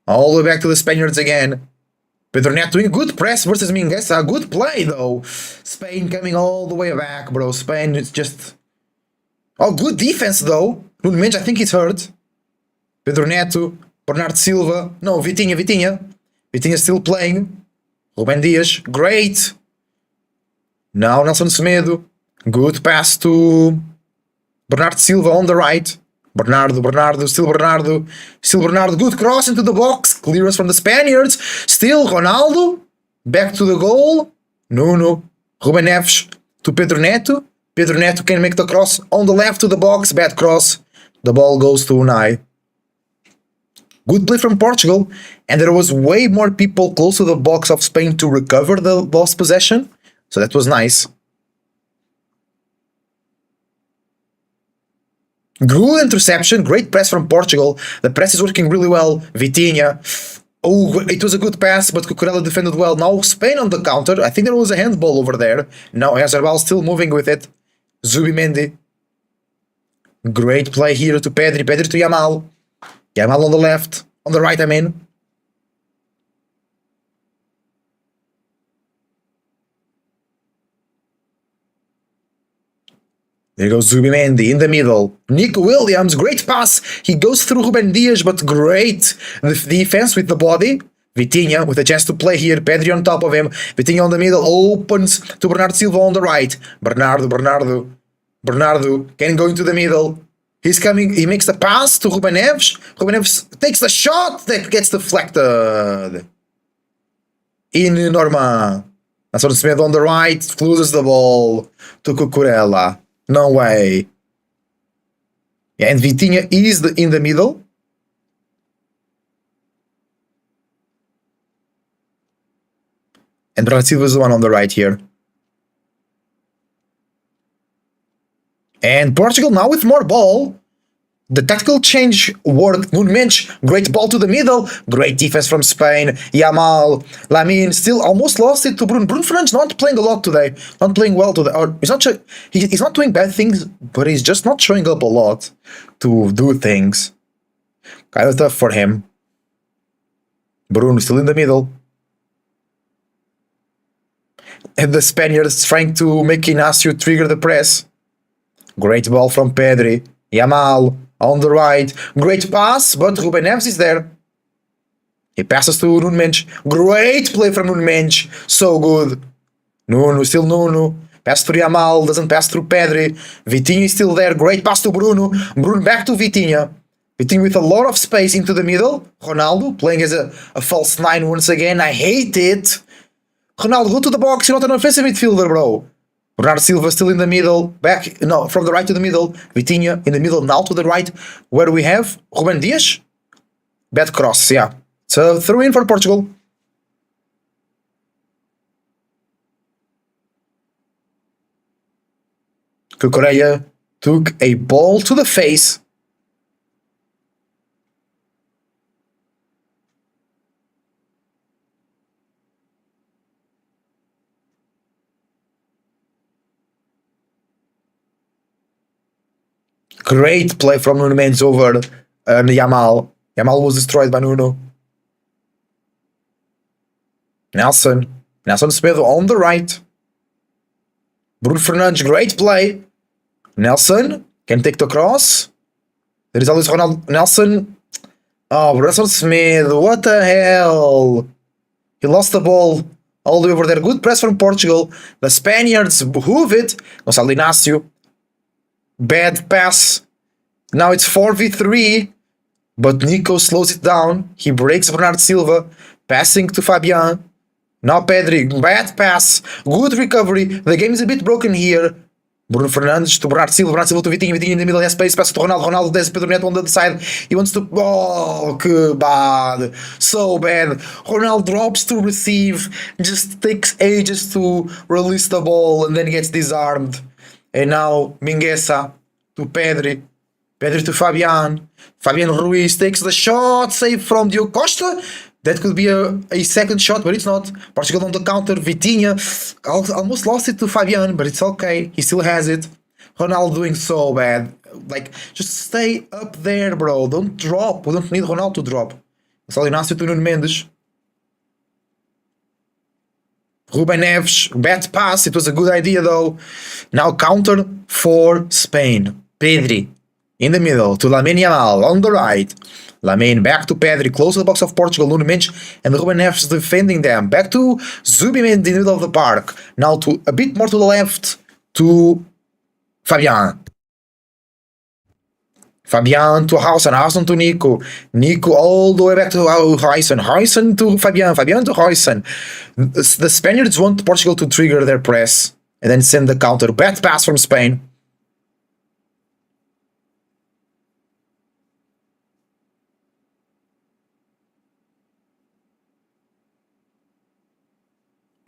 all the way back to the Spaniards again. Pedro Neto doing good press versus Mingueza. Good play, though. Spain coming all the way back, bro. Spain is just... Oh, good defense, though. Nuno Mendes, I think he's hurt. Pedro Neto. Bernardo Silva. No, Vitinha. Vitinha still playing. Ruben Dias. Great. Now Nelson Semedo. Good pass to Bernardo Silva on the right. Bernardo, still Bernardo, good cross into the box, clearance from the Spaniards, still Ronaldo, back to the goal, Nuno, Ruben Neves to Pedro Neto can make the cross on the left to the box, bad cross, The ball goes to Unai. Good play from Portugal, and there was way more people close to the box of Spain to recover the lost possession, so that was nice. Good interception, great press from Portugal. The press is working really well. Vitinha. Oh, it was a good pass, but Cucurella defended well. Now Spain on the counter. I think there was a handball over there. Now Hazardbal still moving with it. Zubimendi. Great play here to Pedri. Pedri to Yamal. Yamal on the left. On the right, I mean. There goes Zubimendi in the middle. Nico Williams, great pass. He goes through Ruben Dias, but great defense with the body. Vitinha with a chance to play here. Pedri on top of him. Vitinha on the middle. Opens to Bernardo Silva on the right. Bernardo can go into the middle. He's coming. He makes the pass to Ruben Neves. Ruben Neves takes the shot that gets deflected. In Norma. Nason Smith on the right. Loses the ball to Cucurella. No way. Yeah, and Vitinha is in the middle. And Bernardo Silva is the one on the right here. And Portugal now with more ball. The tactical change worked. Nuno Mendes, great ball to the middle. Great defense from Spain. Yamal, Lamine still almost lost it to Bruno. Bruno Fernandes not playing a lot today. Not playing well today. Or he's not doing bad things, but he's just not showing up a lot to do things. Kind of tough for him. Bruno still in the middle. And the Spaniards trying to make Inácio trigger the press. Great ball from Pedri. Yamal on the right. Great pass, but Ruben Neves is there. He passes to Nuno Mendes. Great play from Nuno Mendes. So good. Nuno, still Nuno. Pass through Yamal. Doesn't pass through Pedri. Vitinha is still there. Great pass to Bruno. Bruno back to Vitinha. Vitinha with a lot of space into the middle. Ronaldo playing as a false nine once again. I hate it. Ronaldo, go to the box. You're not an offensive midfielder, bro. Bernardo Silva still in the middle, back, no, from the right to the middle. Vitinha in the middle, now to the right, where we have Ruben Dias. Bad cross, yeah. So throw in for Portugal. Cucurella took a ball to the face. Great play from Nuno Mendes over Yamal. Yamal was destroyed by Nuno. Nelson Smith on the right. Bruno Fernandes, great play. Nelson can take the cross. There is always Ronaldo. Nelson. Oh, Nelson Smith, what the hell? He lost the ball all the way over there. Good press from Portugal. The Spaniards hoof it. Gonçalo Inácio. Bad pass. Now it's 4v3. But Nico slows it down. He breaks Bernardo Silva. Passing to Fabian. Now Pedri. Bad pass. Good recovery. The game is a bit broken here. Bruno Fernandes to Bernardo Silva. Bernardo Silva to Vitinha. Vitinha in the middle. Has space. Pass to Ronaldo. Ronaldo desce Pedro Neto on the other side. He wants to... Oh, que bad. So bad. Ronaldo drops to receive. Just takes ages to release the ball and then gets disarmed. And now Mingueza to Pedri. Pedri to Fabian. Fabian Ruiz takes the shot. Save from Diogo Costa. That could be a second shot, but it's not. Portugal on the counter. Vitinha almost lost it to Fabian, but it's okay. He still has it. Ronaldo doing so bad. Like, just stay up there, bro. Don't drop. We don't need Ronaldo to drop. Gonçalo Inácio to Nuno Mendes. Ruben Neves, bad pass. It was a good idea though. Now counter for Spain. Pedri in the middle to Lamine Yamal on the right. Lamine back to Pedri, close to the box of Portugal. Nuno Mendes and Ruben Neves defending them. Back to Zubimendi in the middle of the park. Now to a bit more to the left to Fabian. Fabian to Huysen, Huysen to Nico. Nico all the way back to Huysen. Huysen to Fabian. Fabian to Huysen. The Spaniards want Portugal to trigger their press and then send the counter. Bad pass from Spain.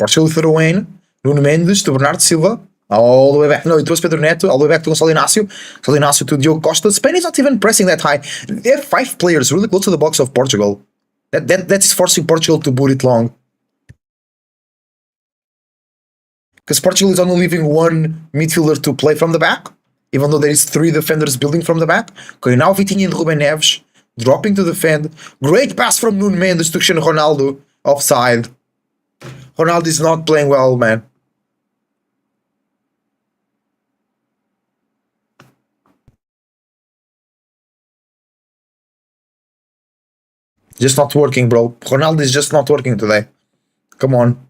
Portugal throw in. Nuno Mendes to Bernardo Silva. All the way back. No, it was Pedro Neto. All the way back to Gonçalo Inácio. Gonçalo Inácio to Diogo Costa. Spain is not even pressing that high. They have 5 players really close to the box of Portugal. That's forcing Portugal to boot it long. Because Portugal is only leaving one midfielder to play from the back, even though there is 3 defenders building from the back. Okay, now Vitinha and Ruben Neves dropping to defend. Great pass from Nuno Mendes to Cristiano Ronaldo. Offside. Ronaldo is not playing well, man. Just not working, bro. Ronaldo is just not working today. Come on.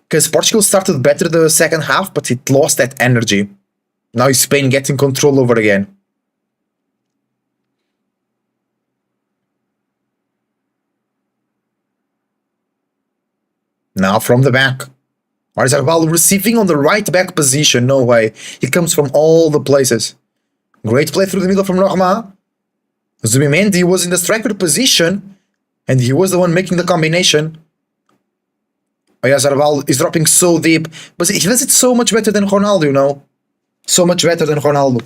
Because Portugal started better the second half, but it lost that energy. Now is Spain getting control over again. Now from the back. Marizarbal receiving on the right back position. No way. It comes from all the places. Great play through the middle from Norma. Zubimendi was in the striker position, and he was the one making the combination. Oyarzabal is dropping so deep, but he does it so much better than Ronaldo, you know? So much better than Ronaldo.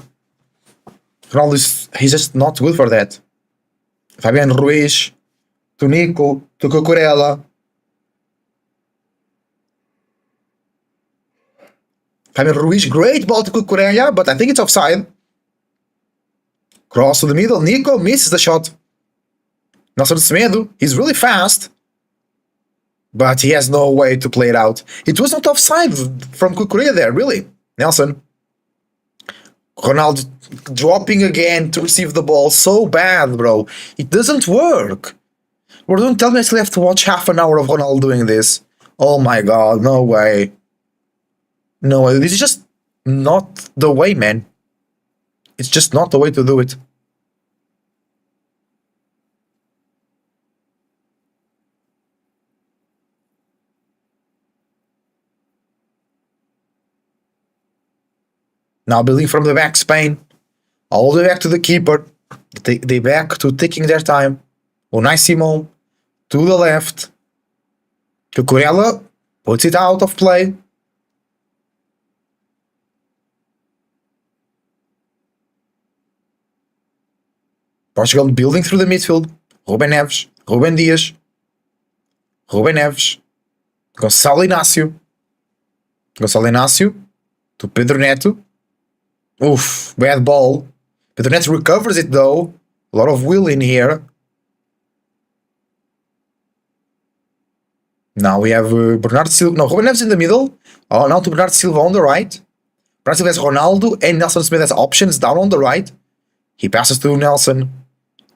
He's just not good for that. Fabian Ruiz, to Nico, to Cucurella. Fabian Ruiz, great ball to Cucurella, but I think it's offside. Cross to the middle, Nico misses the shot. Nelson Semedo, he's really fast, but he has no way to play it out. It was not offside from Cucurella there, really. Nelson. Ronaldo dropping again to receive the ball. So bad, bro. It doesn't work. Bro, don't tell me I still have to watch half an hour of Ronaldo doing this. Oh my god, no way. No way. This is just not the way, man. It's just not the way to do it. Now building from the back, Spain. All the way back to the keeper. They back to taking their time. Unai Simon to the left. Cucurella puts it out of play. Portugal building through the midfield. Ruben Neves. Ruben Dias. Ruben Neves. Gonçalo Inácio. Gonçalo Inácio to Pedro Neto. Oof, bad ball. Pedro Neto recovers it though. A lot of will in here. Now we have Bernardo Silva. No, Ruben Neves in the middle. Oh, now to Bernardo Silva on the right. Bernardo Silva has Ronaldo and Nelson Smith has options down on the right. He passes to Nelson.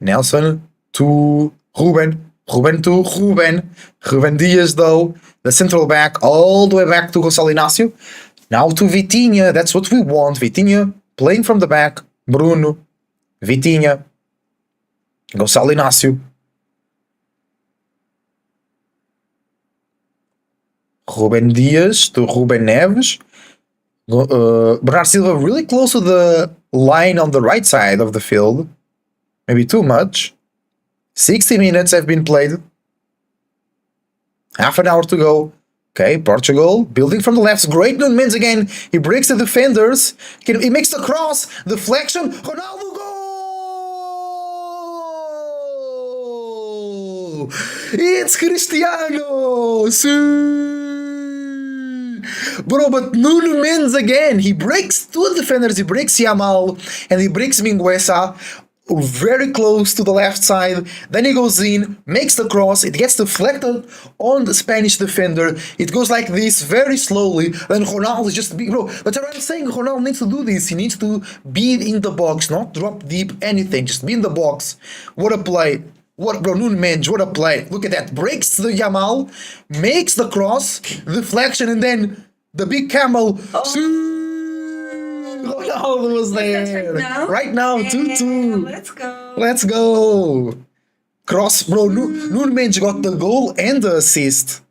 Nelson to Ruben. Ruben to Ruben. Ruben Dias though. The central back all the way back to Gonçalo Inácio. Now to Vitinha. That's what we want. Vitinha playing from the back. Bruno. Vitinha. Gonçalo Inácio. Ruben Dias to Ruben Neves. Bernardo Silva really close to the line on the right side of the field. Maybe too much. 60 minutes have been played. Half an hour to go. Okay, Portugal building from the left. Great Nuno Mendes again. He breaks the defenders. He makes the cross. Deflection. Ronaldo goal! It's Cristiano! Bro, but Nuno Mendes again. He breaks 2 defenders. He breaks Yamal and he breaks Mingueza. Very close to the left side, then he goes in, makes the cross, it gets deflected on the Spanish defender, it goes like this very slowly, then Ronaldo is just, bro, but I'm saying Ronaldo needs to do this, he needs to be in the box, not drop deep, anything, just be in the box. What a play, what, bro, Nuno Mendes, what a play, look at that, breaks the Yamal, makes the cross, deflection, and then the big camel, Ronaldo was there. Right now, 2-2. Let's go. Let's go. Cross, bro. Nuno Mendes got the goal and the assist.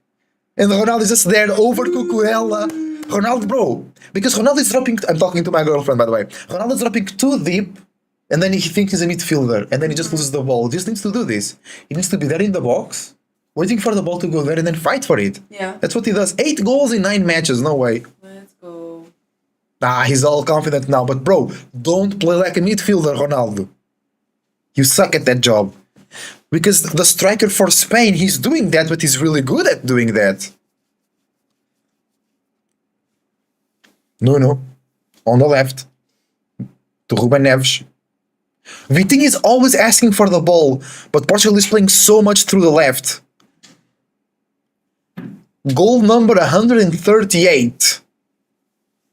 And Ronaldo is just there over Cucurella. Ronaldo, bro. Because Ronaldo is dropping... I'm talking to my girlfriend, by the way. Ronaldo is dropping too deep. And then he thinks he's a midfielder. And then he just loses the ball. He just needs to do this. He needs to be there in the box. waiting for the ball to go there and then fight for it. Yeah. That's what he does. 8 goals in 9 matches, no way. Let's go. He's all confident now, but bro, don't play like a midfielder, Ronaldo. You suck at that job. Because the striker for Spain, he's doing that, but he's really good at doing that. No. On the left. To Ruben Neves. Vitinha is always asking for the ball, but Portugal is playing so much through the left. Goal number 138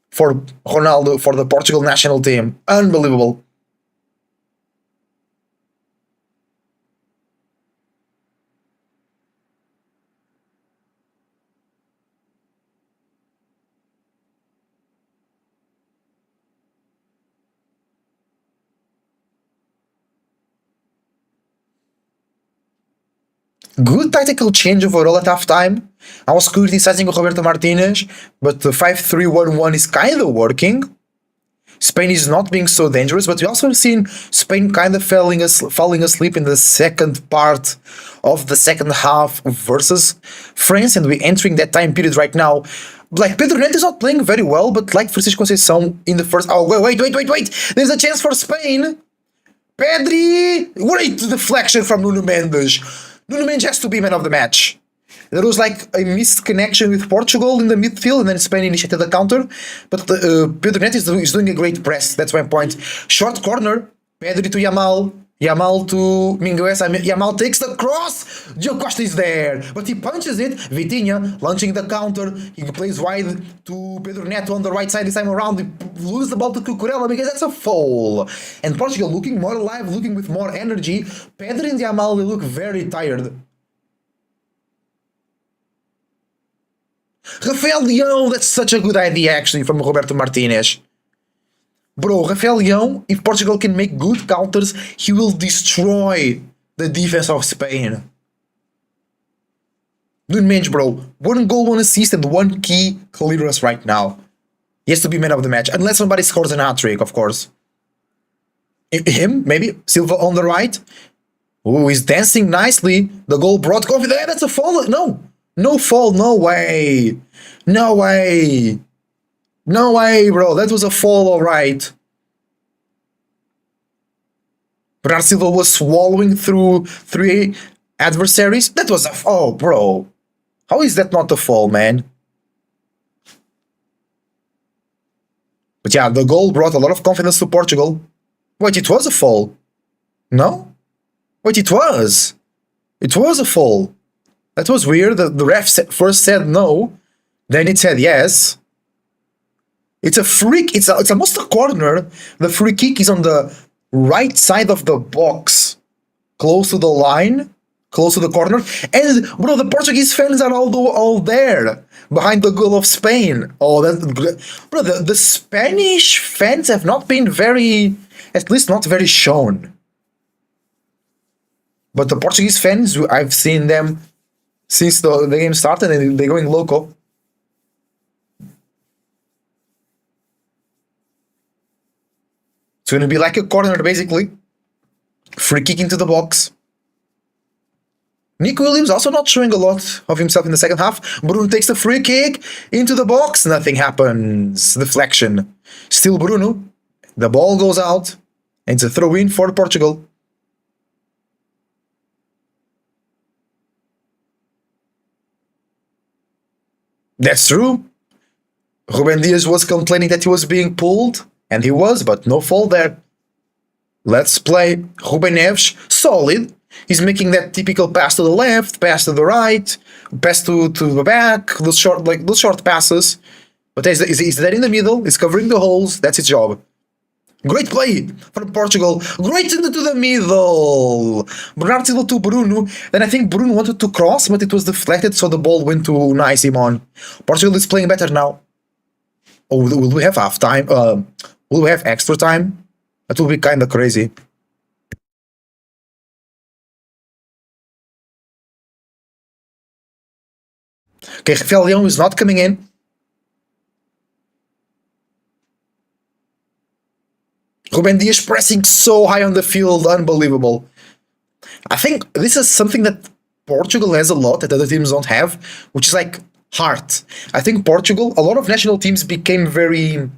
for Ronaldo, for the Portugal national team. Unbelievable. Good tactical change overall at halftime. I was criticizing Roberto Martinez, but the 5-3-1-1 is kind of working. Spain is not being so dangerous, but we also have seen Spain kind of falling asleep in the second part of the second half versus France, and we're entering that time period right now. Like, Pedro Neto is not playing very well, but like Francisco Conceição in the first... Oh, wait. There's a chance for Spain. Pedri! Great deflection from Nuno Mendes. Nuno Mendes has to be man of the match. There was like a missed connection with Portugal in the midfield, and then Spain initiated the counter. But Pedro Neto is doing a great press. That's my point. Short corner. Pedri to Yamal. Yamal to Mingueza. Yamal takes the cross. Diogo Costa is there, but he punches it. Vitinha launching the counter. He plays wide to Pedro Neto on the right side this time around. He loses the ball to Cucurella because that's a foul. And Portugal looking more alive, looking with more energy. Pedro and Yamal, they look very tired. Rafael Leão, that's such a good idea actually from Roberto Martinez. Bro, Rafael Leão, if Portugal can make good counters, he will destroy the defense of Spain. Nuno Mendes, bro. 1 goal, 1 assist, and 1 key clearance right now. He has to be man of the match, unless somebody scores an hat-trick, of course. Him, maybe. Silva on the right. Oh, he's dancing nicely. The goal brought confidence. That's a fall. No fall. No way. No way. No way, bro. That was a fall, alright. Bernardo Silva was swallowing through 3 adversaries. That was a... Oh, bro. How is that not a fall, man? But yeah, the goal brought a lot of confidence to Portugal. Wait, it was a fall. No? Wait, it was. It was a fall. That was weird. The ref first said no. Then it said yes. It's a freak. It's almost a corner. The free kick is on the right side of the box, close to the line, close to the corner. And bro, the Portuguese fans are all there behind the goal of Spain. Oh, that's bro. The Spanish fans have not been very, at least not very shown. But the Portuguese fans, I've seen them since the game started, and they're going loco. It's going to be like a corner, basically. Free kick into the box. Nick Williams also not showing a lot of himself in the second half. Bruno takes the free kick into the box. Nothing happens. Deflection. Still Bruno. The ball goes out. And it's a throw-in for Portugal. That's true. Ruben Dias was complaining that he was being pulled. And he was, but no fault there. Let's play. Ruben Neves, solid. He's making that typical pass to the left, pass to the right, pass to the back, those short passes. But he's there in the middle. He's covering the holes. That's his job. Great play from Portugal. Great into the middle. Bernardo Silva to Bruno. Then I think Bruno wanted to cross, but it was deflected, so the ball went to Unai Simon. Portugal is playing better now. Oh, will we have halftime? Will we have extra time? That will be kind of crazy. Okay, Rafael Leão is not coming in. Ruben Dias pressing so high on the field, unbelievable. I think this is something that Portugal has a lot that other teams don't have, which is like heart. I think Portugal, a lot of national teams became very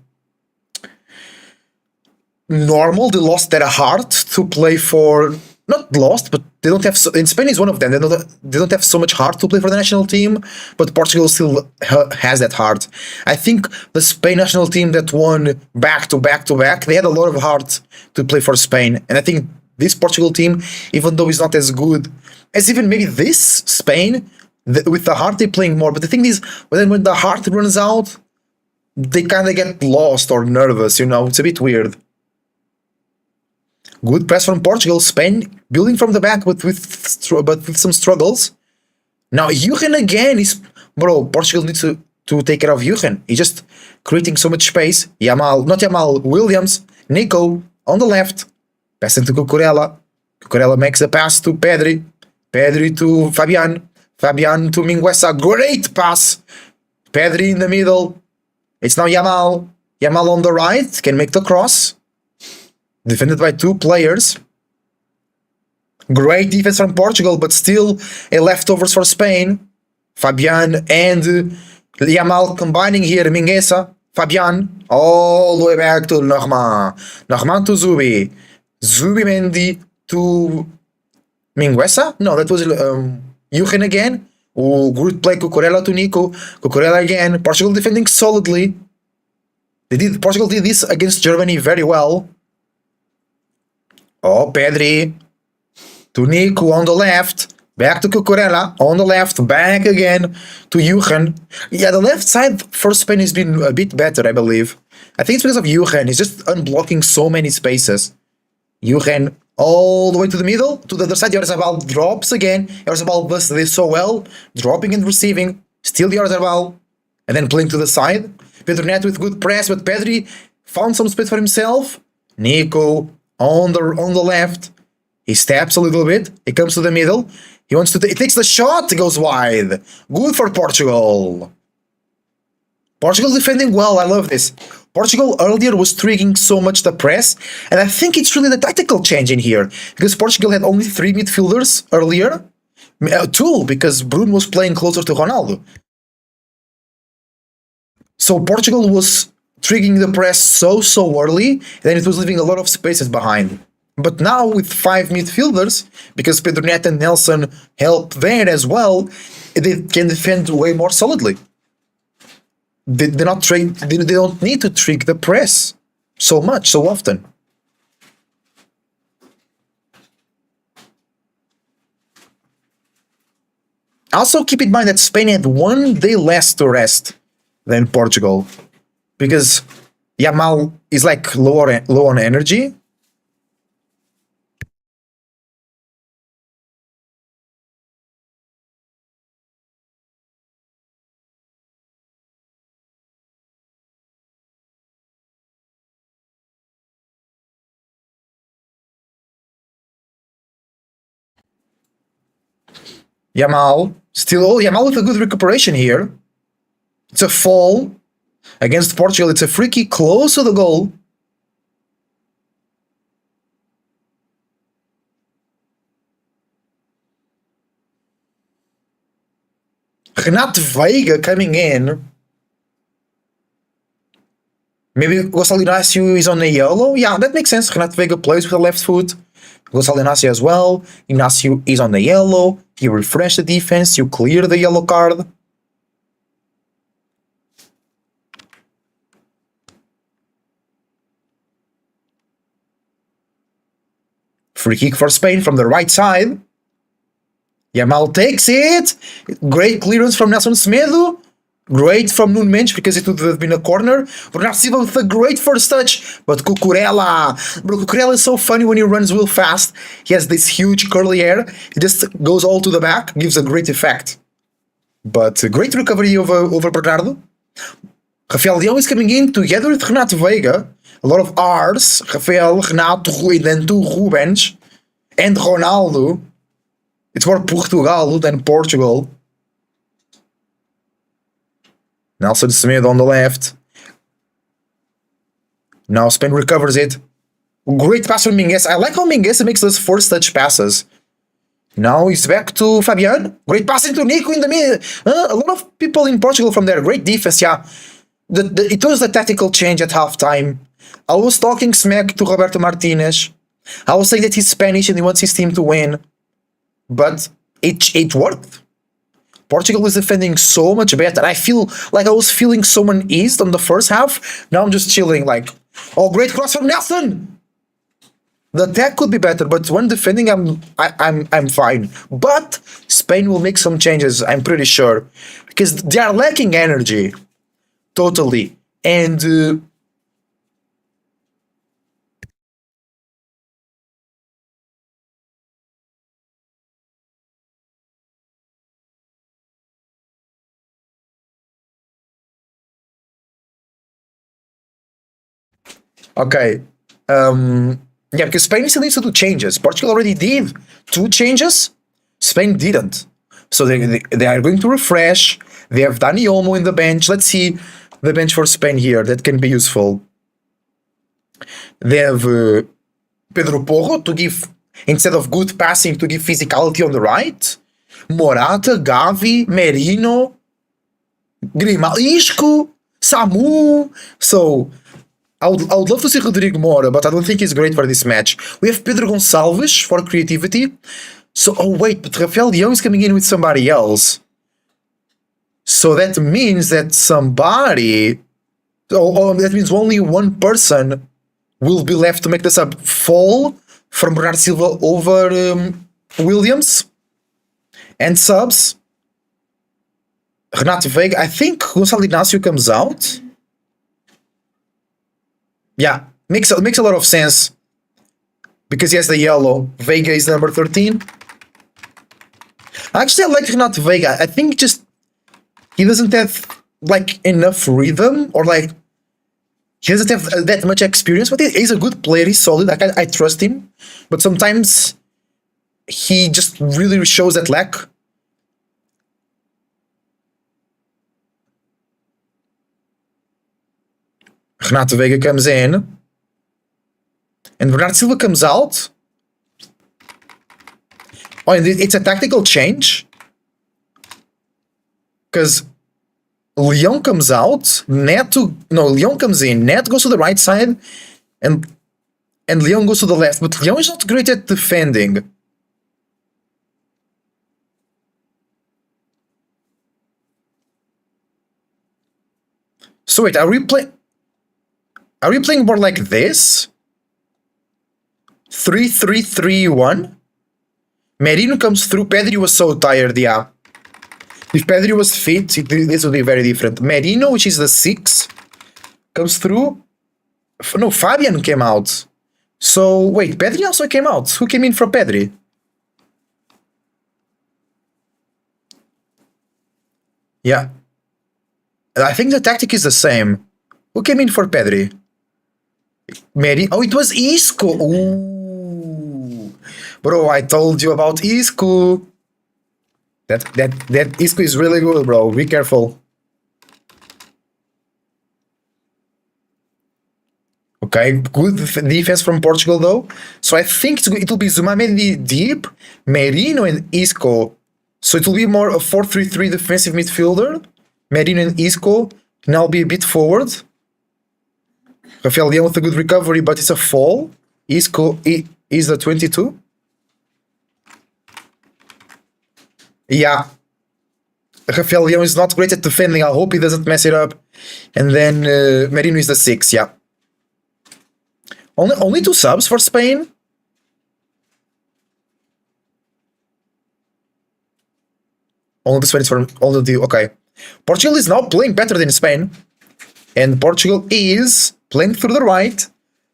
normal. They lost their heart to play for, not lost, but they don't have. In Spain is one of them. They don't have so much heart to play for the national team, but Portugal still has that heart. I think the Spain national team that won back to back to back, they had a lot of heart to play for Spain, and I think this Portugal team, even though it's not as good as even maybe this Spain, with the heart they're playing more. But the thing is, when the heart runs out, they kind of get lost or nervous. It's a bit weird. Good press from Portugal. Spain building from the back, but with some struggles. Now Jurgen again is, bro. Portugal needs to take care of Jurgen. He's just creating so much space. Williams, Nico on the left, passing to Cucurella. Cucurella makes a pass to Pedri. Pedri to Fabian. Fabian to Mingueza. Great pass. Pedri in the middle. It's now Yamal. Yamal on the right can make the cross. Defended by two players. Great defense from Portugal, but still a leftovers for Spain. Fabian and Yamal combining here. Mingueza, Fabian, all the way back to Norman. Norman to Zubi. Zubi Mendy to Mingueza? No, that was Jurgen again. Oh, good play. Cucurella to Nico. Cucurella again. Portugal defending solidly. Portugal did this against Germany very well. Oh, Pedri to Nico on the left. Back to Cucurella on the left. Back again to Jurgen. Yeah, the left side for Spain has been a bit better, I believe. I think it's because of Jurgen. He's just unblocking so many spaces. Jurgen all the way to the middle. To the other side, Oyarzabal drops again. Oyarzabal does this so well. Dropping and receiving. Still Oyarzabal. And then playing to the side. Pedro Neto with good press, but Pedri found some space for himself. Nico on the left. He steps a little bit. He comes to the middle. He takes the shot. It goes wide. Good for Portugal. Portugal defending well. I love this. Portugal earlier was triggering so much the press, and I think it's really the tactical change in here, because Portugal had only 3 midfielders earlier. 2, because Bruno was playing closer to Ronaldo. So Portugal was triggering the press so early, then it was leaving a lot of spaces behind. But now with 5 midfielders, because Pedro Neto and Nelson help there as well, they can defend way more solidly. They don't need to trick the press so often. Also keep in mind that Spain had 1 day less to rest than Portugal, because Yamal is like low on energy. Yamal with a good recuperation here. It's a fall against Portugal. It's a free kick close to the goal. Renato Veiga coming in. Maybe Gonçalo Inácio is on a yellow. Yeah, that makes sense. Renato Veiga plays with the left foot. Gonçalo Inácio as well. Inácio is on the yellow. You refresh the defense. You clear the yellow card. Free kick for Spain from the right side. Yamal takes it. Great clearance from Nelson Semedo. Great from Nuno Mendes, because it would have been a corner. Bernardo Silva with a great first touch. But Cucurella. Bro, Cucurella is so funny when he runs real fast. He has this huge curly hair. He just goes all to the back. Gives a great effect. But a great recovery over Bernardo. Rafael Leão is coming in together with Renato Veiga. A lot of R's. Rafael, Renato, and then 2 Rubens. And Ronaldo. It's more Portugal than Portugal. Nelson Semedo on the left. Now Spain recovers it. Great pass from Mingueza. I like how Mingueza makes those first touch passes. Now he's back to Fabian. Great passing to Nico in the middle. A lot of people in Portugal from there. Great defense, yeah. It was a tactical change at halftime. I was talking smack to Roberto Martinez. I was saying that he's Spanish and he wants his team to win. But it worked. Portugal is defending so much better. I feel like I was feeling so uneased on the first half. Now I'm just chilling like, oh, great cross from Nelson. The attack could be better, but when defending, I'm fine. But Spain will make some changes, I'm pretty sure, because they are lacking energy, totally. And okay, yeah, because Spain still needs to do changes. Portugal already did 2 changes. Spain didn't, so they are going to refresh. They have Dani Olmo in the bench. Let's see the bench for Spain here. That can be useful. They have Pedro Porro to give, instead of good passing, to give physicality on the right. Morata, Gavi, Merino, Grimaldo, Isco, Samu. So I would love to see Rodrigo Mora, but I don't think he's great for this match. We have Pedro Gonçalves for creativity. So, oh wait, but Rafael Leão is coming in with somebody else. So that means that somebody, that means only one person will be left to make the sub fall from Bernardo Silva over Williams. And subs, Renato Veiga, I think Gonçalo Inácio comes out. Yeah, makes a lot of sense. Because he has the yellow. Veiga is number 13. Actually, I like Renato Veiga. I think just he doesn't have like enough rhythm, or like he doesn't have that much experience, but he's a good player. He's solid. Like I trust him, but sometimes he just really shows that lack. Renato Veiga comes in, and Bernardo Silva comes out. Oh, and it's a tactical change, because Leão comes out, Leão comes in, Neto goes to the right side, and Leão goes to the left. But Leão is not great at defending. So wait, are we playing more like this? 3-3-3-1? Merino comes through. Pedri was so tired, yeah. If Pedri was fit, this would be very different. Merino, which is the 6, comes through. No, Fabian came out. So, wait, Pedri also came out. Who came in for Pedri? Yeah. I think the tactic is the same. Who came in for Pedri? Oh, it was Isco. Ooh. Bro, I told you about Isco. That Isco is really good, bro. Be careful. Okay, good defense from Portugal, though. So I think it will be Zumamendi deep, Merino and Isco. So it will be more a 4-3-3 defensive midfielder. Merino and Isco now be a bit forward. Rafael Leão with a good recovery, but it's a fall. Isco is the 22. Yeah. Rafael Leão is not great at defending. I hope he doesn't mess it up. And then Merino is the 6, yeah. Only 2 subs for Spain? Only the Spanish for all the okay. Portugal is now playing better than Spain. And Portugal is playing through the right.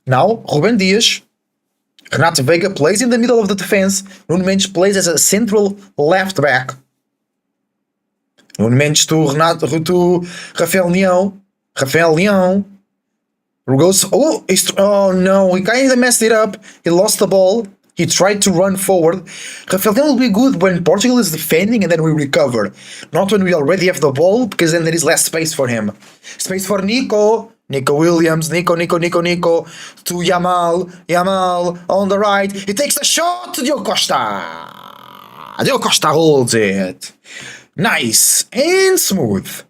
Now, Ruben Dias. Renato Veiga plays in the middle of the defense. Nuno Mendes plays as a central left back. Nuno Mendes to Rafael Leão. Rafael Leão. Goes, oh no, he kind of messed it up. He lost the ball. He tried to run forward. Rafael Leão will be good when Portugal is defending and then we recover. Not when we already have the ball, because then there is less space for him. Space for Nico. Nico Williams. Nico. To Yamal on the right. He takes the shot to Diogo Costa. Diogo Costa holds it. Nice and smooth.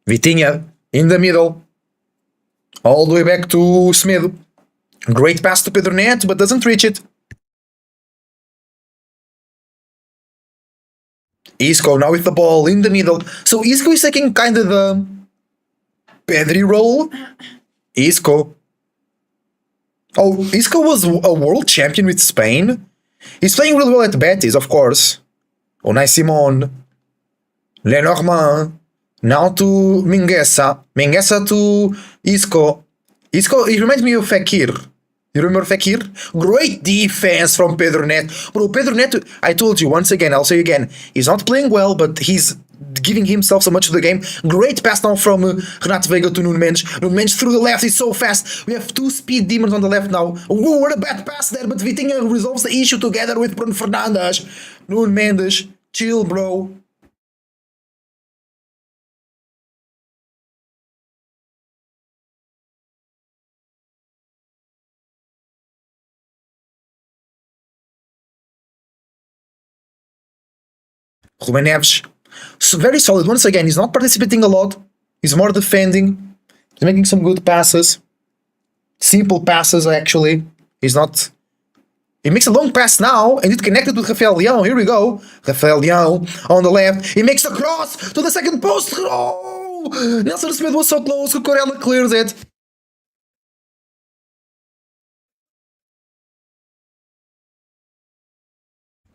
Vitinha in the middle. All the way back to Semedo. Great pass to Pedro Neto, but doesn't reach it. Isco now with the ball in the middle. So Isco is taking kind of the Pedri role. Isco. Oh, Isco was a world champion with Spain. He's playing really well at Betis, of course. Unai Simon. Lenormand. Now to Mingueza. Mingueza to Isco. Isco, he reminds me of Fekir. You remember Fekir? Great defense from Pedro Neto. Bro, Pedro Neto, I told you once again, I'll say again, he's not playing well, but he's giving himself so much to the game. Great pass now from Renato Veiga to Nuno Mendes. Nuno Mendes through the left, he's so fast. We have two speed demons on the left now. Whoa, what a bad pass there, but Vitinha resolves the issue together with Bruno Fernandes. Nuno Mendes, chill, bro. Ruben Neves, so very solid. Once again, he's not participating a lot. He's more defending. He's making some good passes. Simple passes, actually. He's not... He makes a long pass now, and it connected with Rafael Leão. Here we go. Rafael Leão on the left. He makes the cross to the second post. Oh! Nelson Smith was so close. Cucurella clears it.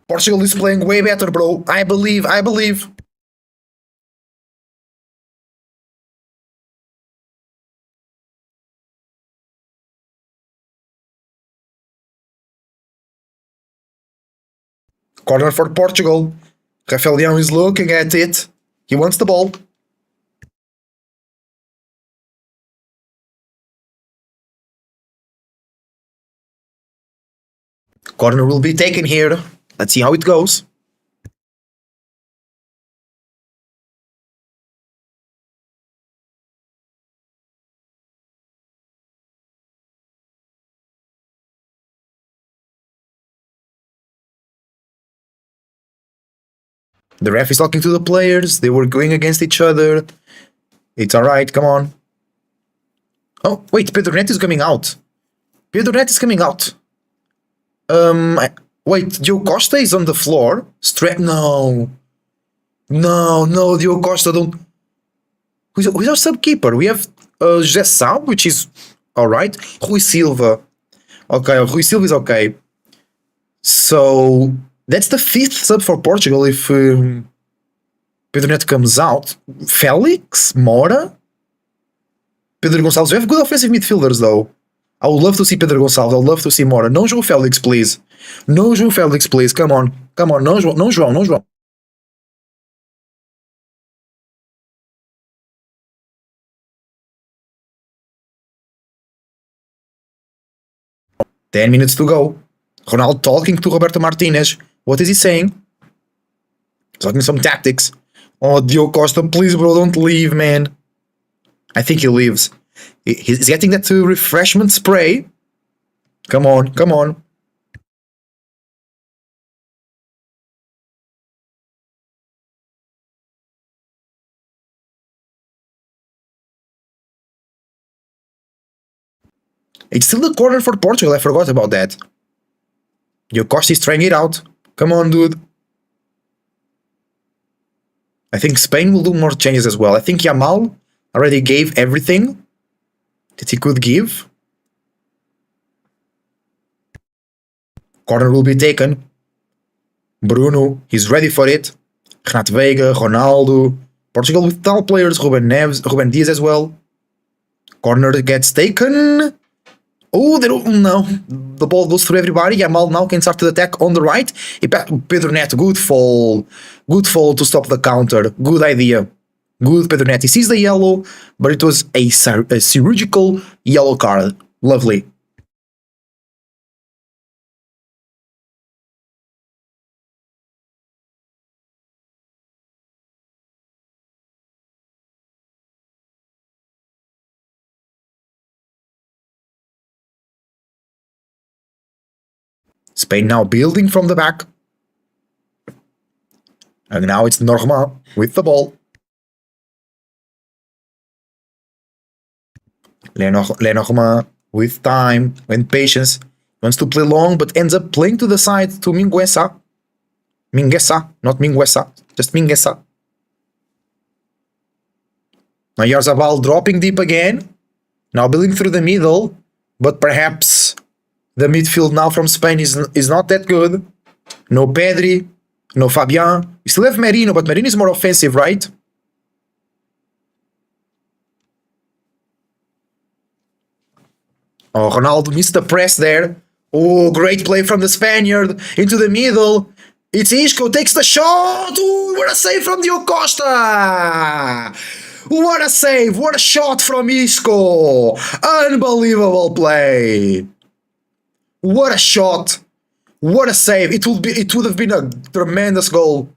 Portugal is playing way better, bro. I believe. Corner for Portugal. Rafael Leão is looking at it. He wants the ball. Corner will be taken here. Let's see how it goes. The ref is talking to the players. They were going against each other. It's alright, come on. Oh, wait, Pedro Neto is coming out. Pedro Neto is coming out. Wait, Diogo Costa is on the floor. No. No, Diogo Costa don't... Who's our sub-keeper? We have José Sá, which is alright. Rui Silva. Okay, Rui Silva is okay. So, that's the fifth sub for Portugal if Pedro Neto comes out. Felix? Mora? Pedro Gonçalves. We have good offensive midfielders, though. I would love to see Pedro Gonçalves. I would love to see Mora. No João Felix, please. No João Felix, please. Come on. No João. Ten minutes to go. Ronaldo talking to Roberto Martinez. What is he saying? Talking some tactics. Oh, Diogo Costa, please, bro, don't leave, man. I think he leaves. He's getting that refreshment spray. Come on. It's still the corner for Portugal. I forgot about that. Diogo Costa is trying it out. Come on, dude. I think Spain will do more changes as well. I think Yamal already gave everything that he could give. Corner will be taken. Bruno, he's ready for it. Renato Veiga, Ronaldo. Portugal with tall players, Ruben Dias as well. Corner gets taken. Oh, no. The ball goes through everybody. Yamal now can start to attack on the right. Pedro Neto, good fall. Good fall to stop the counter. Good idea. Good Pedro Neto. He sees the yellow, but it was a chirurgical yellow card. Lovely. Spain now building from the back. And now it's Norma with the ball. Lenormand with time and patience. Wants to play long, but ends up playing to the side to Minguesa. Minguesa, not Minguesa, just Minguesa. Now Yarzabal dropping deep again. Now building through the middle, but perhaps the midfield now from Spain is not that good. No Pedri, no Fabian. You still have Merino, but Merino is more offensive, right? Oh, Ronaldo missed the press there. Oh, great play from the Spaniard into the middle. It's Isco, takes the shot. Ooh, what a save from Diogo Costa. What a save, what a shot from Isco. Unbelievable play. What a shot. What a save. It would have been a tremendous goal.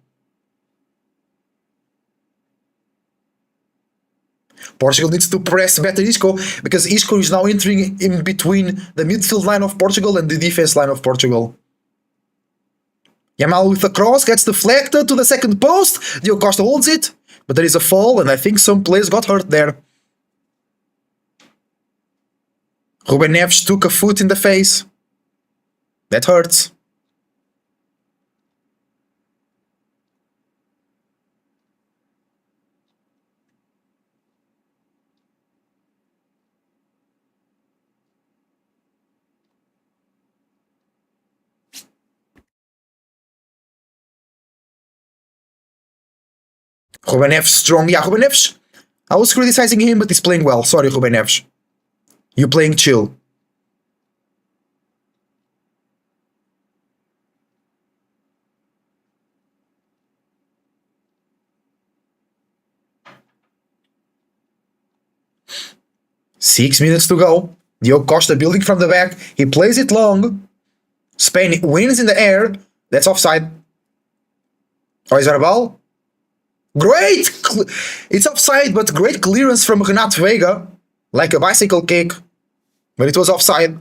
Portugal needs to press better Isco, because Isco is now entering in between the midfield line of Portugal and the defense line of Portugal. Yamal with the cross, gets deflected to the second post. Diogo Costa holds it, but there is a fall, and I think some players got hurt there. Ruben Neves took a foot in the face. That hurts. Ruben Neves strong. Yeah, Ruben Neves. I was criticizing him, but he's playing well. Sorry, Ruben Neves. You playing chill. Six minutes to go. Diogo Costa building from the back. He plays it long. Spain wins in the air. That's offside. Oh, is that a ball? Great! It's offside, but great clearance from Renato Vega. Like a bicycle kick. But it was offside.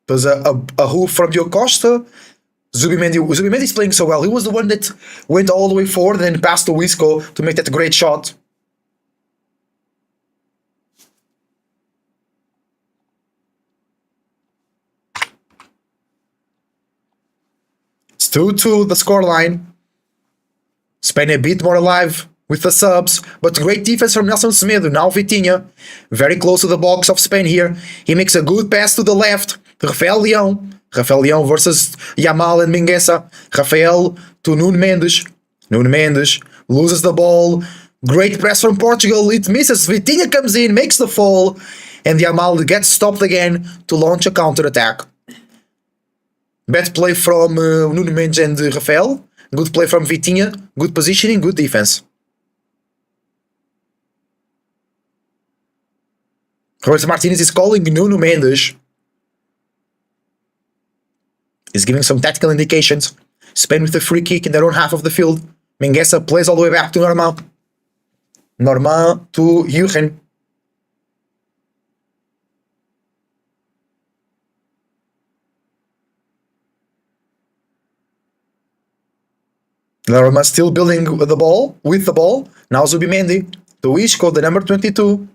It was a hoof from Diogo Costa. Zubimendi is playing so well. He was the one that went all the way forward and then passed to Isco to make that great shot. It's 2-2 the scoreline. Spain a bit more alive with the subs, but great defense from Nelson Semedo. Now Vitinha, very close to the box of Spain here. He makes a good pass to the left. Rafael Leão. Rafael Leão versus Yamal and Minguesa. Rafael to Nuno Mendes. Nuno Mendes loses the ball. Great press from Portugal. It misses. Vitinha comes in, makes the fall, and Yamal gets stopped again to launch a counter-attack. Bad play from Nuno Mendes and Rafael. Good play from Vitinha. Good positioning, good defense. Roberto Martinez is calling Nuno Mendes. He's giving some tactical indications. Spain with a free kick in their own half of the field. Minguesa plays all the way back to Norma. Norma to Jurgen. Norma still building with the ball. Now Zubimendi to Isco, the number 22.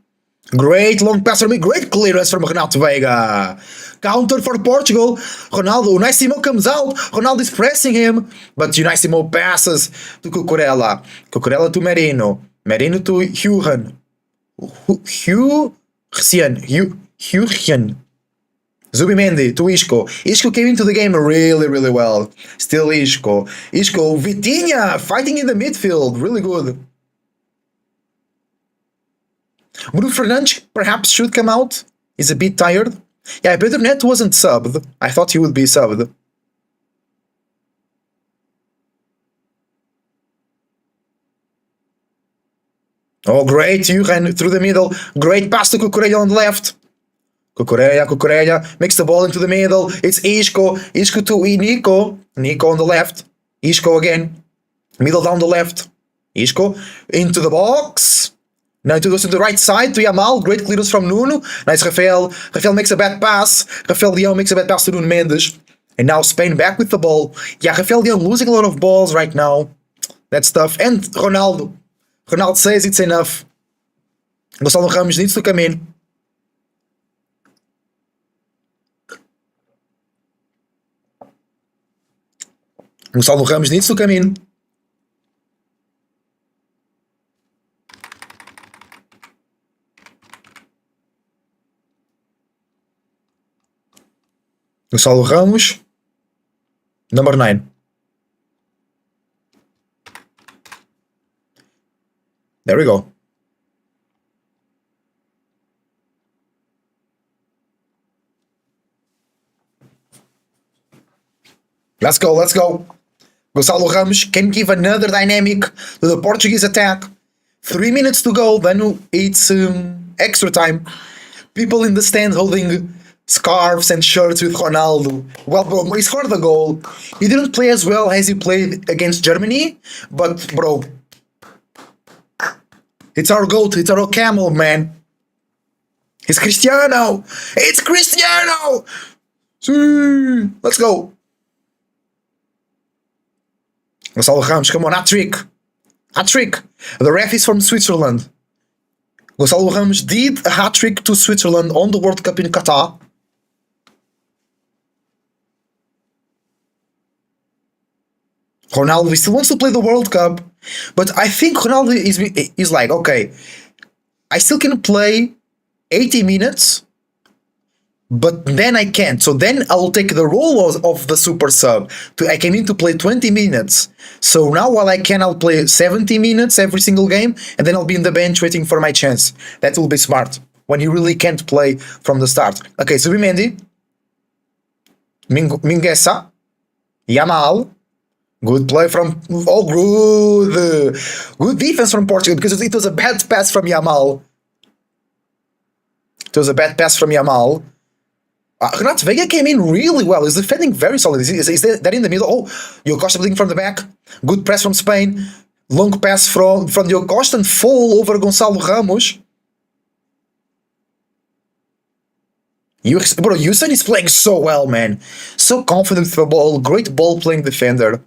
Great long pass from me. Great clearance from Renato Vega. Counter for Portugal. Ronaldo. Unaissimo comes out. Ronaldo is pressing him. But Unaissimo passes to Cucurella. Cucurella to Merino. Merino to Jurgen. Jurgen. Zubimendi to Isco. Isco came into the game really, really well. Still Isco. Isco. Vitinha fighting in the midfield. Really good. Bruno Fernandes perhaps should come out. He's a bit tired. Yeah, Pedro Neto wasn't subbed. I thought he would be subbed. Oh, great. Jurgen through the middle. Great pass to Cucurella on the left. Cucurella makes the ball into the middle. It's Isco. Isco to Nico. Nico on the left. Isco again. Middle down the left. Isco into the box. Now it goes to the right side to Yamal. Great clearance from Nuno. Nice Rafael. Rafael makes a bad pass. Rafael Leão makes a bad pass to Nuno Mendes. And now Spain back with the ball. Yeah, Rafael Leão losing a lot of balls right now. That's tough. And Ronaldo. Ronaldo says it's enough. Gonçalo Ramos needs to come in. Gonçalo Ramos needs to come in. Gonçalo Ramos. Number 9. There we go. Let's go, let's go. Gonçalo Ramos can give another dynamic to the Portuguese attack. 3 minutes to go, then it's extra time. People in the stand holding scarves and shirts with Ronaldo. Well, bro, he scored the goal. He didn't play as well as he played against Germany, but, bro, it's our goat, it's our camel, man. It's Cristiano! It's Cristiano! Let's go. Gonçalo Ramos, come on, hat-trick. Hat-trick. The ref is from Switzerland. Gonçalo Ramos did a hat-trick to Switzerland on the World Cup in Qatar. Ronaldo still wants to play the World Cup, but I think Ronaldo is like, okay, I still can play 80 minutes, but then I can't. So then I'll take the role of the super sub. I came in to play 20 minutes. So now while I can, I'll play 70 minutes every single game, and then I'll be in the bench waiting for my chance. That will be smart when you really can't play from the start. Okay, Zubimendi, Mingueza, Yamal. Good play from... Oh, good. Good defense from Portugal, because it was a bad pass from Yamal. It was a bad pass from Yamal. Renato Veiga came in really well. He's defending very solid. Is that in the middle? Oh, Diogo Costa playing from the back. Good press from Spain. Long pass from Diogo Costa and fall over Gonçalo Ramos. Bro, Houston is playing so well, man. So confident with the ball. Great ball-playing defender.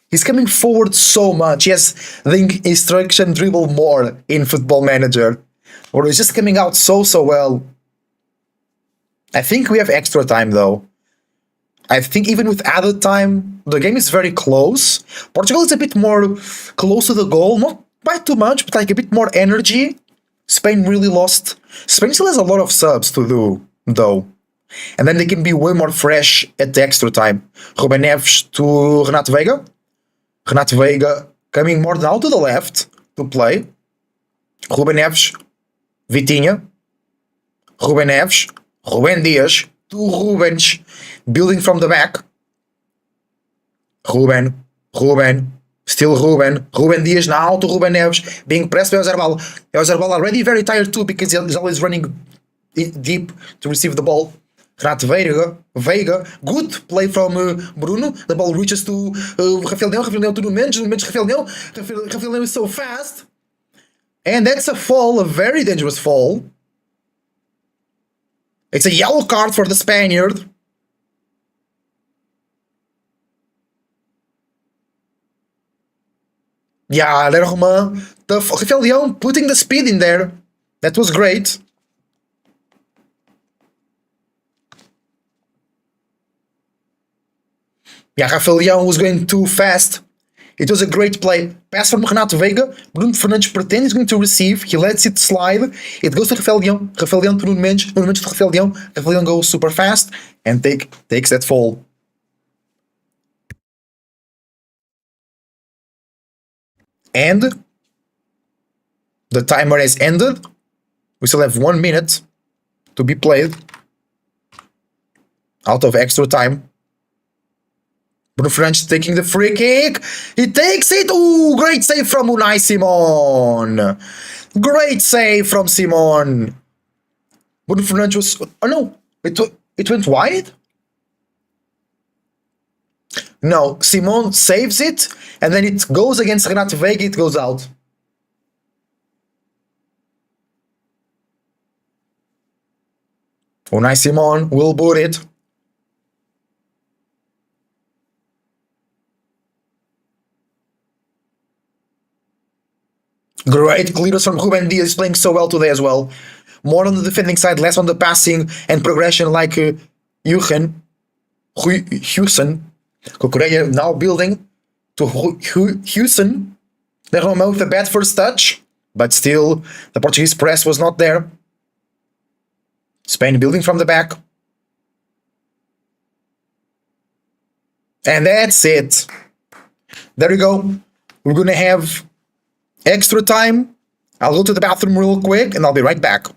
He's coming forward so much. He has the instruction dribble more in Football Manager. Or he's just coming out so well. I think we have extra time, though. I think even with added time, the game is very close. Portugal is a bit more close to the goal. Not by too much, but like a bit more energy. Spain really lost. Spain still has a lot of subs to do, though. And then they can be way more fresh at the extra time. Ruben Neves to Renato Veiga. Renato Veiga coming more now to the left to play. Ruben Neves. Vitinha. Ruben Neves. Ruben Dias to Rubens, building from the back. Ruben, still Ruben Dias now to Ruben Neves, being pressed by Oyarzabal. Oyarzabal already very tired too because he's always running deep to receive the ball. Renato Veiga, good play from Bruno. The ball reaches to Rafael Leão to Mendes, Rafael Leão is so fast. And that's a fall, a very dangerous fall. It's a yellow card for the Spaniard. Yeah, Rafael Leão putting the speed in there. That was great. Yeah, Rafael Leão was going too fast. It was a great play. Pass from Renato Veiga. Bruno Fernandes pretends he's going to receive. He lets it slide. It goes to Rafael Leão. Rafael Leão to Nuno Mendes. Nuno Mendes to Rafael Leão. Rafael Leão goes super fast and takes that fall. And the timer has ended. We still have 1 minute to be played out of extra time. Bruno Fernandes taking the free kick. He takes it. Ooh, great save from Unai Simon. Great save from Simon. Bruno Fernandes was... Oh, no. It went wide? No, Simon saves it, and then it goes against Renato Veiga. It goes out. Unai Simon will boot it. Great clearance from Ruben Diaz, playing so well today as well. More on the defending side, less on the passing and progression like Huijsen. Cucurella now building to Huijsen. De Roma with a bad first touch, but still the Portuguese press was not there. Spain building from the back. And that's it. There you go. We're going to have extra time. I'll go to the bathroom real quick and I'll be right back.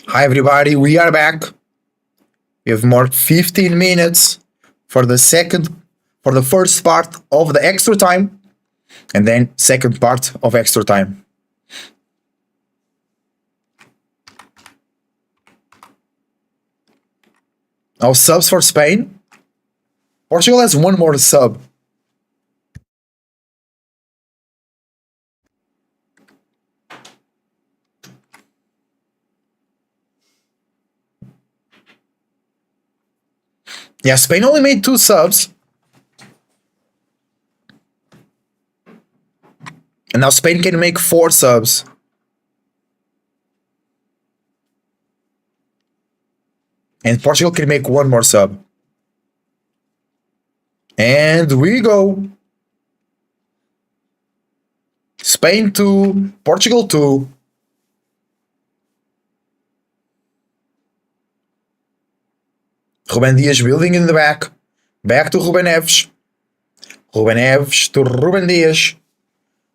Hi everybody, we are back. We have more 15 minutes for the first part of the extra time, and then second part of extra time. Now subs for Spain. Portugal has one more sub. Yeah, Spain only made 2 subs. And now Spain can make 4 subs. And Portugal can make 1 more sub. And we go. Spain 2, Portugal 2. Ruben Dias building in the back. Back to Ruben Neves. Ruben Neves to Ruben Dias.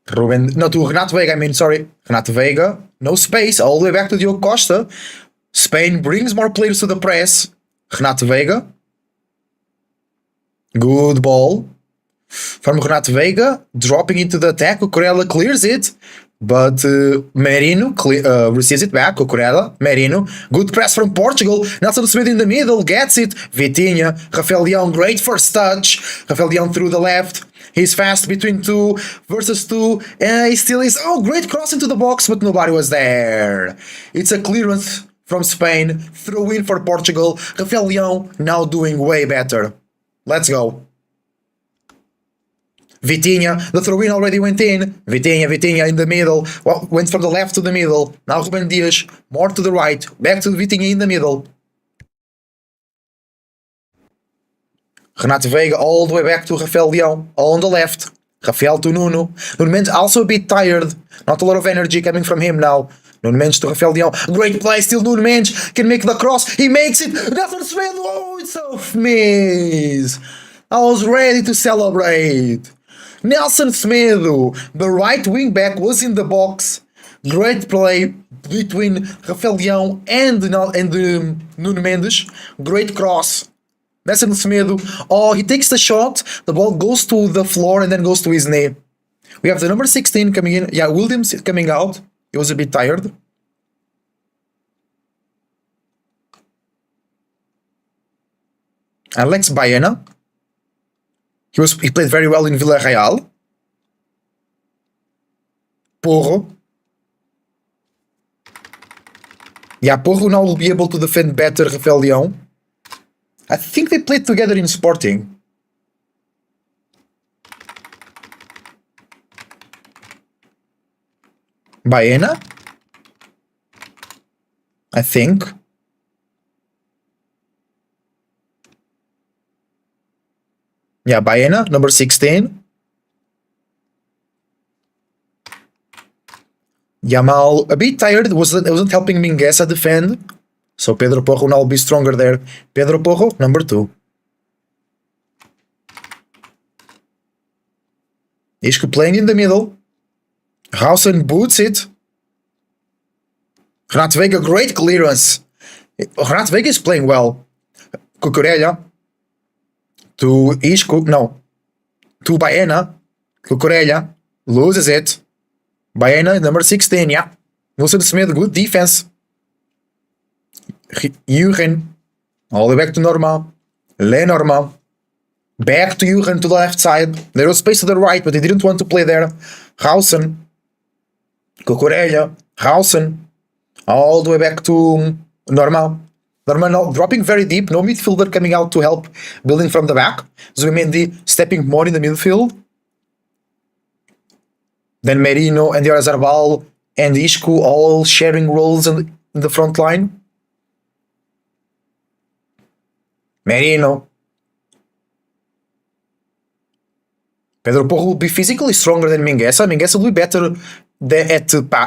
To Renato Vega, Renato Vega. No space, all the way back to Diogo Costa. Spain brings more players to the press. Renato Vega. Good ball. From Renato Vega, dropping into the attack. Cucurella clears it. But Merino receives it back. Cucurella, Merino. Good press from Portugal. Nelson Smith in the middle, gets it. Vitinha, Rafael Leão, great first touch. Rafael Leão through the left. He's fast between 2 versus 2. He still is. Oh, great cross into the box, but nobody was there. It's a clearance from Spain. Throw in for Portugal. Rafael Leão now doing way better. Let's go. Vitinha, the throw-in already went in. Vitinha in the middle. Well, went from the left to the middle. Now Ruben Dias, more to the right. Back to Vitinha in the middle. Renato Vega all the way back to Rafael Leão, all on the left. Rafael to Nuno. Nuno Mendes also a bit tired. Not a lot of energy coming from him now. Nuno Mendes to Rafael Leão. Great play, still Nuno Mendes can make the cross. He makes it. Nelson Smith. Oh, it's a miss. I was ready to celebrate. Nelson Smith, the right wing back, was in the box. Great play between Rafael Leão and Nuno Mendes. Great cross. Nelson Smith, he takes the shot, the ball goes to the floor and then goes to his knee. We have the number 16 coming in. Yeah, Williams coming out. He was a bit tired. Alex Baena. He played very well in Villarreal. Porro. Yeah, Porro now will be able to defend better Rafael Leão. I think they played together in Sporting. Baena? I think. Yeah, Baena, number 16. Yamal, a bit tired, wasn't helping Mingueza defend. So Pedro Porro now will be stronger there. Pedro Porro, number 2. Isco playing in the middle. Hausen boots it. Renato Vega, great clearance. Renato Vega is playing well. Cucurella. To Isco, no. To Baena. Cucurella. Loses it. Baena, number 16, yeah. Wilson Smith, good defense. Jurgen, all the way back to Normal. Lenormand. Back to Jurgen to the left side. There was space to the right, but he didn't want to play there. Hausen. Cucurella. Hausen. All the way back to Normal. Normal now dropping very deep. No midfielder coming out to help building from the back. Zubimendi stepping more in the midfield. Then Merino and Oyarzabal and Isco all sharing roles in the front line. Merino. Pedro Porro will be physically stronger than Mingueza. Mingueza will be better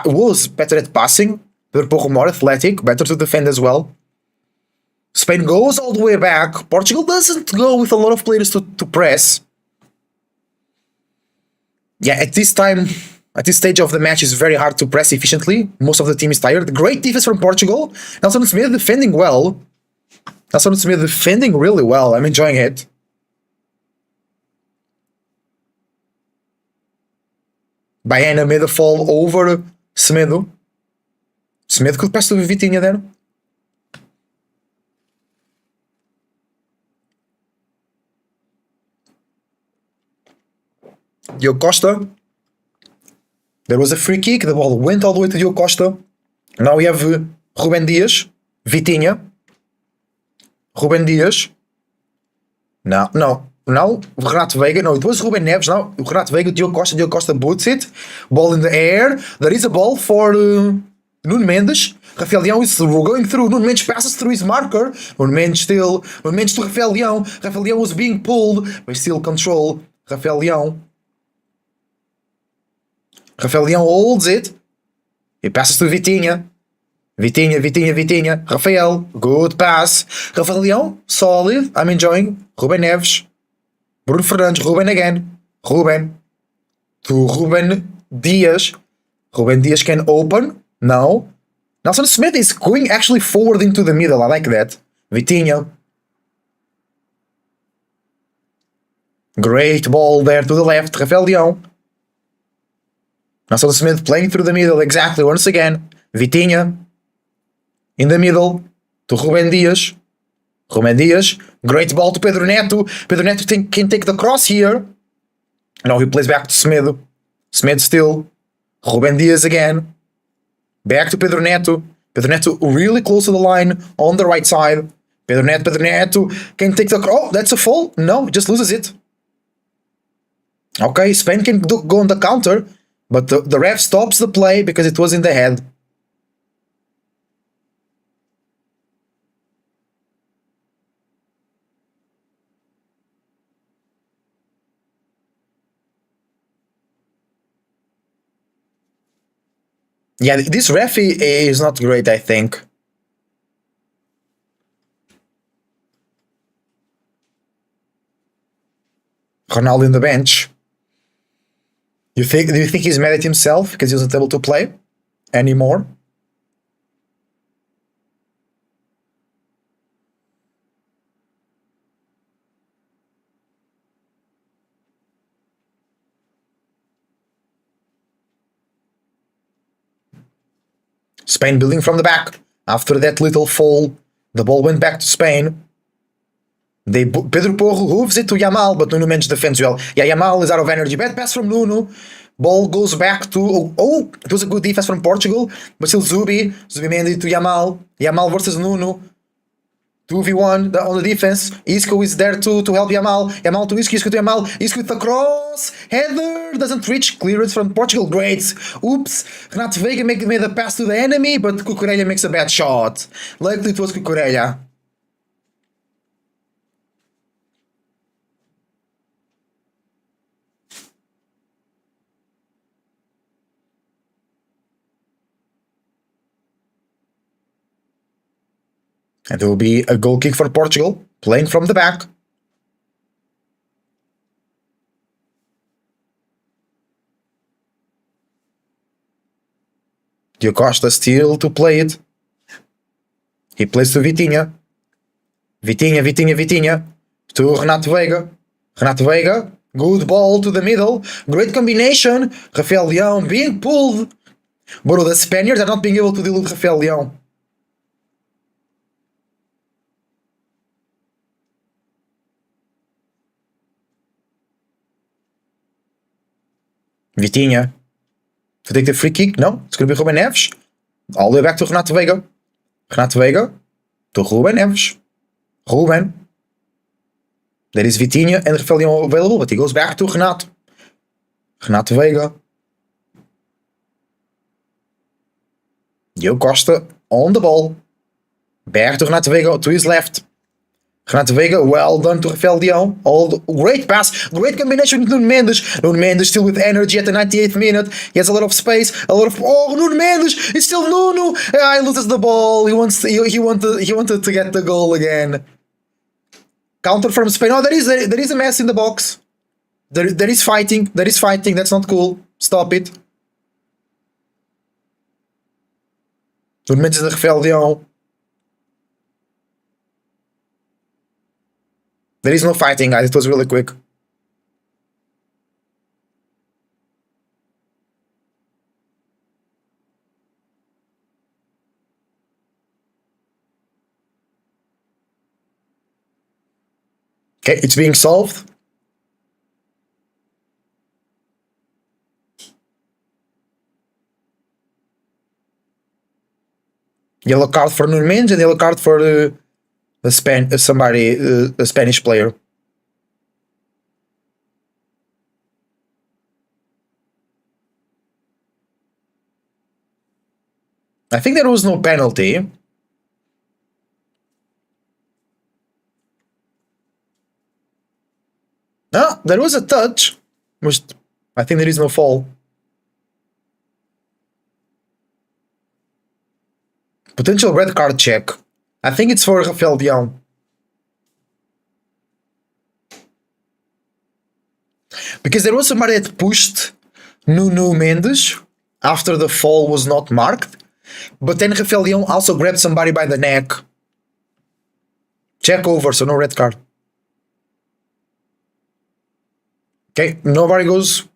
was better at passing. Pedro Porro more athletic, better to defend as well. Spain goes all the way back. Portugal doesn't go with a lot of players to press. Yeah, at this stage of the match, it's very hard to press efficiently. Most of the team is tired. Great defense from Portugal. Nelson Smith defending well. Nelson Smith defending really well. I'm enjoying it. Baena made a fall over Semedo. Semedo could pass to Vitinha then. Diogo Costa. There was a free kick. The ball went all the way to Diogo Costa. Now we have Ruben Dias, Vitinha, Ruben Dias. Now Renato Veiga. No, it was Ruben Neves. Now Renato Veiga, Diogo Costa boots it. Ball in the air. There is a ball for Nuno Mendes. Rafael Leão is going through. Nuno Mendes passes through his marker. Nuno Mendes to Rafael Leão. Rafael Leão was being pulled, but still control. Rafael Leão holds it. He passes to Vitinha. Vitinha. Rafael, good pass. Rafael Leão, solid. I'm enjoying. Ruben Neves. Bruno Fernandes. Ruben again. Ruben. To Ruben Dias. Ruben Dias can open. Now. Nelson Smith is going actually forward into the middle. I like that. Vitinha. Great ball there to the left. Rafael Leão. Nelson Smith playing through the middle. Exactly. Once again. Vitinha. In the middle. To Ruben Dias. Ruben Dias. Great ball to Pedro Neto. Pedro Neto can take the cross here. Now he plays back to Semedo. Semedo still. Ruben Dias again. Back to Pedro Neto. Pedro Neto really close to the line on the right side. Pedro Neto can take the... Oh, that's a fall. No, just loses it. Okay, Spain can go on the counter, but the ref stops the play because it was in the head. Yeah, this referee is not great, I think. Ronaldo in the bench. Do you think he's mad at himself because he wasn't able to play anymore? Spain building from the back. After that little fall, the ball went back to Spain. Pedro Porro hooves it to Yamal, but Nuno Mendes defends well. Yeah, Yamal is out of energy. Bad pass from Nuno. Ball goes back to... Oh, it was a good defense from Portugal, but still Zubi. Zubi to Yamal. Yamal versus Nuno. 2v1 on the defense. Isco is there to help Yamal. Yamal to Isco, Isco to Yamal. Isco with the cross. Header doesn't reach. Clearance from Portugal. Great. Oops. Renato Veiga made a pass to the enemy, but Cucurella makes a bad shot. Luckily it was Cucurella. And there will be a goal kick for Portugal, playing from the back. Diogo Costa still to play it. He plays to Vitinha. Vitinha. To Renato Veiga. Renato Veiga. Good ball to the middle. Great combination. Rafael Leão being pulled. But the Spaniards are not being able to deal with Rafael Leão. Vitinha. To take the free kick? No, it's going to be Ruben Neves. All the way back to Renato Veiga. Renato Veiga. To Ruben Neves. Ruben. There is Vitinha and Rafael Leão available, but he goes back to Renato. Renato Veiga. Diogo Costa on the ball. Back to Renato Veiga to his left. Renato Veiga, well done to Rafael Leão. Great pass, great combination with Nuno Mendes. Nuno Mendes still with energy at the 98th minute. He has a lot of space, Oh, Nuno Mendes! It's still Nuno! He loses the ball. He wanted to get the goal again. Counter from Spain. Oh, there is a mess in the box. There is fighting. That's not cool. Stop it. Nuno Mendes and Rafael Leão. There is no fighting, guys. It was really quick. Okay, it's being solved. Yellow card for Nuno Mendes and yellow card for a Spanish player. I think there was no penalty. No, there was a touch. Which I think there is no foul. Potential red card check. I think it's for Rafael Leão. Because there was somebody that pushed Nuno Mendes after the fall was not marked. But then Rafael Leão also grabbed somebody by the neck. Check over, so no red card. Okay, nobody goes.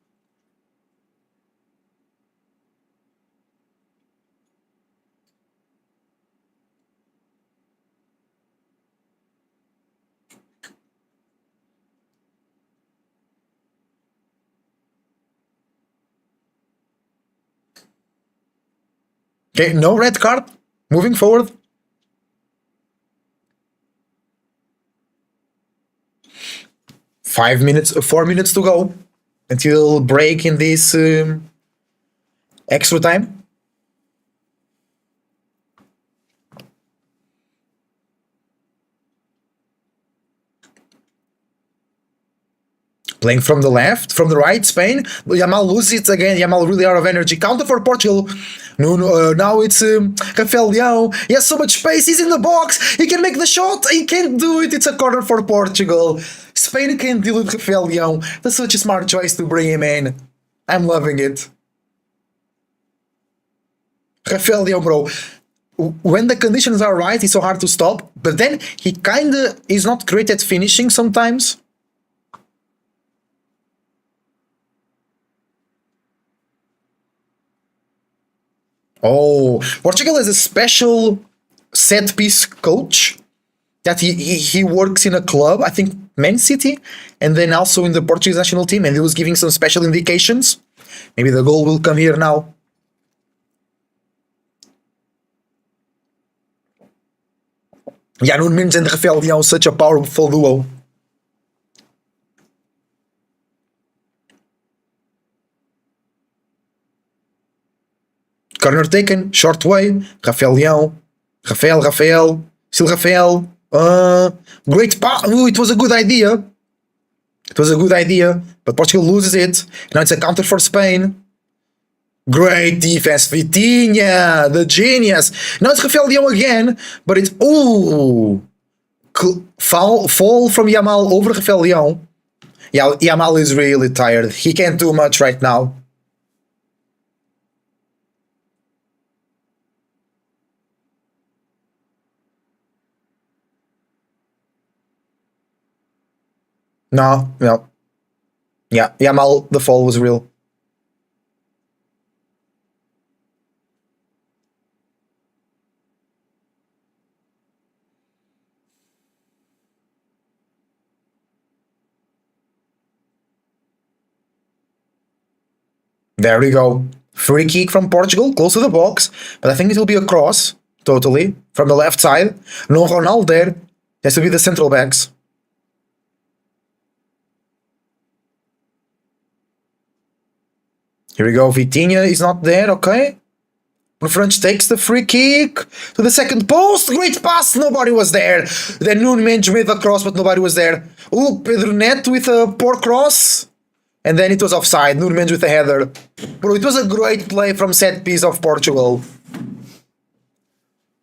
Okay, no red card. Moving forward. Four minutes to go until break in this extra time. Playing from the left, from the right, Spain. Yamal loses it again. Yamal really out of energy. Counter for Portugal. Now it's Rafael Leão. He has so much space. He's in the box. He can make the shot. He can't do it. It's a corner for Portugal. Spain can't deal with Rafael Leão. That's such a smart choice to bring him in. I'm loving it. Rafael Leão, bro. When the conditions are right, it's so hard to stop. But then he kinda is not great at finishing sometimes. Oh, Portugal has a special set piece coach that he works in a club, I think Man City, and then also in the Portuguese national team, and he was giving some special indications. Maybe the goal will come here now. Yeah, Nuno Mendes and Rafael Leão, such a powerful duo. Corner taken, short way. Rafael Leão. Rafael. Still Rafael. Great pass. It was a good idea. It was a good idea. But Portugal loses it. Now it's a counter for Spain. Great defense. Vitinha, the genius. Now it's Rafael Leão again. But it's... Ooh. Fall from Yamal over Rafael Leão. Yeah, Yamal is really tired. He can't do much right now. No. Yeah, Yamal, the fall was real. There we go. Free kick from Portugal, close to the box, but I think it will be a cross, totally, from the left side. No Ronaldo there. Has to be the central backs. Here we go, Vitinha is not there, okay. French takes the free kick to the second post. Great pass, nobody was there. Then Nuno Mendes made the cross, but nobody was there. Oh, Pedro Neto with a poor cross. And then it was offside. Nuno Mendes with a header. Bro, it was a great play from set piece of Portugal.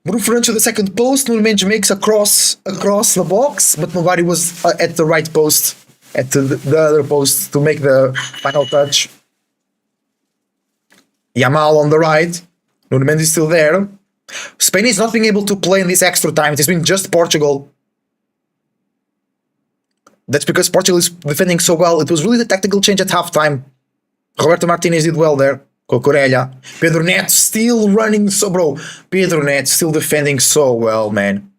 Bruno Fernandes to the second post. Nuno Mendes makes a cross across the box, but nobody was at the right post, at the other post to make the final touch. Yamal on the right. Nuno Mendes is still there. Spain is not being able to play in this extra time. It has been just Portugal. That's because Portugal is defending so well. It was really the tactical change at halftime. Roberto Martinez did well there. Cucurella. Pedro Neto still running so... Bro, Pedro Neto still defending so well, man.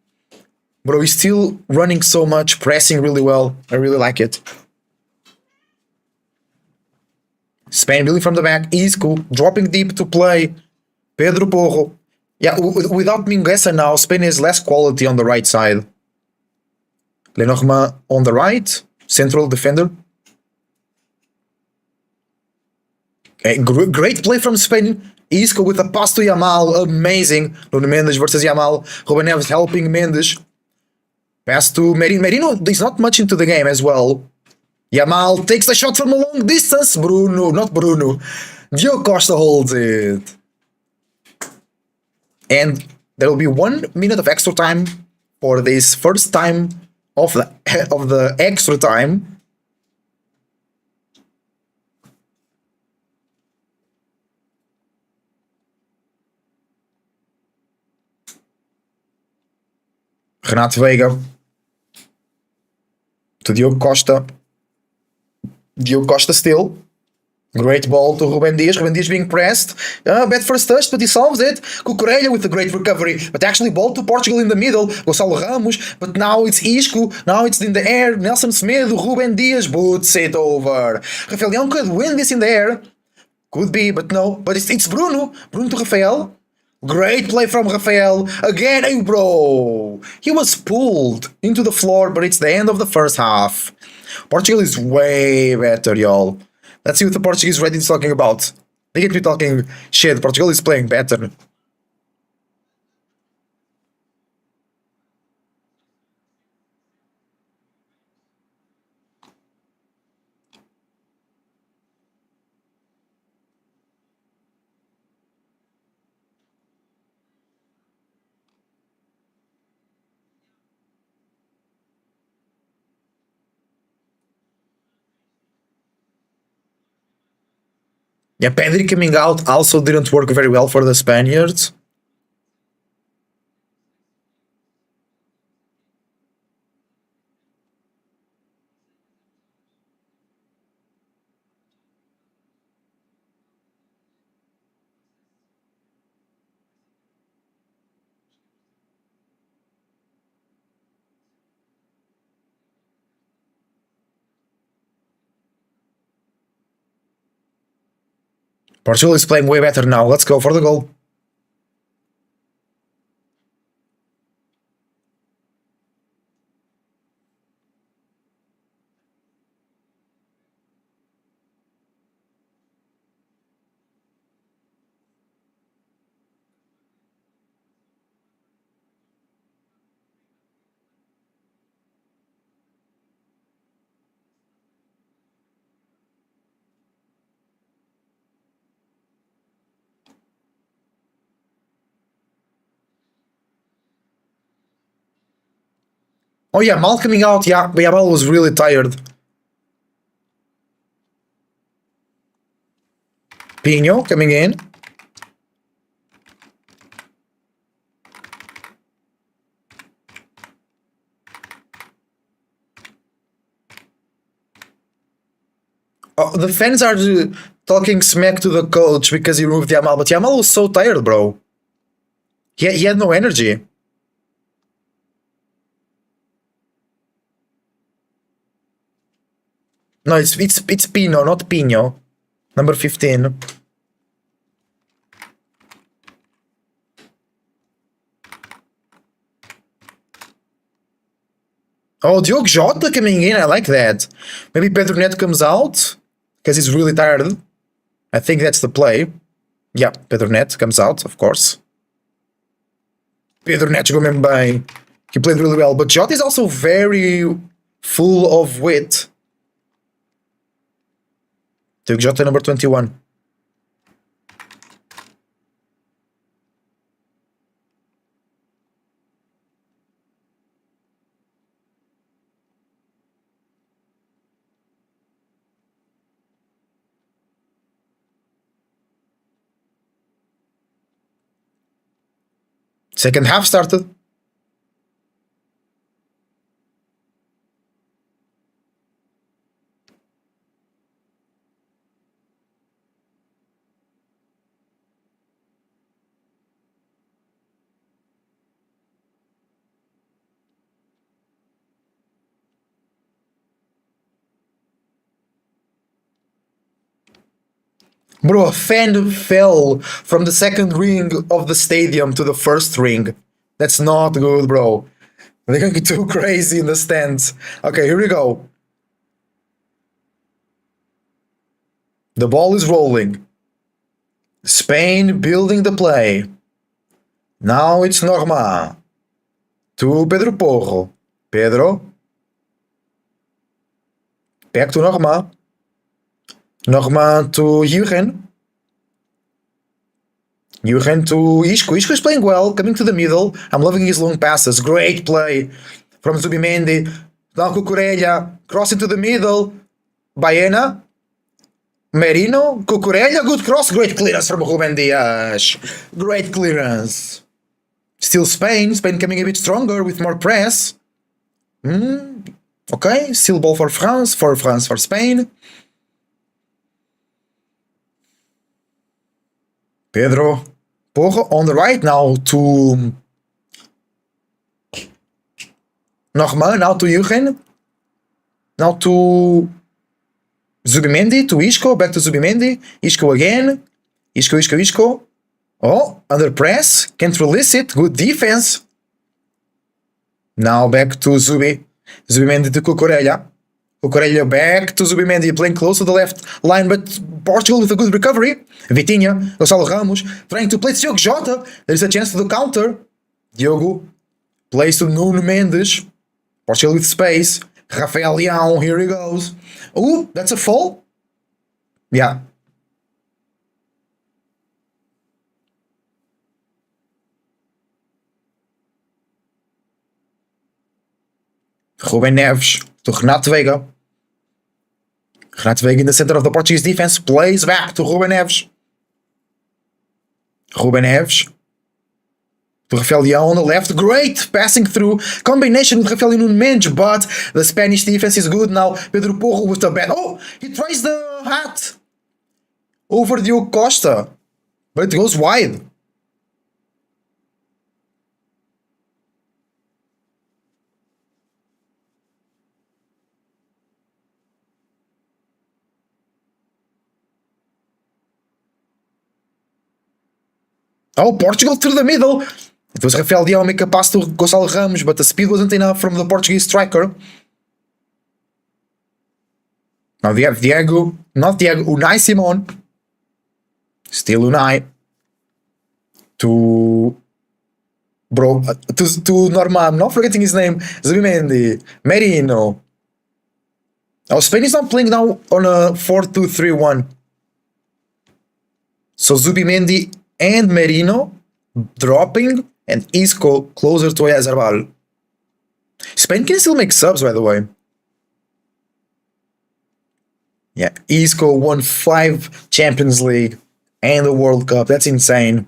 Bro, he's still running so much, pressing really well. I really like it. Spain building from the back. Isco dropping deep to play. Pedro Porro. Yeah, without Mingueza now, Spain has less quality on the right side. Lenormand on the right, central defender. Okay, great play from Spain. Isco with a pass to Yamal, amazing. Nuno Mendes versus Yamal. Ruben Neves helping Mendes. Pass to Merino. Merino is not much into the game as well. Yamal takes the shot from a long distance. Bruno, not Bruno. Diogo Costa holds it. And there will be 1 minute of extra time for this first time of the extra time. Renato Veiga to Diogo Costa. Diogo Costa still. Great ball to Ruben Dias. Ruben Dias being pressed. Bad first touch, but he solves it. Cucurella with a great recovery. But actually, ball to Portugal in the middle. Gonçalo Ramos. But now it's Isco. Now it's in the air. Nelson Smith. Ruben Dias boots it over. Rafael Leão could win this in the air. Could be, but no. But it's Bruno. Bruno to Rafael. Great play from Rafael. Again, hey bro. He was pulled into the floor, but it's the end of the first half. Portugal is way better, y'all. Let's see what the Portuguese Reddit is talking about. They get me talking shit. Portugal is playing better. Yeah, Pedri coming out also didn't work very well for the Spaniards. Portugal is playing way better now. Let's go for the goal. Oh yeah, Mal coming out. Yeah, Yamal was really tired. Pino coming in. Oh, the fans are talking smack to the coach because he removed Yamal, but Yamal was so tired, bro. He had no energy. No, it's Pino, not Pino. Number 15. Oh, Diogo Jota coming in. I like that. Maybe Pedro Neto comes out because he's really tired. I think that's the play. Yeah, Pedro Neto comes out, of course. Pedro Neto jogou bem. He played really well. But Jota is also very full of wit. Diogo Jota, number 21. Second half started. Bro, a fan fell from the second ring of the stadium to the first ring. That's not good, bro. They're going too crazy in the stands. Okay, here we go. The ball is rolling. Spain building the play. Now it's Norma. To Pedro Porro. Pedro. Back to Norma. Norma to Jurgen. Jurgen to Isco. Isco is playing well, coming to the middle. I'm loving his long passes. Great play from Zubimendi. Now Cucurella. Crossing to the middle. Baena. Merino. Cucurella. Good cross. Great clearance from Ruben Dias. Great clearance. Still Spain. Spain coming a bit stronger with more press. Okay. Still ball for France. For Spain. Pedro Porro on the right now to Norma, now to Jurgen, now to Zubimendi, to Isco, back to Zubimendi, Isco again, Isco. Oh, under press, can't release it, good defense. Now back to Zubimendi to Cucurella. Cucurella back to Zubimendi, playing close to the left line, but Portugal with a good recovery. Vitinha, Gonçalo Ramos, trying to play Diogo Jota. There's a chance to the counter. Diogo plays to Nuno Mendes. Portugal with space. Rafael Leão, here he goes. Ooh, that's a fall? Yeah. Ruben Neves to Renato Veiga. Renato Veiga in the center of the Portuguese defense. Plays back to Ruben Neves. Ruben Neves. To Rafael Leão on the left. Great passing through. Combination with Rafael Leão Mendes, but the Spanish defense is good now. Pedro Porro with the bad. Oh, he tries the hat over Diogo Costa, but it goes wide. Oh, Portugal through the middle. It was Rafael Leão make a pass to Gonçalo Ramos, but the speed wasn't enough from the Portuguese striker. Now they have Unai Simon. Still Unai. To Norma, I'm not forgetting his name. Zubimendi. Merino. Oh, Spain is not playing now on a 4-2-3-1. So Zubimendi and Merino dropping, and Isco closer to Oyarzabal. Spain can still make subs, by the way. Yeah, Isco won 5 Champions League and the World Cup. That's insane.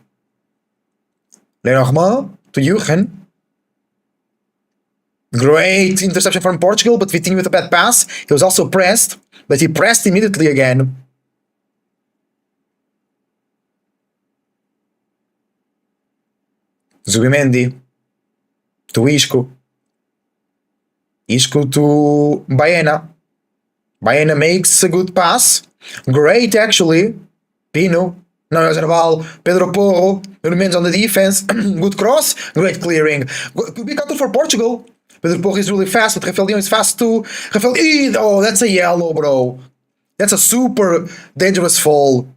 Lenormand to Jurgen. Great interception from Portugal, but Vitinho with a bad pass. He was also pressed, but he pressed immediately again. Zubimendi to Isco. Isco to Baena. Baena makes a good pass. Great, actually. Pino. No, Oyarzabal. Pedro Porro. Nuno Mendes on the defense. Good cross. Great clearing. Could be counter for Portugal. Pedro Porro is really fast, but Rafael Leão is fast too. Oh, that's a yellow, bro. That's a super dangerous fall.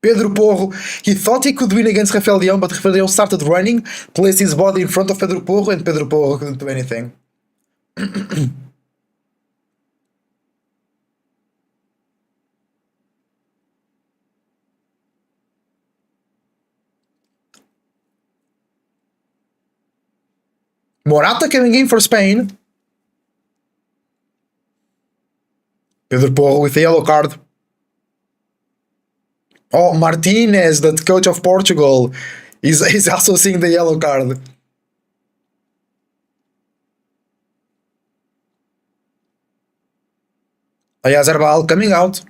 Pedro Porro, he thought he could win against Rafael Leão, but Rafael Leão started running, placed his body in front of Pedro Porro, and Pedro Porro couldn't do anything. Morata coming in for Spain. Pedro Porro with a yellow card. Oh, Martinez, the coach of Portugal, is also seeing the yellow card. Oyarzabal coming out.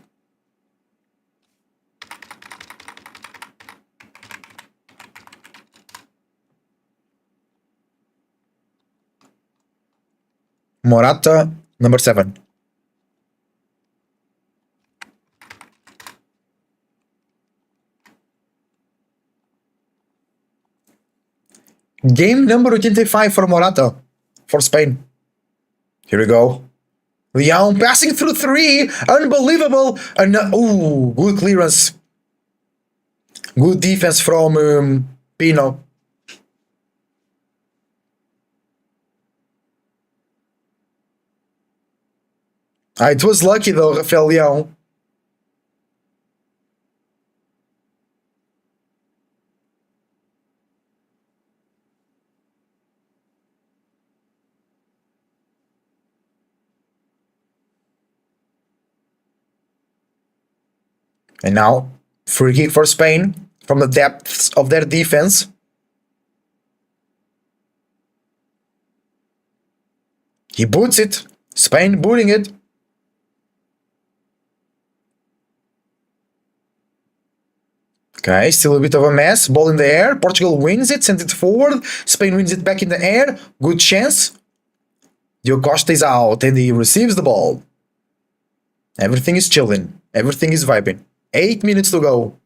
Morata, number 7. Game number 85 for Morata, for Spain. Here we go. Leão passing through 3. Unbelievable. And ooh, good clearance. Good defense from Pino. It was lucky though, Rafael Leão. And now, free kick for Spain from the depths of their defense. He boots it. Spain booting it. Okay, still a bit of a mess. Ball in the air. Portugal wins it, sends it forward. Spain wins it back in the air. Good chance. Diogo Costa is out and he receives the ball. Everything is chilling. Everything is vibing. 8 minutes to go.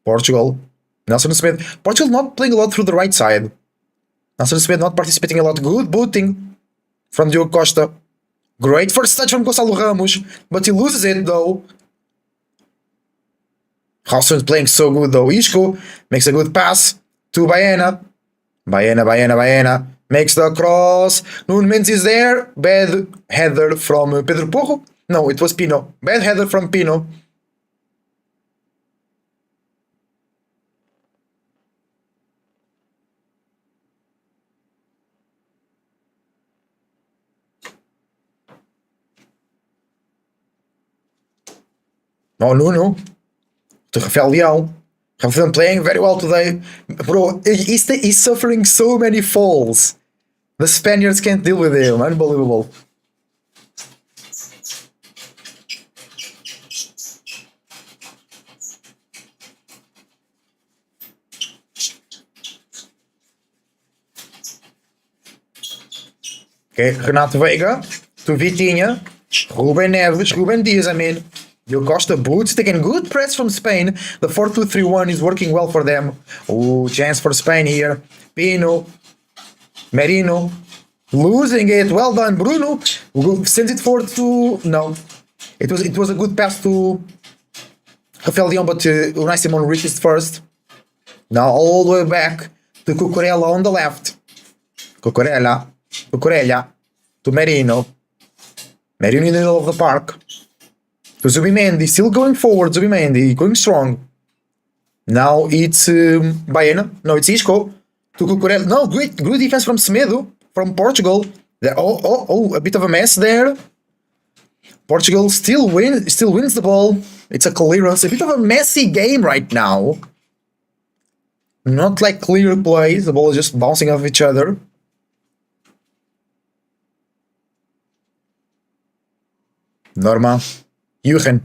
Portugal. Nelson Smith. Portugal not playing a lot through the right side. Nelson Smith not participating a lot. Good booting from Diogo Costa. Great first touch from Gonçalo Ramos. But he loses it though. Hawson's playing so good though. Isco makes a good pass to Baena. Baena. Makes the cross. Nuno Mendes is there. Bad header from Pedro Porro. No, it was Pino. Bad header from Pino. Oh, Nuno. To Rafael Leão. Rafael playing very well today. Bro, he's suffering so many falls. The Spaniards can't deal with him. Unbelievable. Okay, Renato Veiga to Vitinha. Ruben Neves, Ruben Diaz, I mean. Diogo Costa boots, taking good press from Spain. The 4-2-3-1 is working well for them. Oh, chance for Spain here. Pino. Merino. Losing it. Well done, Bruno. Sends it forward to... No. It was a good pass to Rafael Leão, but Unai Simon reaches first. Now all the way back to Cucurella on the left. Cucurella to Merino. Merino in the middle of the park. To Zubimendi, still going forward, Zubimendi, going strong. Now it's Baena. No, it's Isco. To Cucurella. No, good defense from Semedo, from Portugal. A bit of a mess there. Portugal still wins the ball. It's a clearance. A bit of a messy game right now. Not like clear plays. The ball is just bouncing off each other. Norma. Jürgen.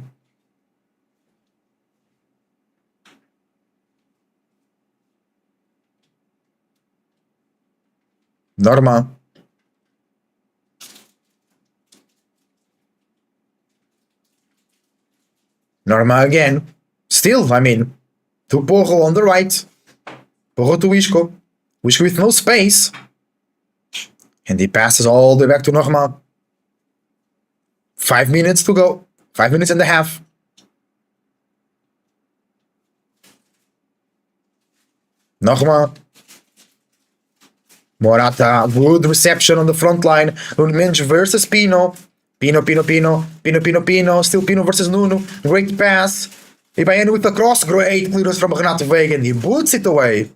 Norma. Norma again. Still, I mean. To Porro on the right. Porro to Isco. Isco with no space. And he passes all the way back to Norma. 5 minutes to go. 5 minutes and a half. Norma. Morata, good reception on the front line. Nuno Mendes versus Pino. Pino. Still Pino versus Nuno. Great pass. Ibaena with the cross. Great clearance from Renato Veiga. And he boots it away.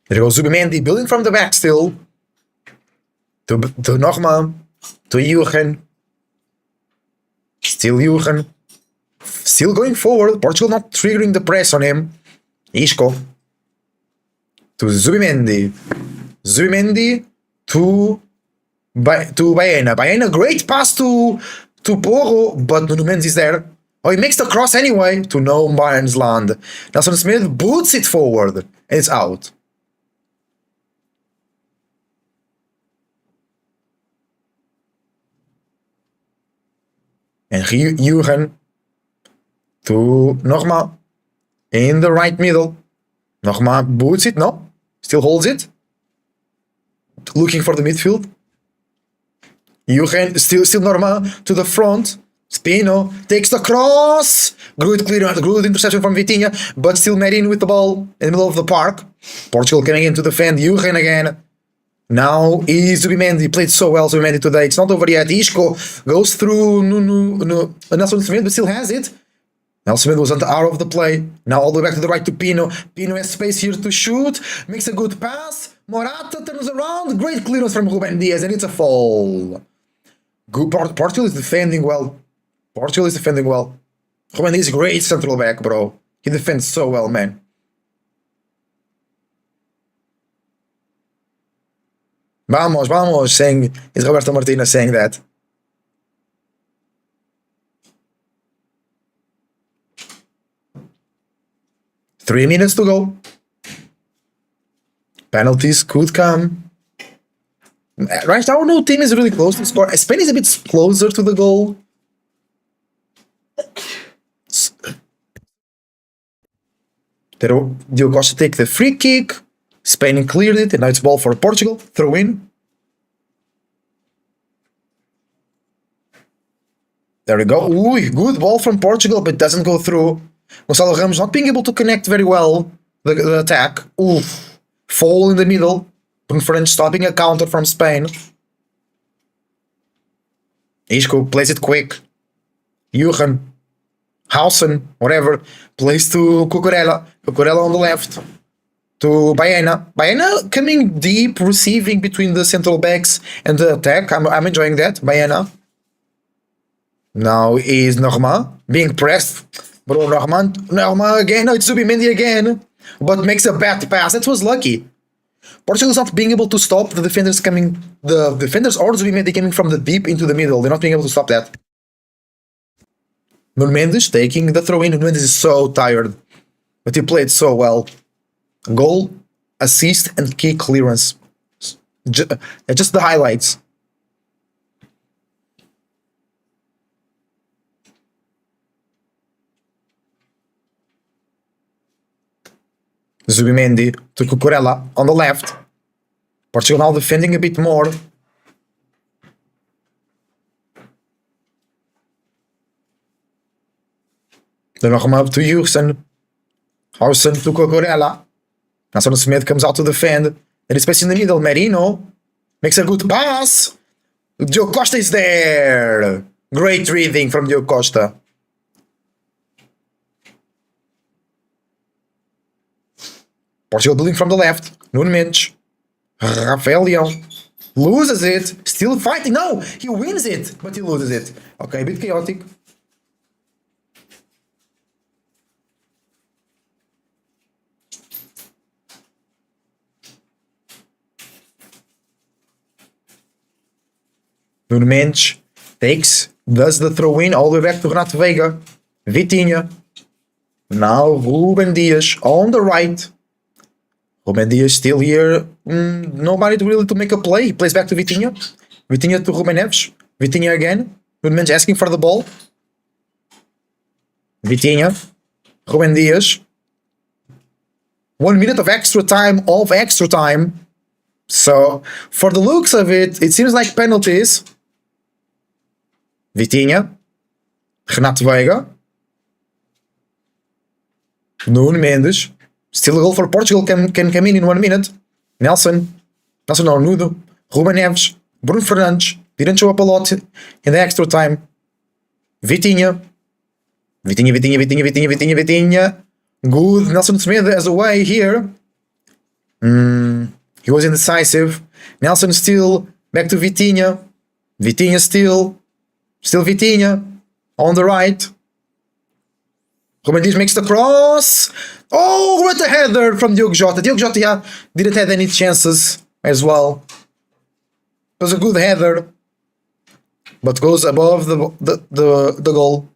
There goes Zubimendi, building from the back still. To Norma. To Jürgen. Still Jürgen. Still going forward. Portugal not triggering the press on him. Isco. To Zubimendi. Zubimendi to To Baena. Baena, great pass to Porro, but Nuno Mendes is there. Oh, he makes the cross anyway to no man's land. Nelson Smith boots it forward, and it's out. And Jurgen to Nogma in the right middle. Nogma boots it, no? Still holds it. Looking for the midfield. Jurgen, still Norma to the front. Spino takes the cross. Good clearance, good interception from Vitinha, but still Marin with the ball in the middle of the park. Portugal coming in to defend. Jurgen again. Now is Zubimendi. Played so well, Zubimendi today. It's not over yet. Isco goes through Nelson Smith, but still has it. Nelson Smith was out of the play. Now all the way back to the right to Pino. Pino has space here to shoot. Makes a good pass. Morata turns around. Great clearance from Ruben Diaz, and it's a foul. Good. Portugal is defending well. Portugal is defending well. Ruben Diaz is great central back, bro. He defends so well, man. Vamos, vamos, saying, is Roberto Martinez saying that. Three minutes to go. Penalties could come. Right now, no team is really close to score. Spain is a bit closer to the goal. Diogo Costa take the free kick. Spain cleared it, and now it's ball for Portugal. Throw in. There we go. Ooh, good ball from Portugal, but doesn't go through. Gonçalo Ramos not being able to connect very well the attack. Ooh, fall in the middle. Bruno Fernandes stopping a counter from Spain. Isco plays it quick. Jurgen, Hausen, whatever, plays to Cucurella. Cucurella on the left. To Baena. Baena coming deep, receiving between the central backs and the attack. I'm enjoying that. Baena. Now is Norma being pressed. Bro, Norma again. No, it's Zubimendi again. But makes a bad pass. That was lucky. Portugal is not being able to stop the defenders coming. The defenders or Zubimendi coming from the deep into the middle. They're not being able to stop that. Nuno Mendes taking the throw in. Nuno Mendes is so tired. But he played so well. Goal, assist, and key clearance. Just the highlights. Zubimendi to Cucurella on the left. Portugal now defending a bit more. Then up to Hausen. Hausen to Cucurella. Nelson Smith comes out to defend. There is space in the middle. Merino makes a good pass. Diogo Costa is there. Great reading from Diogo Costa. Portugal building from the left. Nuno Mendes. Rafael Leão. Loses it. Still fighting. No, he wins it, but he loses it. Okay, a bit chaotic. Nuno Mendes does the throw in all the way back to Renato Veiga. Vitinha. Now Ruben Diaz on the right. Ruben Diaz still here. Nobody really to make a play. He plays back to Vitinha. Vitinha to Ruben Neves. Vitinha again. Nuno Mendes asking for the ball. Vitinha. Ruben Diaz. 1 minute of extra time. So, for the looks of it, it seems like penalties. Vitinha. Renato Veiga. Nuno Mendes. Still a goal for Portugal can come in 1 minute. Nelson no, Nuno. Ruben Neves. Bruno Fernandes. Didn't show up a lot in the extra time. Vitinha. Vitinha. Good. Nelson Smith as away here. He was indecisive. Nelson still back to Vitinha. Vitinha still Vitinha on the right. Ruben Dias makes the cross. Oh, what a header from Diogo Jota. Diogo Jota didn't have any chances as well. was a good header, but goes above the goal.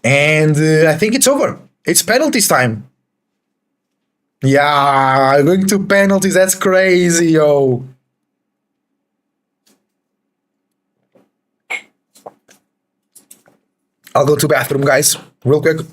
And I think it's over. It's penalties time. Yeah, going to penalties. That's crazy, yo. I'll go to bathroom, guys, real quick.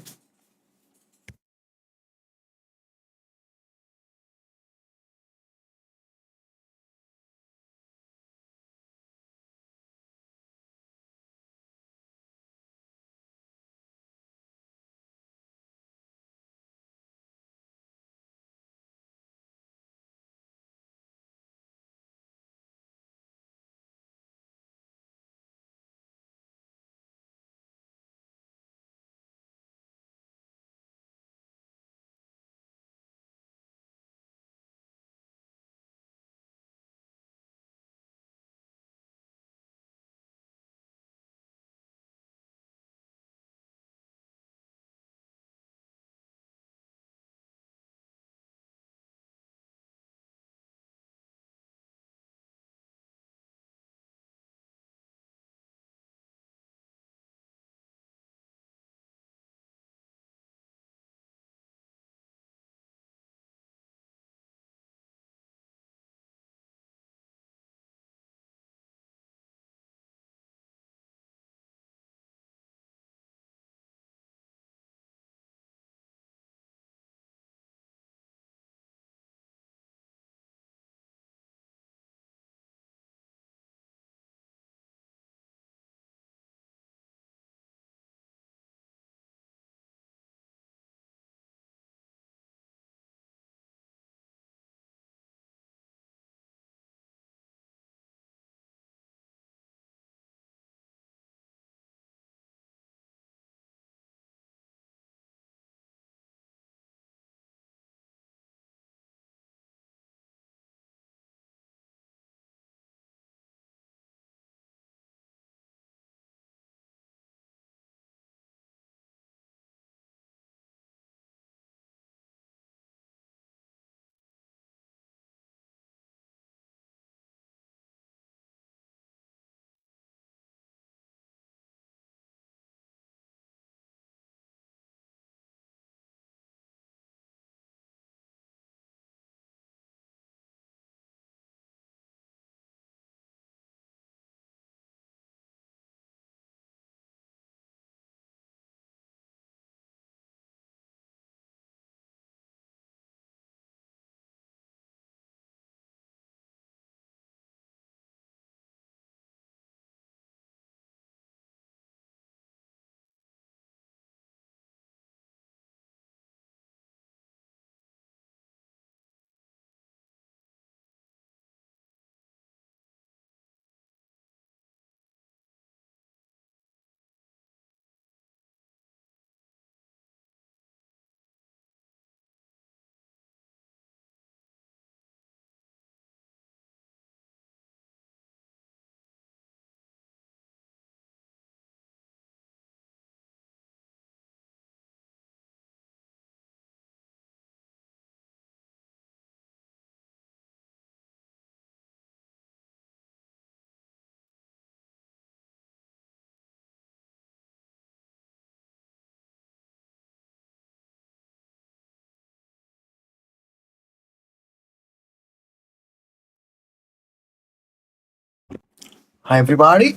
Hi, everybody.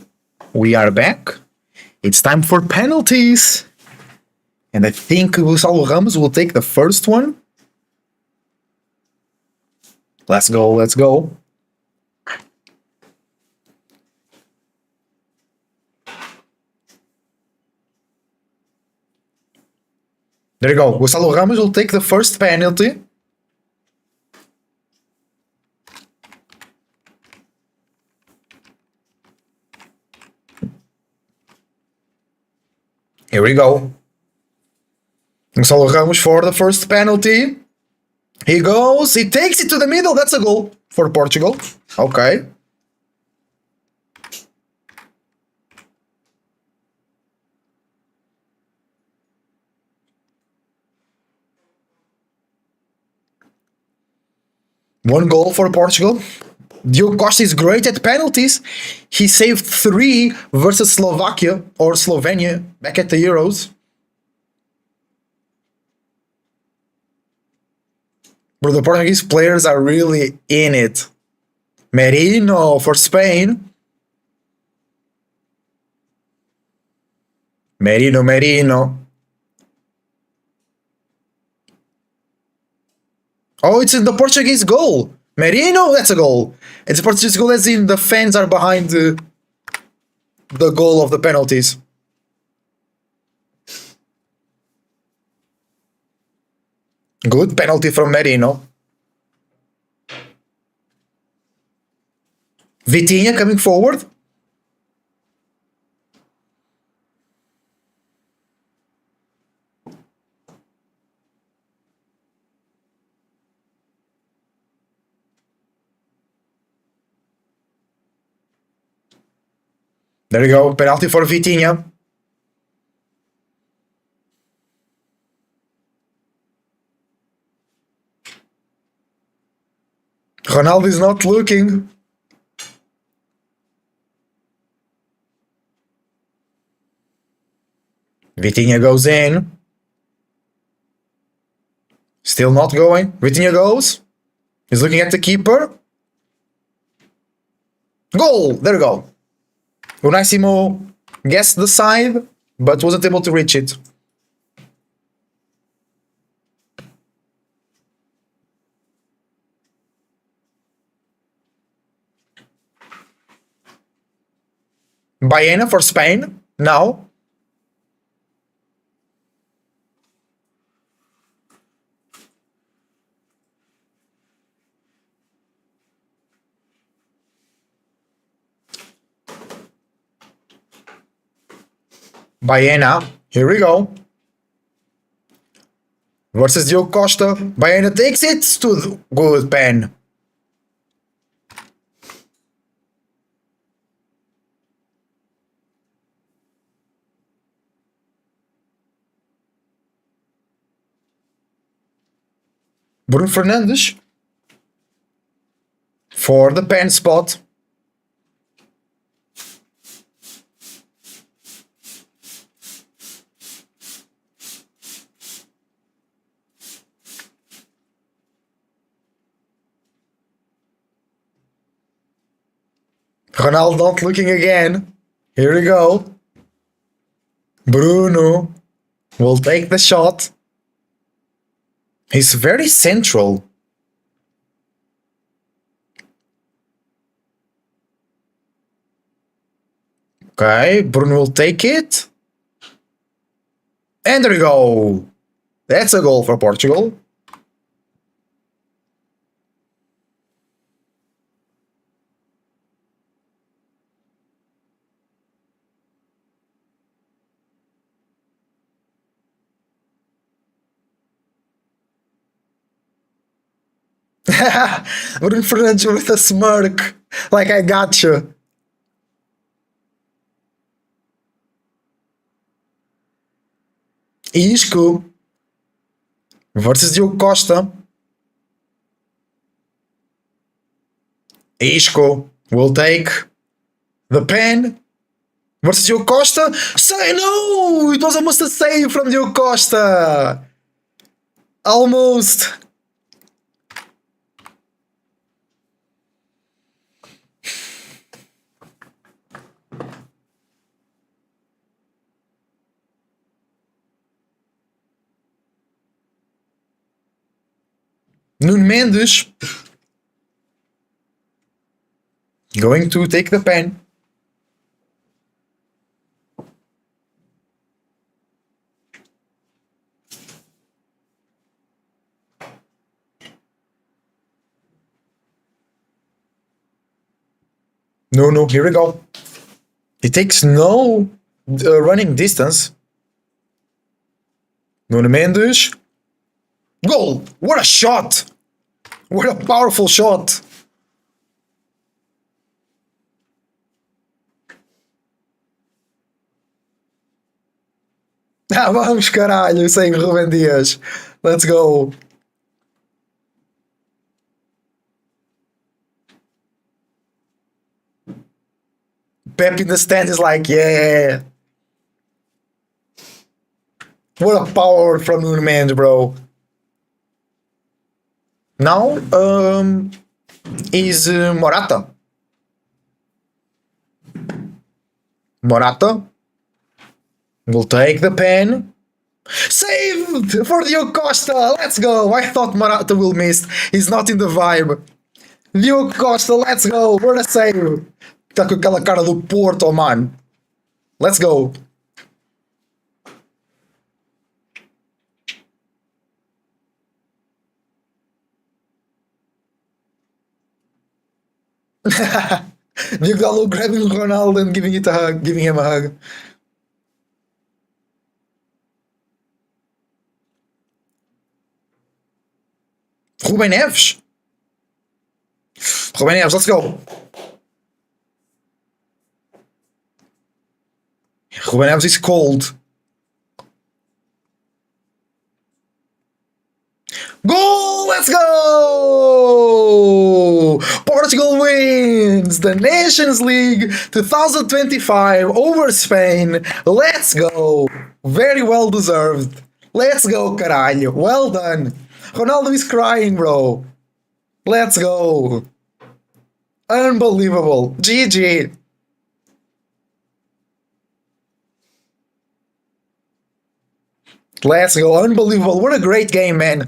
We are back. It's time for penalties. And I think Gonçalo Ramos will take the first one. Let's go, let's go. There you go. Gonçalo Ramos will take the first penalty. Here we go. Gonçalo Ramos for the first penalty. He goes, he takes it to the middle. That's a goal for Portugal. Okay. One goal for Portugal. Diogo Costa is great at penalties. He saved 3 versus Slovakia or Slovenia back at the Euros. But the Portuguese players are really in it. Merino for Spain. Merino. Oh, it's in the Portuguese goal. Merino, that's a goal. It's a Portuguese goal as in the fans are behind the goal of the penalties. Good penalty from Merino. Vitinha coming forward. There you go, penalty for Vitinha. Ronaldo is not looking. Vitinha goes in. Still not going. Vitinha goes. He's looking at the keeper. Goal! There you go. Unaissimo guessed the side, but wasn't able to reach it. Baena for Spain now. Baena, here we go. Versus Diogo Costa. Baena takes it to the good pen. Bruno Fernandes for the pen spot. Ronaldo not looking again. Here we go. Bruno will take the shot. He's very central. Okay, Bruno will take it. And there we go. That's a goal for Portugal. Bruno Fernandes with a smirk, like I gotcha. Isco versus Diogo Costa. Isco will take the pen versus Diogo Costa. Say no! It was almost a save from Diogo Costa. Almost. Nuno Mendes going to take the pen. No, here we go. It takes no running distance. Nuno Mendes. Goal! What a shot! What a powerful shot! Ah, vamos caralho, sem Rubem Dias. Let's go. Pep in the stand is like, yeah. What a power from Nuno Mendes, bro. Now, is Morata. Morata will take the pen. Saved for Diogo Costa. Let's go. I thought Morata will miss. He's not in the vibe. Diogo Costa, let's go. What a save. Tá com aquela cara do Porto, man. Let's go. Diogo Dalot grabbing Ronaldo and giving him a hug. Rubem Neves. Rubem Neves, let's go. Rubem Neves is cold. Goal! Let's go! Portugal wins the Nations League 2025 over Spain. Let's go! Very well deserved. Let's go, caralho. Well done. Ronaldo is crying, bro. Let's go. Unbelievable. GG. Let's go. Unbelievable. What a great game, man.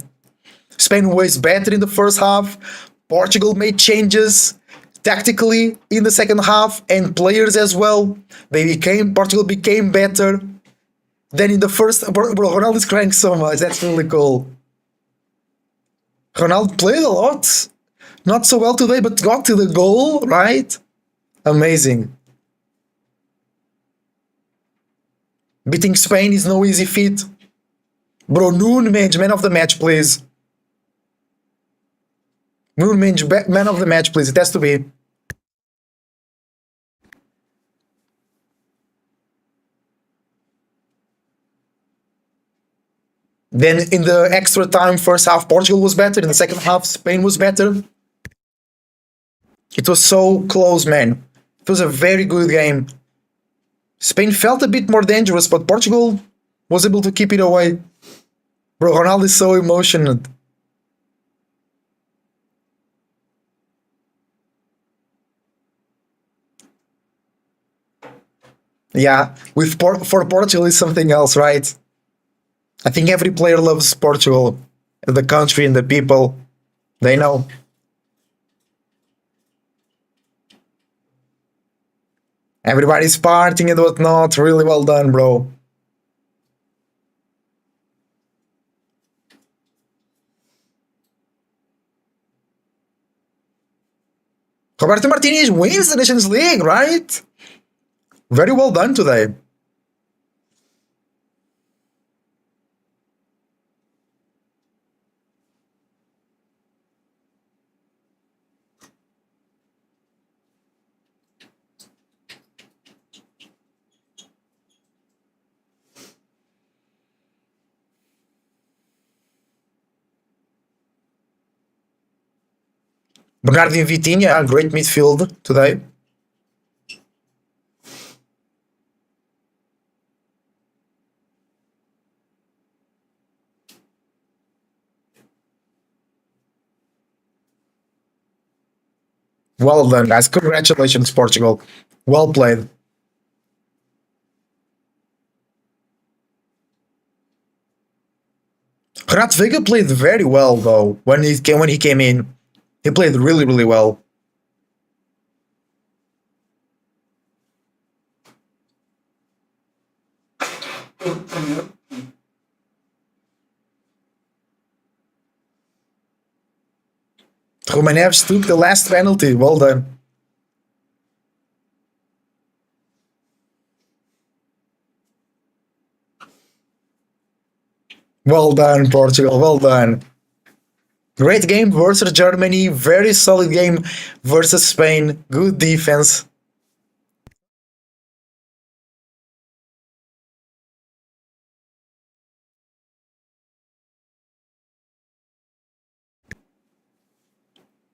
Spain was better in the first half. Portugal made changes tactically in the second half and players as well. Portugal became better than in the first. Bro, Ronaldo is crying so much. That's really cool. Ronaldo played a lot. Not so well today, but got to the goal, right? Amazing. Beating Spain is no easy feat. Bro, Nuno Mendes, man of the match, please. Nuno Mendes, man of the match, please. It has to be. Then in the extra time, first half, Portugal was better. In the second half, Spain was better. It was so close, man. It was a very good game. Spain felt a bit more dangerous, but Portugal was able to keep it away. Bro, Ronaldo is so emotional. Yeah, for Portugal is something else, right? I think every player loves Portugal, the country and the people. They know. Everybody's partying and whatnot. Really well done, bro. Roberto Martinez wins the Nations League, right? Very well done today. Bernardo and Vitinha, a great midfield today. Well done, guys. Congratulations, Portugal. Well played. Renato Vega played very well, though, when he came in. He played really, really well. Romaneves took the last penalty. Well done. Well done, Portugal. Well done. Great game versus Germany. Very solid game versus Spain. Good defense.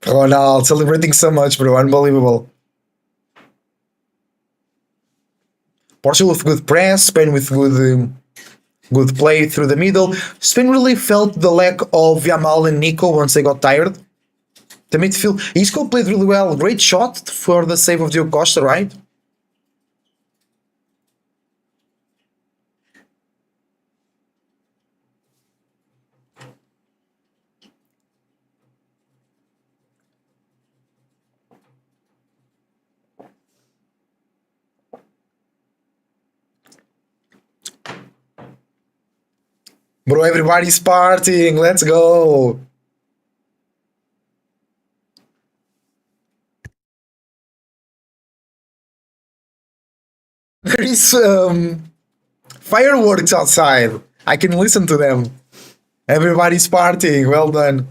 Ronald celebrating so much, bro. Unbelievable. Portugal with good press, Spain with good play through the middle. Spain really felt the lack of Yamal and Nico once they got tired. The midfield, Isco played really well. Great shot for the save of Diogo Costa, right? Bro, everybody's partying. Let's go. There is fireworks outside. I can listen to them. Everybody's partying. Well done.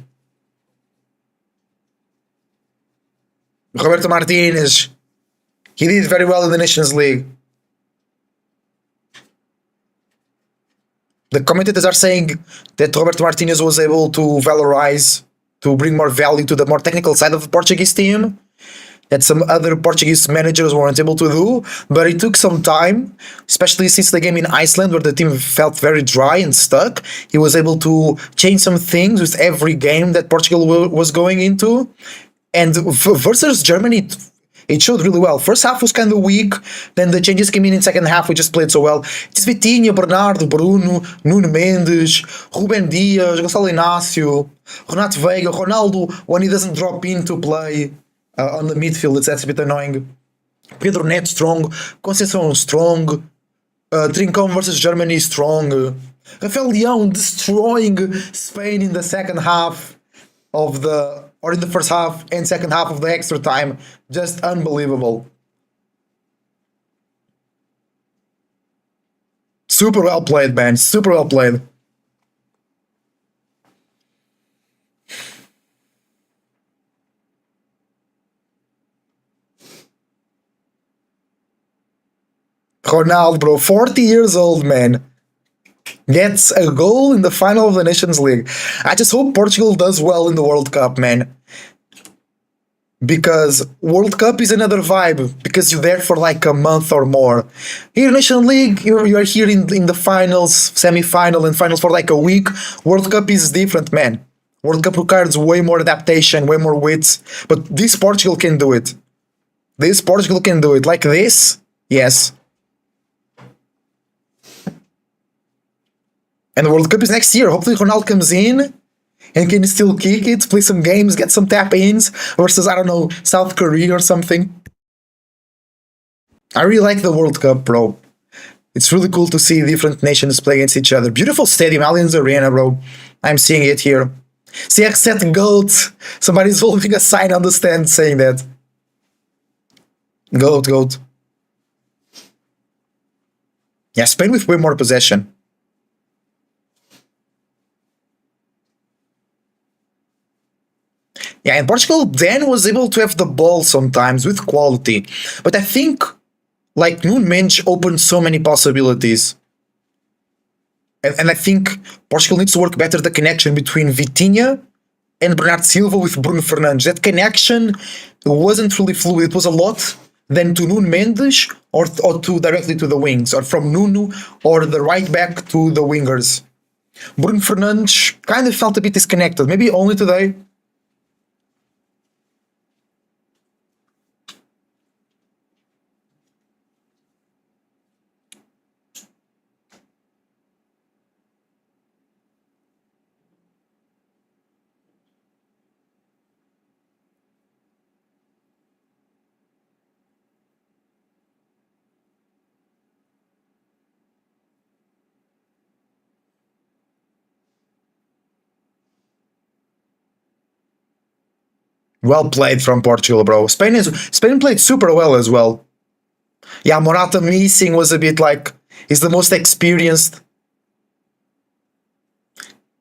Roberto Martinez. He did very well in the Nations League. The commentators are saying that Roberto Martinez was able to valorize, to bring more value to the more technical side of the Portuguese team that some other Portuguese managers weren't able to do. But it took some time, especially since the game in Iceland where the team felt very dry and stuck. He was able to change some things with every game that Portugal was going into. And versus Germany, it showed really well. First half was kind of weak, then the changes came in second half. We just played so well. It's Vitinha, Bernardo, Bruno, Nuno Mendes, Ruben Dias, Gonçalo Inácio, Renato Veiga, Ronaldo when he doesn't drop in to play on the midfield. That's a bit annoying. Pedro Neto strong, Conceição strong, Trincão versus Germany strong. Rafael Leão destroying Spain in the second half of the or in the first half and second half of the extra time. Just unbelievable. Super well played, man. Super well played. Ronaldo, bro, 40 years old, man, gets a goal in the final of the Nations League. I just hope Portugal does well in the World Cup, man. Because World Cup is another vibe because you're there for like a month or more. Here, Nation League, you're here in the finals, semi-final, and finals for like a week. World Cup is different, man. World Cup requires way more adaptation, way more wits. But this Portugal can do it. This Portugal can do it. Like this, yes. And the World Cup is next year. Hopefully Ronaldo comes in and can still kick it, play some games, get some tap-ins versus, I don't know, South Korea or something. I really like the World Cup, bro. It's really cool to see different nations play against each other. Beautiful stadium, Allianz Arena, bro. I'm seeing it here. CX set GOAT. Somebody's holding a sign on the stand saying that. GOAT, GOAT. Yeah, Spain with way more possession. Yeah, and Portugal then was able to have the ball sometimes with quality. But I think, like, Nuno Mendes opened so many possibilities. And I think Portugal needs to work better the connection between Vitinha and Bernardo Silva with Bruno Fernandes. That connection wasn't really fluid. It was a lot than to Nuno Mendes or to directly to the wings, or from Nuno or the right back to the wingers. Bruno Fernandes kind of felt a bit disconnected. Maybe only today. Well played from Portugal, bro. Spain played super well as well. Yeah, Morata missing was a bit like he's the most experienced.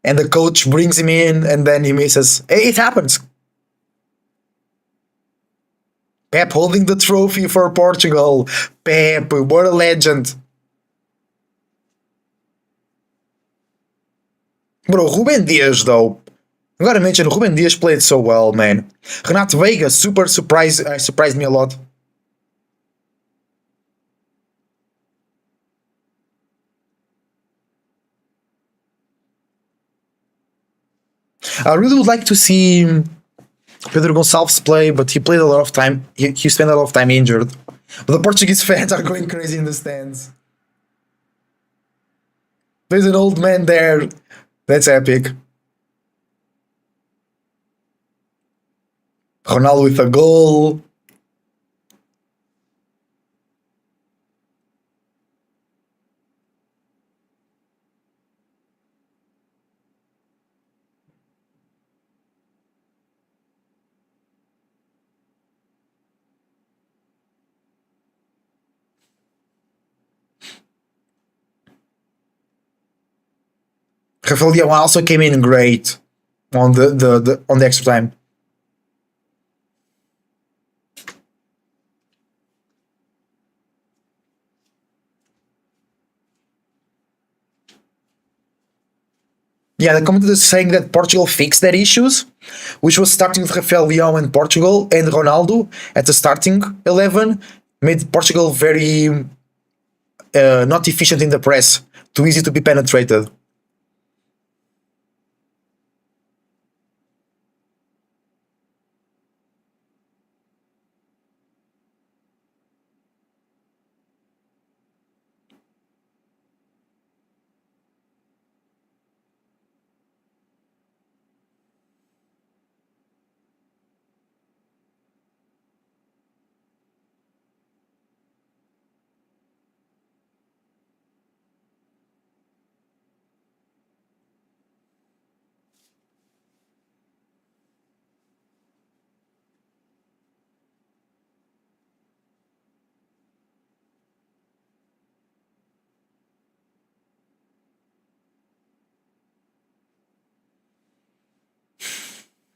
and the coach brings him in, and then he misses. It happens. Pep holding the trophy for Portugal. Pep, what a legend. Bro, Ruben Dias, though. I gotta mention, Ruben Dias played so well, man. Renato Veiga, super surprised me a lot. I really would like to see Pedro Gonçalves play, but he played a lot of time. He spent a lot of time injured. But the Portuguese fans are going crazy in the stands. There's an old man there. That's epic. Ronaldo with a goal. Rafael Leão also came in great on the extra time. Yeah, the commentator is saying that Portugal fixed their issues, which was starting with Rafael Leão in Portugal and Ronaldo at the starting 11, made Portugal very not efficient in the press, too easy to be penetrated.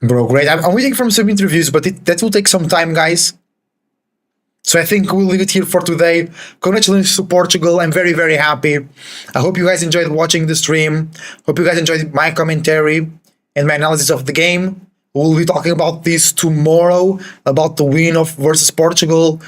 Bro, great. I'm waiting for some interviews, but that will take some time, guys. So I think we'll leave it here for today. Congratulations to Portugal. I'm very, very happy. I hope you guys enjoyed watching the stream. Hope you guys enjoyed my commentary and my analysis of the game. We'll be talking about this tomorrow, about the win of versus Portugal.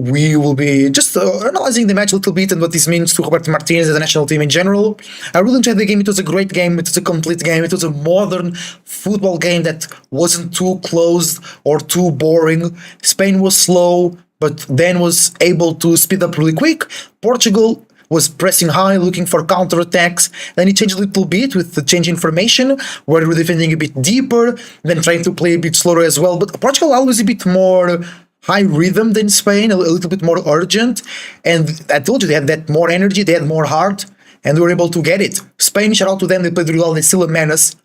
We will be just analyzing the match a little bit and what this means to Roberto Martinez and the national team in general. I really enjoyed the game. It was a great game. It was a complete game. It was a modern football game that wasn't too closed or too boring. Spain was slow, but then was able to speed up really quick. Portugal was pressing high, looking for counterattacks. Then it changed a little bit with the change in formation, where we're defending a bit deeper, then trying to play a bit slower as well. But Portugal always a bit more high rhythm than Spain, a little bit more urgent. And I told you, they had that more energy, they had more heart, and they were able to get it. Spain, shout out to them, they played really well, they're still a menace.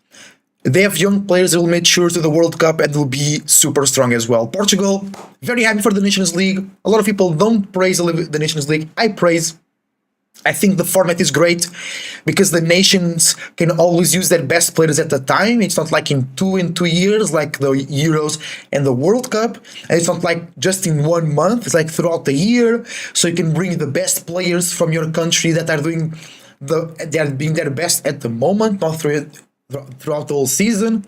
They have young players that will make sure to the World Cup and will be super strong as well. Portugal, very happy for the Nations League. A lot of people don't praise the Nations League. I praise. I think the format is great because the nations can always use their best players at the time. It's not like in 2 years, like the Euros and the World Cup. And it's not like just in 1 month. It's like throughout the year. So you can bring the best players from your country that are doing they are being their best at the moment, not throughout the whole season.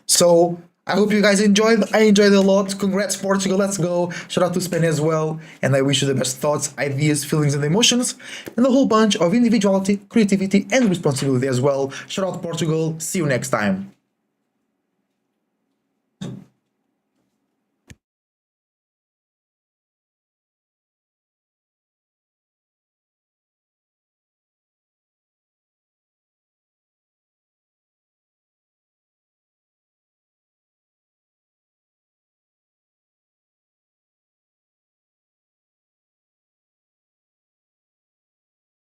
So I hope you guys enjoyed. I enjoyed it a lot. Congrats, Portugal. Let's go. Shout out to Spain as well. And I wish you the best thoughts, ideas, feelings, and emotions, and a whole bunch of individuality, creativity, and responsibility as well. Shout out to Portugal. See you next time.